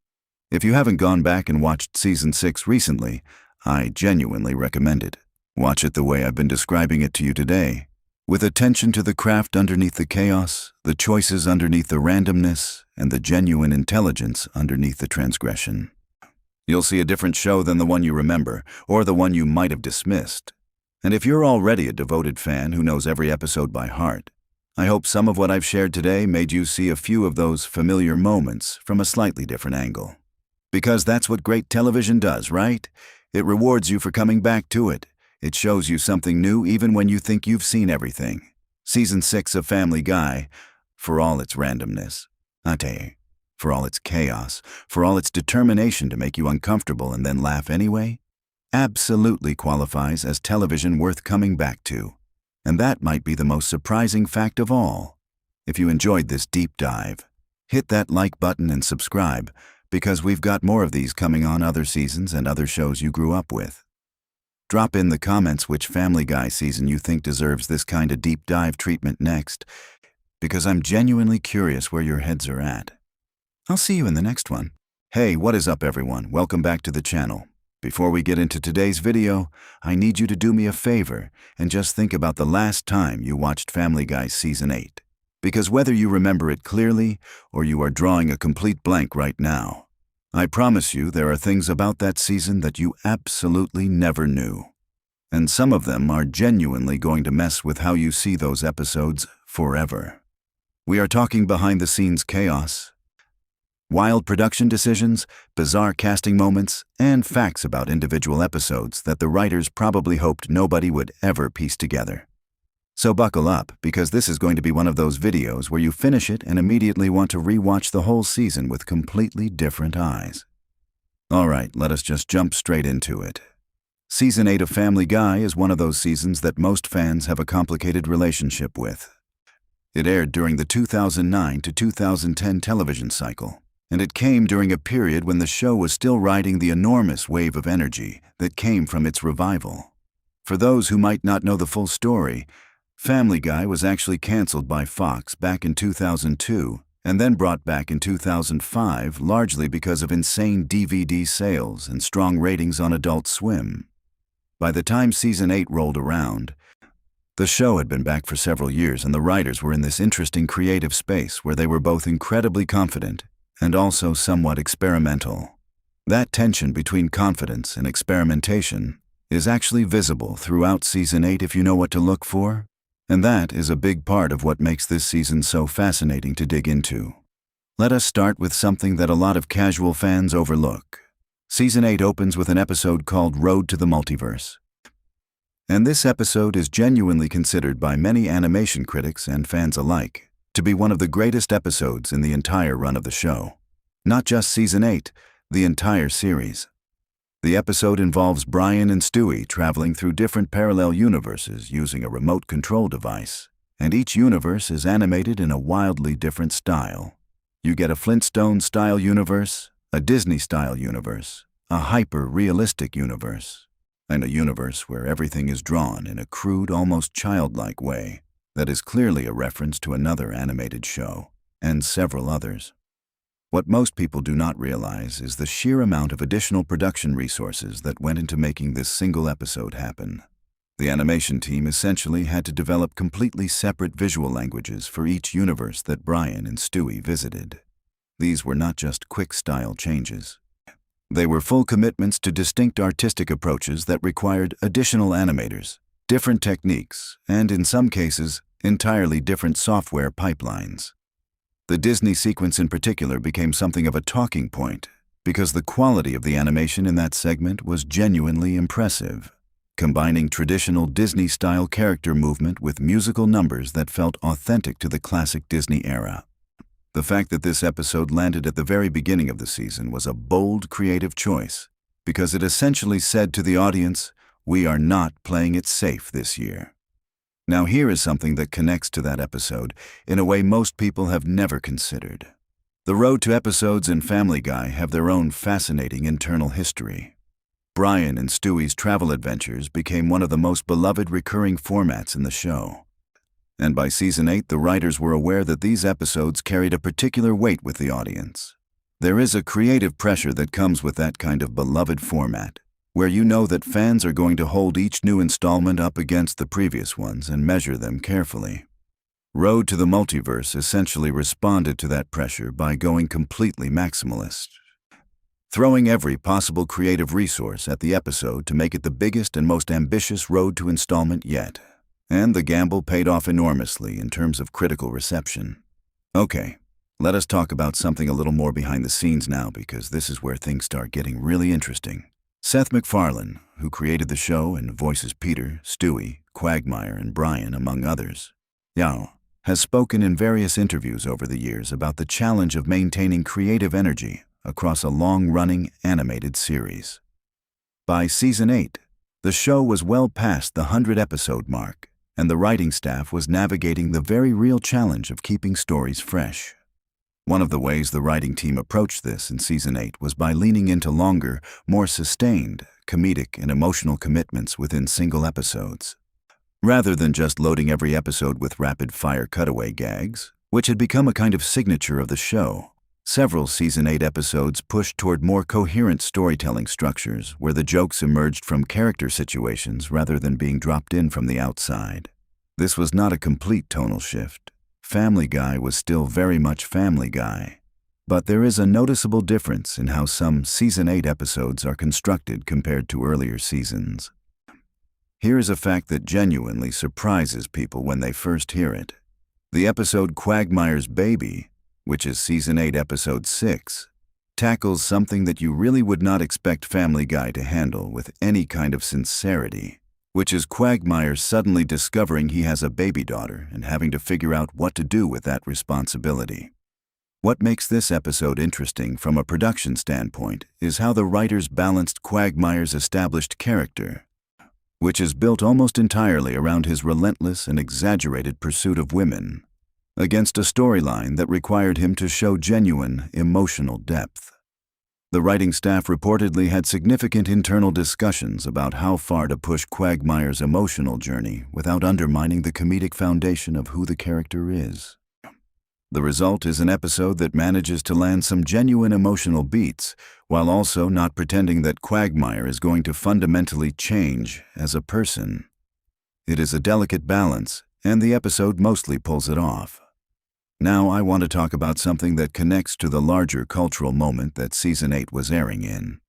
Speaker 1: If you haven't gone back and watched Season 6 recently, I genuinely recommend it. Watch it the way I've been describing it to you today, with attention to the craft underneath the chaos, the choices underneath the randomness, and the genuine intelligence underneath the transgression. You'll see a different show than the one you remember, or the one you might have dismissed. And if you're already a devoted fan who knows every episode by heart, I hope some of what I've shared today made you see a few of those familiar moments from a slightly different angle. Because that's what great television does, right? It rewards you for coming back to it. It shows you something new even when you think you've seen everything. Season 6 of Family Guy, for all its randomness, for all its chaos, for all its determination to make you uncomfortable and then laugh anyway, absolutely qualifies as television worth coming back to. And that might be the most surprising fact of all. If you enjoyed this deep dive, hit that like button and subscribe, because we've got more of these coming on other seasons and other shows you grew up with. Drop in the comments which Family Guy season you think deserves this kind of deep dive treatment next, because I'm genuinely curious where your heads are at. I'll see you in the next one. Hey, what is up everyone? Welcome back to the channel. Before we get into today's video, I need you to do me a favor and just think about the last time you watched Family Guy Season 8. Because whether you remember it clearly or you are drawing a complete blank right now, I promise you there are things about that season that you absolutely never knew. And some of them are genuinely going to mess with how you see those episodes forever. We are talking behind-the-scenes chaos, wild production decisions, bizarre casting moments, and facts about individual episodes that the writers probably hoped nobody would ever piece together. So buckle up, because this is going to be one of those videos where you finish it and immediately want to rewatch the whole season with completely different eyes. Alright, let us just jump straight into it. Season 8 of Family Guy is one of those seasons that most fans have a complicated relationship with. It aired during the 2009 to 2010 television cycle, and it came during a period when the show was still riding the enormous wave of energy that came from its revival. For those who might not know the full story, Family Guy was actually canceled by Fox back in 2002 and then brought back in 2005 largely because of insane DVD sales and strong ratings on Adult Swim. By the time Season 8 rolled around, the show had been back for several years and the writers were in this interesting creative space where they were both incredibly confident and also somewhat experimental. That tension between confidence and experimentation is actually visible throughout Season 8 if you know what to look for. And that is a big part of what makes this season so fascinating to dig into. Let us start with something that a lot of casual fans overlook. Season 8 opens with an episode called Road to the Multiverse. And this episode is genuinely considered by many animation critics and fans alike to be one of the greatest episodes in the entire run of the show. Not just Season 8, the entire series. The episode involves Brian and Stewie traveling through different parallel universes using a remote control device, and each universe is animated in a wildly different style. You get a Flintstone-style universe, a Disney-style universe, a hyper-realistic universe, and a universe where everything is drawn in a crude, almost childlike way that is clearly a reference to another animated show, and several others. What most people do not realize is the sheer amount of additional production resources that went into making this single episode happen. The animation team essentially had to develop completely separate visual languages for each universe that Brian and Stewie visited. These were not just quick style changes. They were full commitments to distinct artistic approaches that required additional animators, different techniques, and in some cases, entirely different software pipelines. The Disney sequence in particular became something of a talking point because the quality of the animation in that segment was genuinely impressive, combining traditional Disney-style character movement with musical numbers that felt authentic to the classic Disney era. The fact that this episode landed at the very beginning of the season was a bold, creative choice because it essentially said to the audience, "We are not playing it safe this year." Now here is something that connects to that episode in a way most people have never considered. The road to episodes in Family Guy have their own fascinating internal history. Brian and Stewie's travel adventures became one of the most beloved recurring formats in the show. And by Season 8, the writers were aware that these episodes carried a particular weight with the audience. There is a creative pressure that comes with that kind of beloved format, where you know that fans are going to hold each new installment up against the previous ones and measure them carefully. Road to the Multiverse essentially responded to that pressure by going completely maximalist, throwing every possible creative resource at the episode to make it the biggest and most ambitious road to installment yet. And the gamble paid off enormously in terms of critical reception. Okay, let us talk about something a little more behind the scenes now, because this is where things start getting really interesting. Seth MacFarlane, who created the show and voices Peter, Stewie, Quagmire, and Brian, among others, has spoken in various interviews over the years about the challenge of maintaining creative energy across a long-running animated series. By season 8, the show was well past the 100-episode mark, and the writing staff was navigating the very real challenge of keeping stories fresh. One of the ways the writing team approached this in season 8 was by leaning into longer, more sustained, comedic and emotional commitments within single episodes. Rather than just loading every episode with rapid-fire cutaway gags, which had become a kind of signature of the show, several season 8 episodes pushed toward more coherent storytelling structures where the jokes emerged from character situations rather than being dropped in from the outside. This was not a complete tonal shift. Family Guy was still very much Family Guy. But there is a noticeable difference in how some season 8 episodes are constructed compared to earlier seasons. Here is a fact that genuinely surprises people when they first hear it. The episode Quagmire's Baby, which is season 8 episode 6, tackles something that you really would not expect Family Guy to handle with any kind of sincerity, which is Quagmire suddenly discovering he has a baby daughter and having to figure out what to do with that responsibility. What makes this episode interesting from a production standpoint is how the writers balanced Quagmire's established character, which is built almost entirely around his relentless and exaggerated pursuit of women, against a storyline that required him to show genuine emotional depth. The writing staff reportedly had significant internal discussions about how far to push Quagmire's emotional journey without undermining the comedic foundation of who the character is. The result is an episode that manages to land some genuine emotional beats, while also not pretending that Quagmire is going to fundamentally change as a person. It is a delicate balance, and the episode mostly pulls it off. Now I want to talk about something that connects to the larger cultural moment that season 8 was airing in.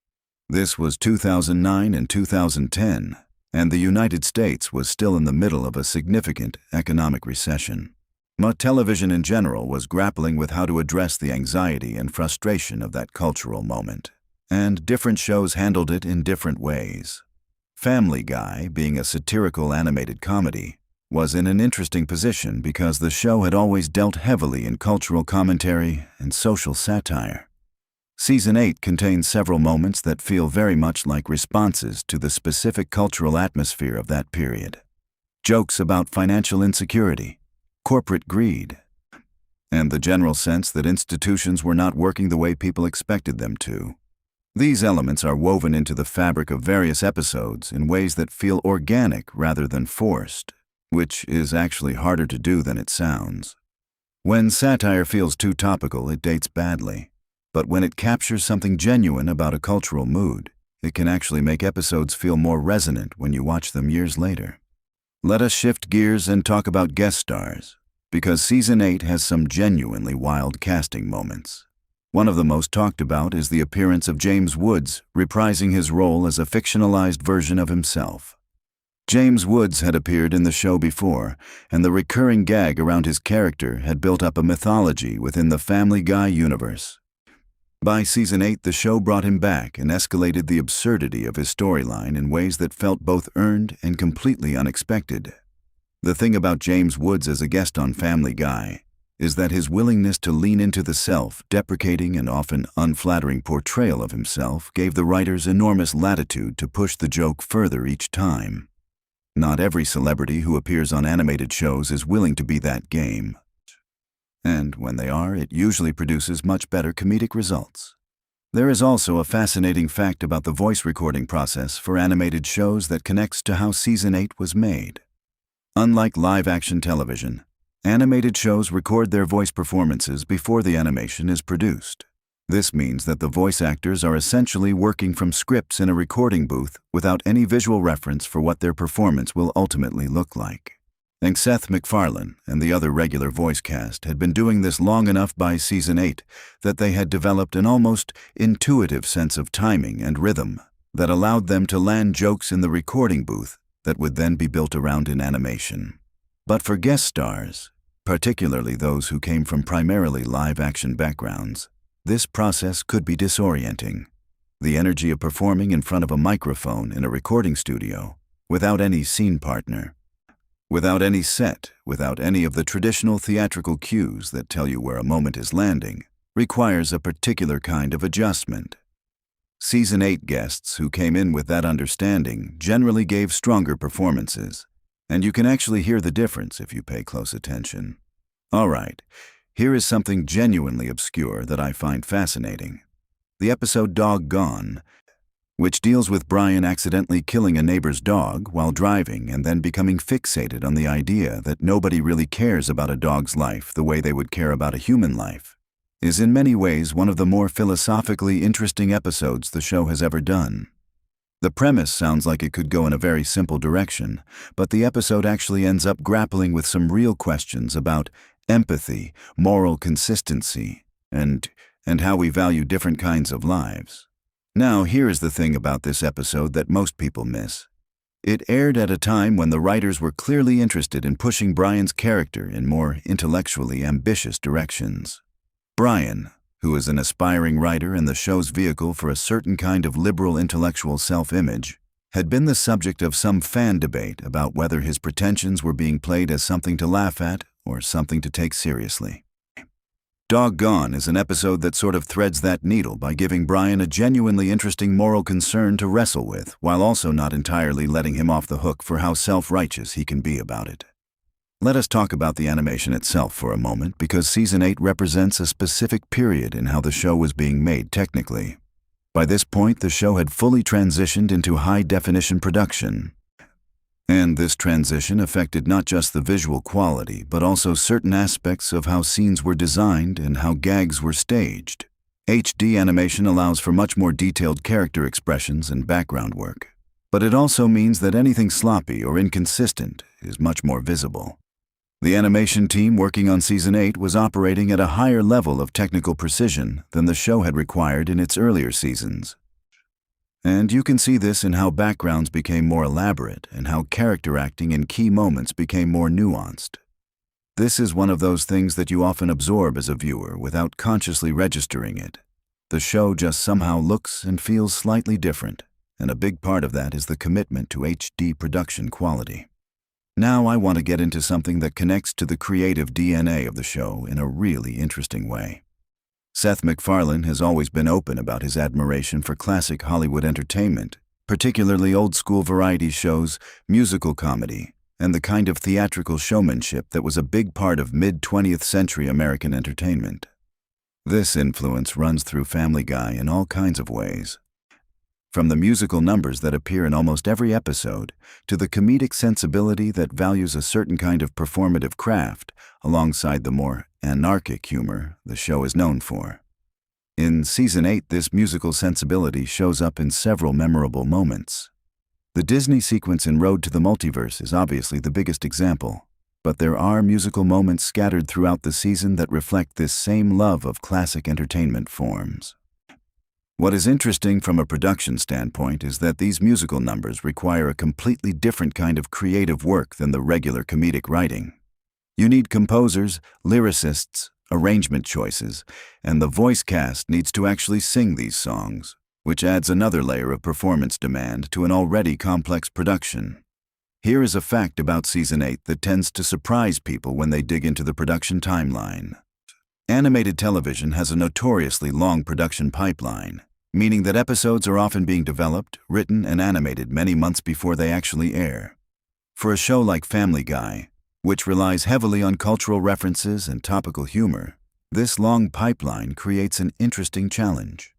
Speaker 1: This was 2009 and 2010, and the United States was still in the middle of a significant economic recession. Television in general was grappling with how to address the anxiety and frustration of that cultural moment, and different shows handled it in different ways. Family Guy, being a satirical animated comedy, was in an interesting position because the show had always dealt heavily in cultural commentary and social satire. Season 8 contains several moments that feel very much like responses to the specific cultural atmosphere of that period. Jokes about financial insecurity, corporate greed, and the general sense that institutions were not working the way people expected them to. These elements are woven into the fabric of various episodes in ways that feel organic rather than forced, which is actually harder to do than it sounds. When satire feels too topical, it dates badly. But when it captures something genuine about a cultural mood, it can actually make episodes feel more resonant when you watch them years later. Let us shift gears and talk about guest stars, because season 8 has some genuinely wild casting moments. One of the most talked about is the appearance of James Woods reprising his role as a fictionalized version of himself. James Woods had appeared in the show before, and the recurring gag around his character had built up a mythology within the Family Guy universe. By season 8, the show brought him back and escalated the absurdity of his storyline in ways that felt both earned and completely unexpected. The thing about James Woods as a guest on Family Guy is that his willingness to lean into the self-deprecating and often unflattering portrayal of himself gave the writers enormous latitude to push the joke further each time. Not every celebrity who appears on animated shows is willing to be that game. And when they are, it usually produces much better comedic results. There is also a fascinating fact about the voice recording process for animated shows that connects to how season 8 was made. Unlike live-action television, animated shows record their voice performances before the animation is produced. This means that the voice actors are essentially working from scripts in a recording booth without any visual reference for what their performance will ultimately look like. And Seth MacFarlane and the other regular voice cast had been doing this long enough by season 8 that they had developed an almost intuitive sense of timing and rhythm that allowed them to land jokes in the recording booth that would then be built around in animation. But for guest stars, particularly those who came from primarily live-action backgrounds, this process could be disorienting. The energy of performing in front of a microphone in a recording studio, without any scene partner, without any set, without any of the traditional theatrical cues that tell you where a moment is landing, requires a particular kind of adjustment. Season 8 guests who came in with that understanding generally gave stronger performances, and you can actually hear the difference if you pay close attention. All right, here is something genuinely obscure that I find fascinating. The episode Dog Gone, which deals with Brian accidentally killing a neighbor's dog while driving and then becoming fixated on the idea that nobody really cares about a dog's life the way they would care about a human life, is in many ways one of the more philosophically interesting episodes the show has ever done. The premise sounds like it could go in a very simple direction, but the episode actually ends up grappling with some real questions about empathy, moral consistency, and how we value different kinds of lives. Now, here is the thing about this episode that most people miss. It aired at a time when the writers were clearly interested in pushing Brian's character in more intellectually ambitious directions. Brian, who is an aspiring writer and the show's vehicle for a certain kind of liberal intellectual self-image, had been the subject of some fan debate about whether his pretensions were being played as something to laugh at or something to take seriously. Dog Gone is an episode that sort of threads that needle by giving Brian a genuinely interesting moral concern to wrestle with, while also not entirely letting him off the hook for how self-righteous he can be about it. Let us talk about the animation itself for a moment, because Season 8 represents a specific period in how the show was being made technically. By this point, the show had fully transitioned into high-definition production. And this transition affected not just the visual quality, but also certain aspects of how scenes were designed and how gags were staged. HD animation allows for much more detailed character expressions and background work. But it also means that anything sloppy or inconsistent is much more visible. The animation team working on Season 8 was operating at a higher level of technical precision than the show had required in its earlier seasons. And you can see this in how backgrounds became more elaborate and how character acting in key moments became more nuanced. This is one of those things that you often absorb as a viewer without consciously registering it. The show just somehow looks and feels slightly different, and a big part of that is the commitment to HD production quality. Now I want to get into something that connects to the creative DNA of the show in a really interesting way. Seth MacFarlane has always been open about his admiration for classic Hollywood entertainment, particularly old-school variety shows, musical comedy, and the kind of theatrical showmanship that was a big part of mid-20th century American entertainment. This influence runs through Family Guy in all kinds of ways. From the musical numbers that appear in almost every episode, to the comedic sensibility that values a certain kind of performative craft, alongside the more anarchic humor the show is known for. In Season 8, this musical sensibility shows up in several memorable moments. The Disney sequence in Road to the Multiverse is obviously the biggest example, but there are musical moments scattered throughout the season that reflect this same love of classic entertainment forms. What is interesting from a production standpoint is that these musical numbers require a completely different kind of creative work than the regular comedic writing. You need composers, lyricists, arrangement choices, and the voice cast needs to actually sing these songs, which adds another layer of performance demand to an already complex production. Here is a fact about Season 8 that tends to surprise people when they dig into the production timeline. Animated television has a notoriously long production pipeline, meaning that episodes are often being developed, written, and animated many months before they actually air. For a show like Family Guy, which relies heavily on cultural references and topical humor, this long pipeline creates an interesting challenge.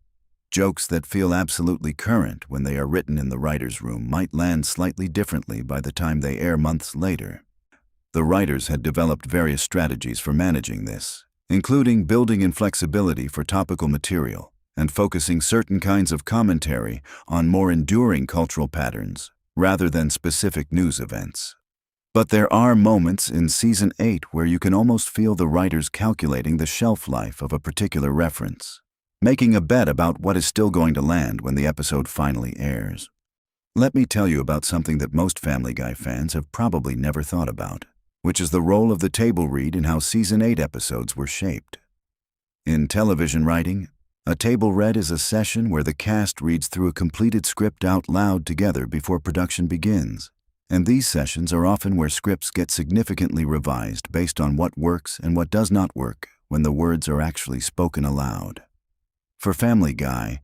Speaker 1: Jokes that feel absolutely current when they are written in the writer's room might land slightly differently by the time they air months later. The writers had developed various strategies for managing this, including building in flexibility for topical material and focusing certain kinds of commentary on more enduring cultural patterns rather than specific news events. But there are moments in Season 8 where you can almost feel the writers calculating the shelf life of a particular reference, making a bet about what is still going to land when the episode finally airs. Let me tell you about something that most Family Guy fans have probably never thought about, which is the role of the table read in how Season 8 episodes were shaped. In television writing, A table read is a session where the cast reads through a completed script out loud together before production begins. And these sessions are often where scripts get significantly revised based on what works and what does not work when the words are actually spoken aloud. For Family Guy,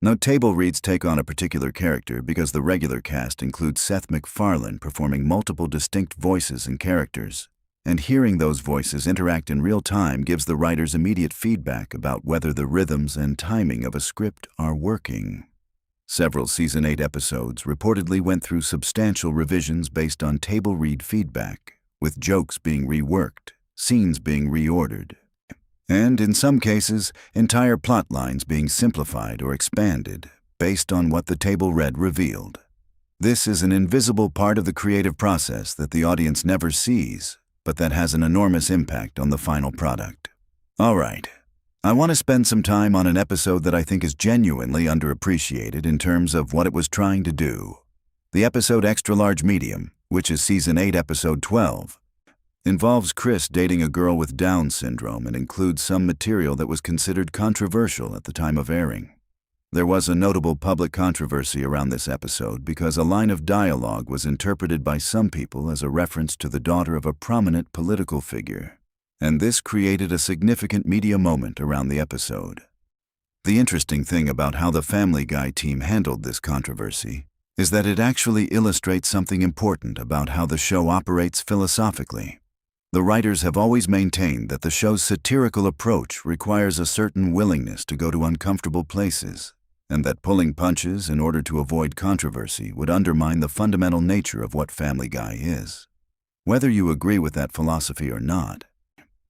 Speaker 1: no table reads take on a particular character because the regular cast includes Seth MacFarlane performing multiple distinct voices and characters, and hearing those voices interact in real time gives the writers immediate feedback about whether the rhythms and timing of a script are working. Several Season 8 episodes reportedly went through substantial revisions based on table read feedback, with jokes being reworked, scenes being reordered, and in some cases, entire plot lines being simplified or expanded based on what the table read revealed. This is an invisible part of the creative process that the audience never sees, but that has an enormous impact on the final product. All right, I want to spend some time on an episode that I think is genuinely underappreciated in terms of what it was trying to do. The episode Extra Large Medium, which is Season 8, Episode 12, involves Chris dating a girl with Down syndrome and includes some material that was considered controversial at the time of airing. There was a notable public controversy around this episode because a line of dialogue was interpreted by some people as a reference to the daughter of a prominent political figure, and this created a significant media moment around the episode. The interesting thing about how the Family Guy team handled this controversy is that it actually illustrates something important about how the show operates philosophically. The writers have always maintained that the show's satirical approach requires a certain willingness to go to uncomfortable places, and that pulling punches in order to avoid controversy would undermine the fundamental nature of what Family Guy is. Whether you agree with that philosophy or not,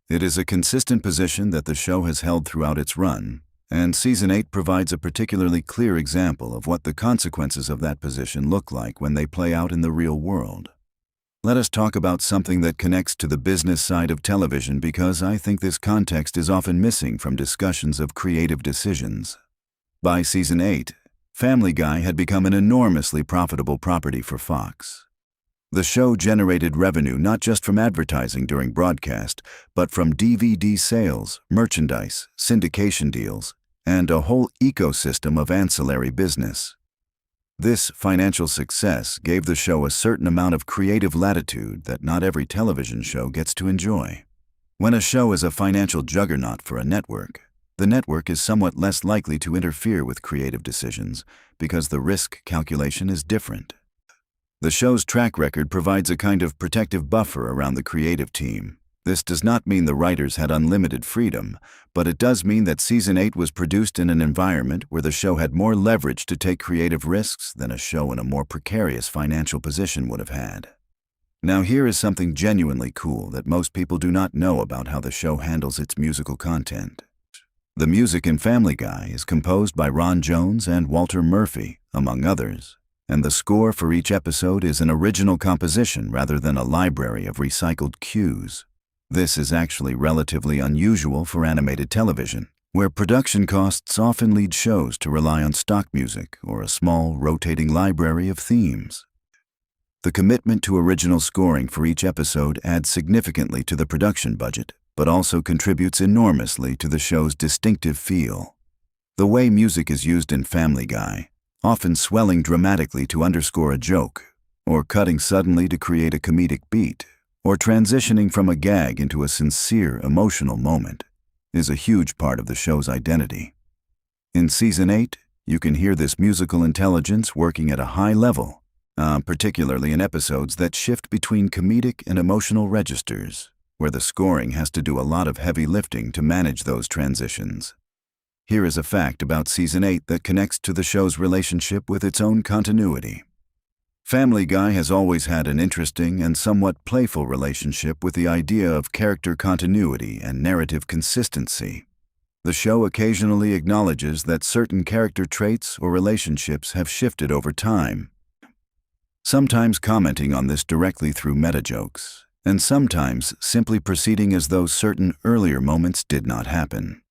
Speaker 1: it is a consistent position that the show has held throughout its run, and Season 8 provides a particularly clear example of what the consequences of that position look like when they play out in the real world. Let us talk about something that connects to the business side of television because I think this context is often missing from discussions of creative decisions. By Season 8, Family Guy had become an enormously profitable property for Fox. The show generated revenue not just from advertising during broadcast, but from DVD sales, merchandise, syndication deals, and a whole ecosystem of ancillary business. This financial success gave the show a certain amount of creative latitude that not every television show gets to enjoy. When a show is a financial juggernaut for a network, the network is somewhat less likely to interfere with creative decisions because the risk calculation is different. The show's track record provides a kind of protective buffer around the creative team. This does not mean the writers had unlimited freedom, but it does mean that Season 8 was produced in an environment where the show had more leverage to take creative risks than a show in a more precarious financial position would have had. Now here is something genuinely cool that most people do not know about how the show handles its musical content. The music in Family Guy is composed by Ron Jones and Walter Murphy, among others, and the score for each episode is an original composition rather than a library of recycled cues. This is actually relatively unusual for animated television, where production costs often lead shows to rely on stock music or a small, rotating library of themes. The commitment to original scoring for each episode adds significantly to the production budget, but also contributes enormously to the show's distinctive feel. The way music is used in Family Guy, often swelling dramatically to underscore a joke, or cutting suddenly to create a comedic beat, or transitioning from a gag into a sincere, emotional moment, is a huge part of the show's identity. In Season 8, you can hear this musical intelligence working at a high level, particularly in episodes that shift between comedic and emotional registers, where the scoring has to do a lot of heavy lifting to manage those transitions. Here is a fact about Season 8 that connects to the show's relationship with its own continuity. Family Guy has always had an interesting and somewhat playful relationship with the idea of character continuity and narrative consistency. The show occasionally acknowledges that certain character traits or relationships have shifted over time, sometimes commenting on this directly through meta-jokes, and sometimes simply proceeding as though certain earlier moments did not happen.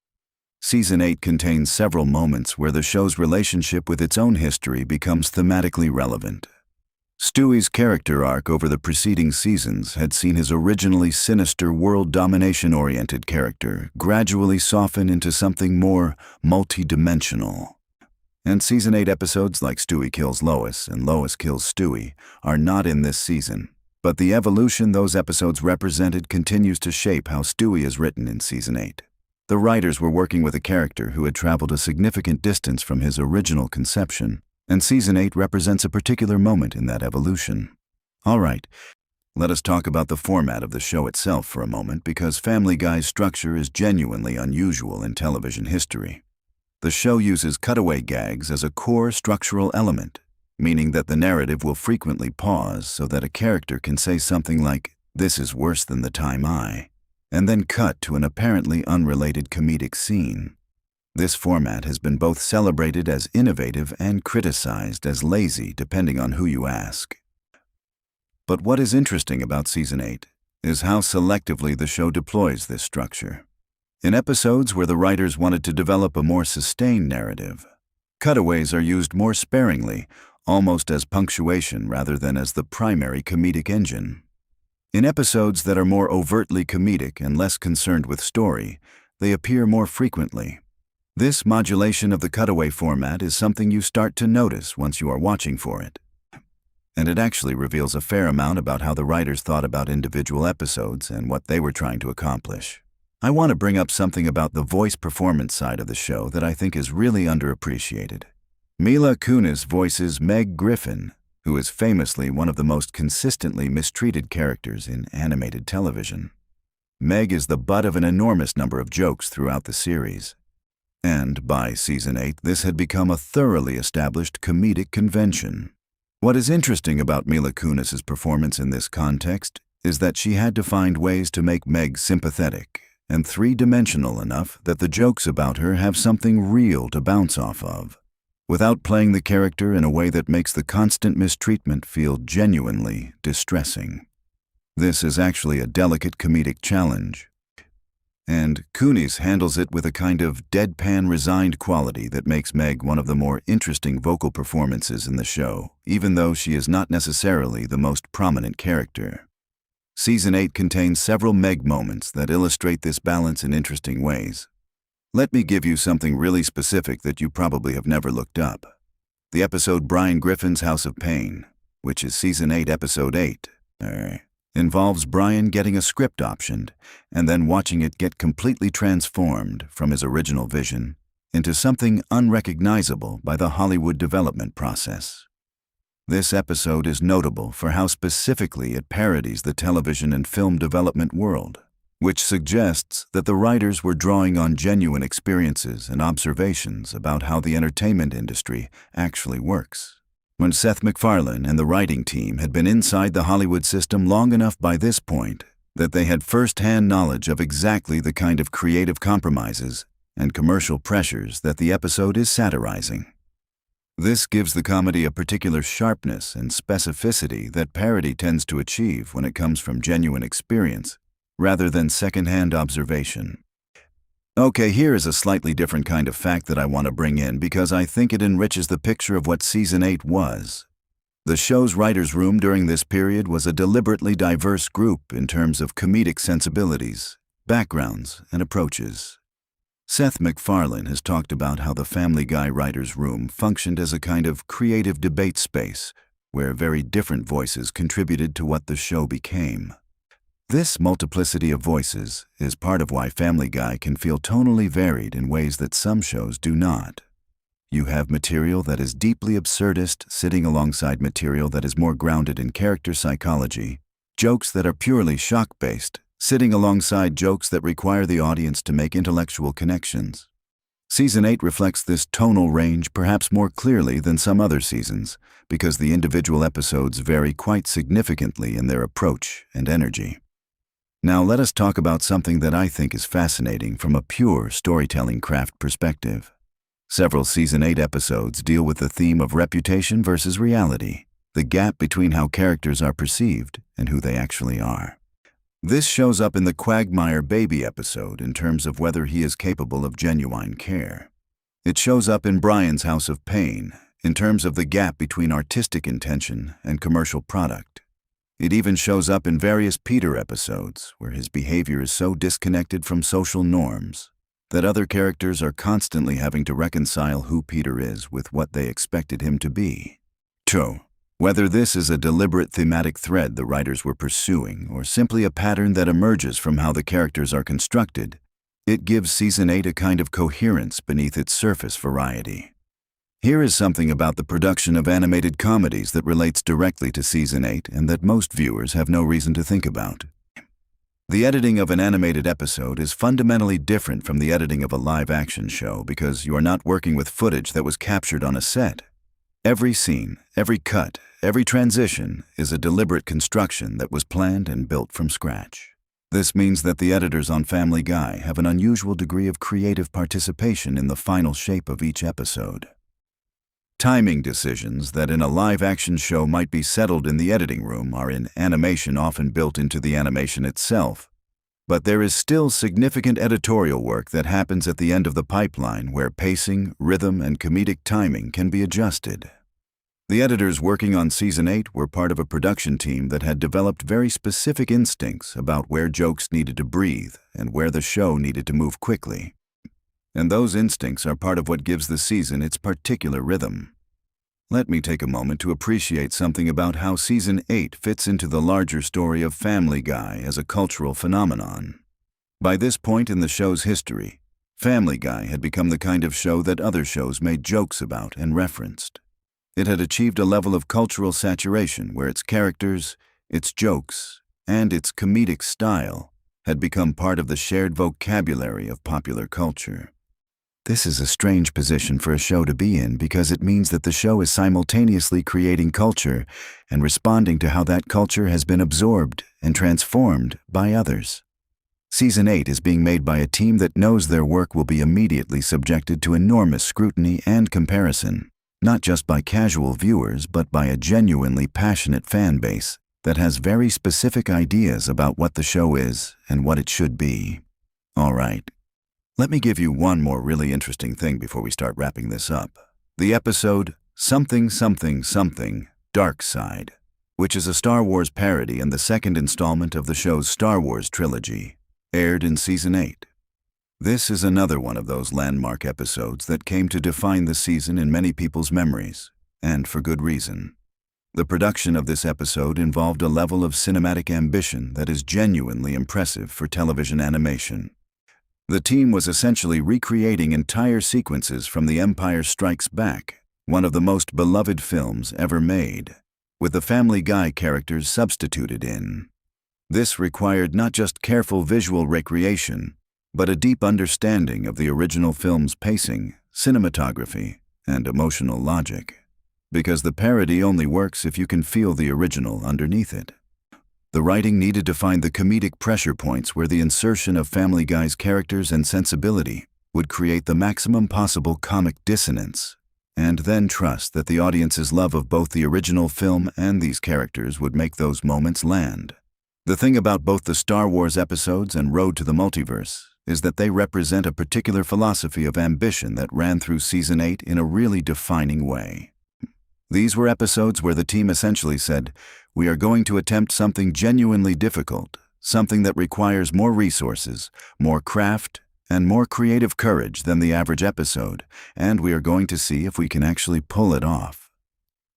Speaker 1: Season 8 contains several moments where the show's relationship with its own history becomes thematically relevant. Stewie's character arc over the preceding seasons had seen his originally sinister world domination-oriented character gradually soften into something more multi-dimensional. And Season 8 episodes like Stewie kills Lois and Lois kills Stewie are not in this season, but the evolution those episodes represented continues to shape how Stewie is written in Season 8. The writers were working with a character who had traveled a significant distance from his original conception, and Season 8 represents a particular moment in that evolution. All right, let us talk about the format of the show itself for a moment, because Family Guy's structure is genuinely unusual in television history. The show uses cutaway gags as a core structural element, meaning that the narrative will frequently pause so that a character can say something like, "This is worse than the time I," and then cut to an apparently unrelated comedic scene. This format has been both celebrated as innovative and criticized as lazy, depending on who you ask. But what is interesting about Season 8 is how selectively the show deploys this structure. In episodes where the writers wanted to develop a more sustained narrative, cutaways are used more sparingly, almost as punctuation rather than as the primary comedic engine. In episodes that are more overtly comedic and less concerned with story, they appear more frequently. This modulation of the cutaway format is something you start to notice once you are watching for it. And it actually reveals a fair amount about how the writers thought about individual episodes and what they were trying to accomplish. I want to bring up something about the voice performance side of the show that I think is really underappreciated. Mila Kunis voices Meg Griffin, who is famously one of the most consistently mistreated characters in animated television. Meg is the butt of an enormous number of jokes throughout the series. And by Season 8, this had become a thoroughly established comedic convention. What is interesting about Mila Kunis's performance in this context is that she had to find ways to make Meg sympathetic and three-dimensional enough that the jokes about her have something real to bounce off of, without playing the character in a way that makes the constant mistreatment feel genuinely distressing. This is actually a delicate comedic challenge. And Kunis handles it with a kind of deadpan resigned quality that makes Meg one of the more interesting vocal performances in the show, even though she is not necessarily the most prominent character. Season 8 contains several Meg moments that illustrate this balance in interesting ways. Let me give you something really specific that you probably have never looked up. The episode Brian Griffin's House of Pain, which is Season 8, Episode 8, involves Brian getting a script optioned and then watching it get completely transformed from his original vision into something unrecognizable by the Hollywood development process. This episode is notable for how specifically it parodies the television and film development world, which suggests that the writers were drawing on genuine experiences and observations about how the entertainment industry actually works. When Seth MacFarlane and the writing team had been inside the Hollywood system long enough by this point that they had first-hand knowledge of exactly the kind of creative compromises and commercial pressures that the episode is satirizing. This gives the comedy a particular sharpness and specificity that parody tends to achieve when it comes from genuine experience, rather than second-hand observation. Okay, here is a slightly different kind of fact that I want to bring in because I think it enriches the picture of what Season 8 was. The show's writer's room during this period was a deliberately diverse group in terms of comedic sensibilities, backgrounds, and approaches. Seth MacFarlane has talked about how the Family Guy writer's room functioned as a kind of creative debate space where very different voices contributed to what the show became. This multiplicity of voices is part of why Family Guy can feel tonally varied in ways that some shows do not. You have material that is deeply absurdist sitting alongside material that is more grounded in character psychology, jokes that are purely shock-based sitting alongside jokes that require the audience to make intellectual connections. Season 8 reflects this tonal range perhaps more clearly than some other seasons because the individual episodes vary quite significantly in their approach and energy. Now let us talk about something that I think is fascinating from a pure storytelling craft perspective. Several Season 8 episodes deal with the theme of reputation versus reality, the gap between how characters are perceived and who they actually are. This shows up in the Quagmire Baby episode in terms of whether he is capable of genuine care. It shows up in Brian's House of Pain in terms of the gap between artistic intention and commercial product. It even shows up in various Peter episodes, where his behavior is so disconnected from social norms that other characters are constantly having to reconcile who Peter is with what they expected him to be. 2. Whether this is a deliberate thematic thread the writers were pursuing or simply a pattern that emerges from how the characters are constructed, it gives Season 8 a kind of coherence beneath its surface variety. Here is something about the production of animated comedies that relates directly to Season 8 and that most viewers have no reason to think about. The editing of an animated episode is fundamentally different from the editing of a live-action show because you are not working with footage that was captured on a set. Every scene, every cut, every transition is a deliberate construction that was planned and built from scratch. This means that the editors on Family Guy have an unusual degree of creative participation in the final shape of each episode. Timing decisions that in a live-action show might be settled in the editing room are in animation often built into the animation itself. But there is still significant editorial work that happens at the end of the pipeline where pacing, rhythm, and comedic timing can be adjusted. The editors working on Season 8 were part of a production team that had developed very specific instincts about where jokes needed to breathe and where the show needed to move quickly. And those instincts are part of what gives the season its particular rhythm. Let me take a moment to appreciate something about how Season 8 fits into the larger story of Family Guy as a cultural phenomenon. By this point in the show's history, Family Guy had become the kind of show that other shows made jokes about and referenced. It had achieved a level of cultural saturation where its characters, its jokes, and its comedic style had become part of the shared vocabulary of popular culture. This is a strange position for a show to be in because it means that the show is simultaneously creating culture and responding to how that culture has been absorbed and transformed by others. Season 8 is being made by a team that knows their work will be immediately subjected to enormous scrutiny and comparison, not just by casual viewers but by a genuinely passionate fan base that has very specific ideas about what the show is and what it should be. All right. Let me give you one more really interesting thing before we start wrapping this up. The episode Something Something Something Dark Side, which is a Star Wars parody and the second installment of the show's Star Wars trilogy, aired in Season 8. This is another one of those landmark episodes that came to define the season in many people's memories, and for good reason. The production of this episode involved a level of cinematic ambition that is genuinely impressive for television animation. The team was essentially recreating entire sequences from The Empire Strikes Back, one of the most beloved films ever made, with the Family Guy characters substituted in. This required not just careful visual recreation, but a deep understanding of the original film's pacing, cinematography, and emotional logic, because the parody only works if you can feel the original underneath it. The writing needed to find the comedic pressure points where the insertion of Family Guy's characters and sensibility would create the maximum possible comic dissonance, and then trust that the audience's love of both the original film and these characters would make those moments land. The thing about both the Star Wars episodes and Road to the Multiverse is that they represent a particular philosophy of ambition that ran through Season 8 in a really defining way. These were episodes where the team essentially said, "We are going to attempt something genuinely difficult, something that requires more resources, more craft, and more creative courage than the average episode, and we are going to see if we can actually pull it off."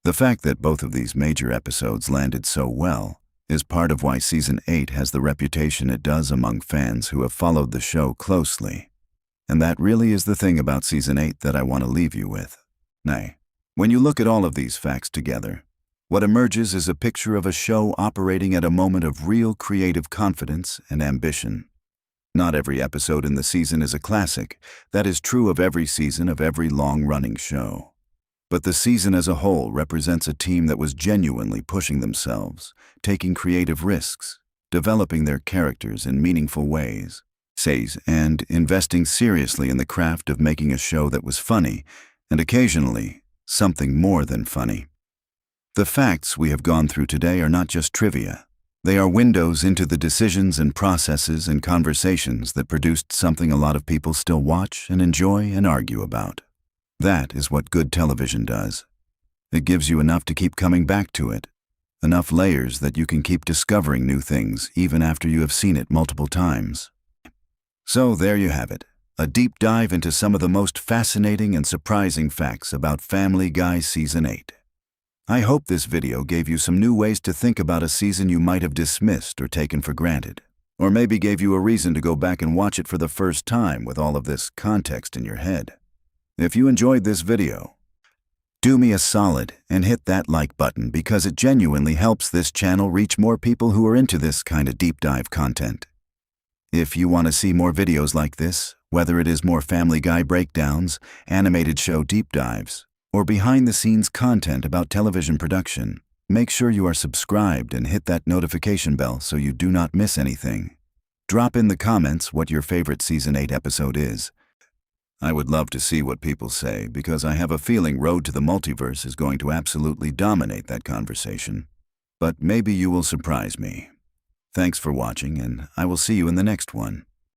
Speaker 1: The fact that both of these major episodes landed so well is part of why Season 8 has the reputation it does among fans who have followed the show closely. And that really is the thing about Season 8 that I want to leave you with. Nay, when you look at all of these facts together, what emerges is a picture of a show operating at a moment of real creative confidence and ambition. Not every episode in the season is a classic. That is true of every season of every long-running show. But the season as a whole represents a team that was genuinely pushing themselves, taking creative risks, developing their characters in meaningful ways, and investing seriously in the craft of making a show that was funny, and occasionally, something more than funny. The facts we have gone through today are not just trivia. They are windows into the decisions and processes and conversations that produced something a lot of people still watch and enjoy and argue about. That is what good television does. It gives you enough to keep coming back to it. Enough layers that you can keep discovering new things even after you have seen it multiple times. So there you have it, a deep dive into some of the most fascinating and surprising facts about Family Guy Season 8. I hope this video gave you some new ways to think about a season you might have dismissed or taken for granted, or maybe gave you a reason to go back and watch it for the first time with all of this context in your head. If you enjoyed this video, do me a solid and hit that like button because it genuinely helps this channel reach more people who are into this kind of deep dive content. If you want to see more videos like this, whether it is more Family Guy breakdowns, animated show deep dives, or behind-the-scenes content about television production, make sure you are subscribed and hit that notification bell so you do not miss anything. Drop in the comments what your favorite Season 8 episode is. I would love to see what people say because I have a feeling Road to the Multiverse is going to absolutely dominate that conversation. But maybe you will surprise me. Thanks for watching, and I will see you in the next one.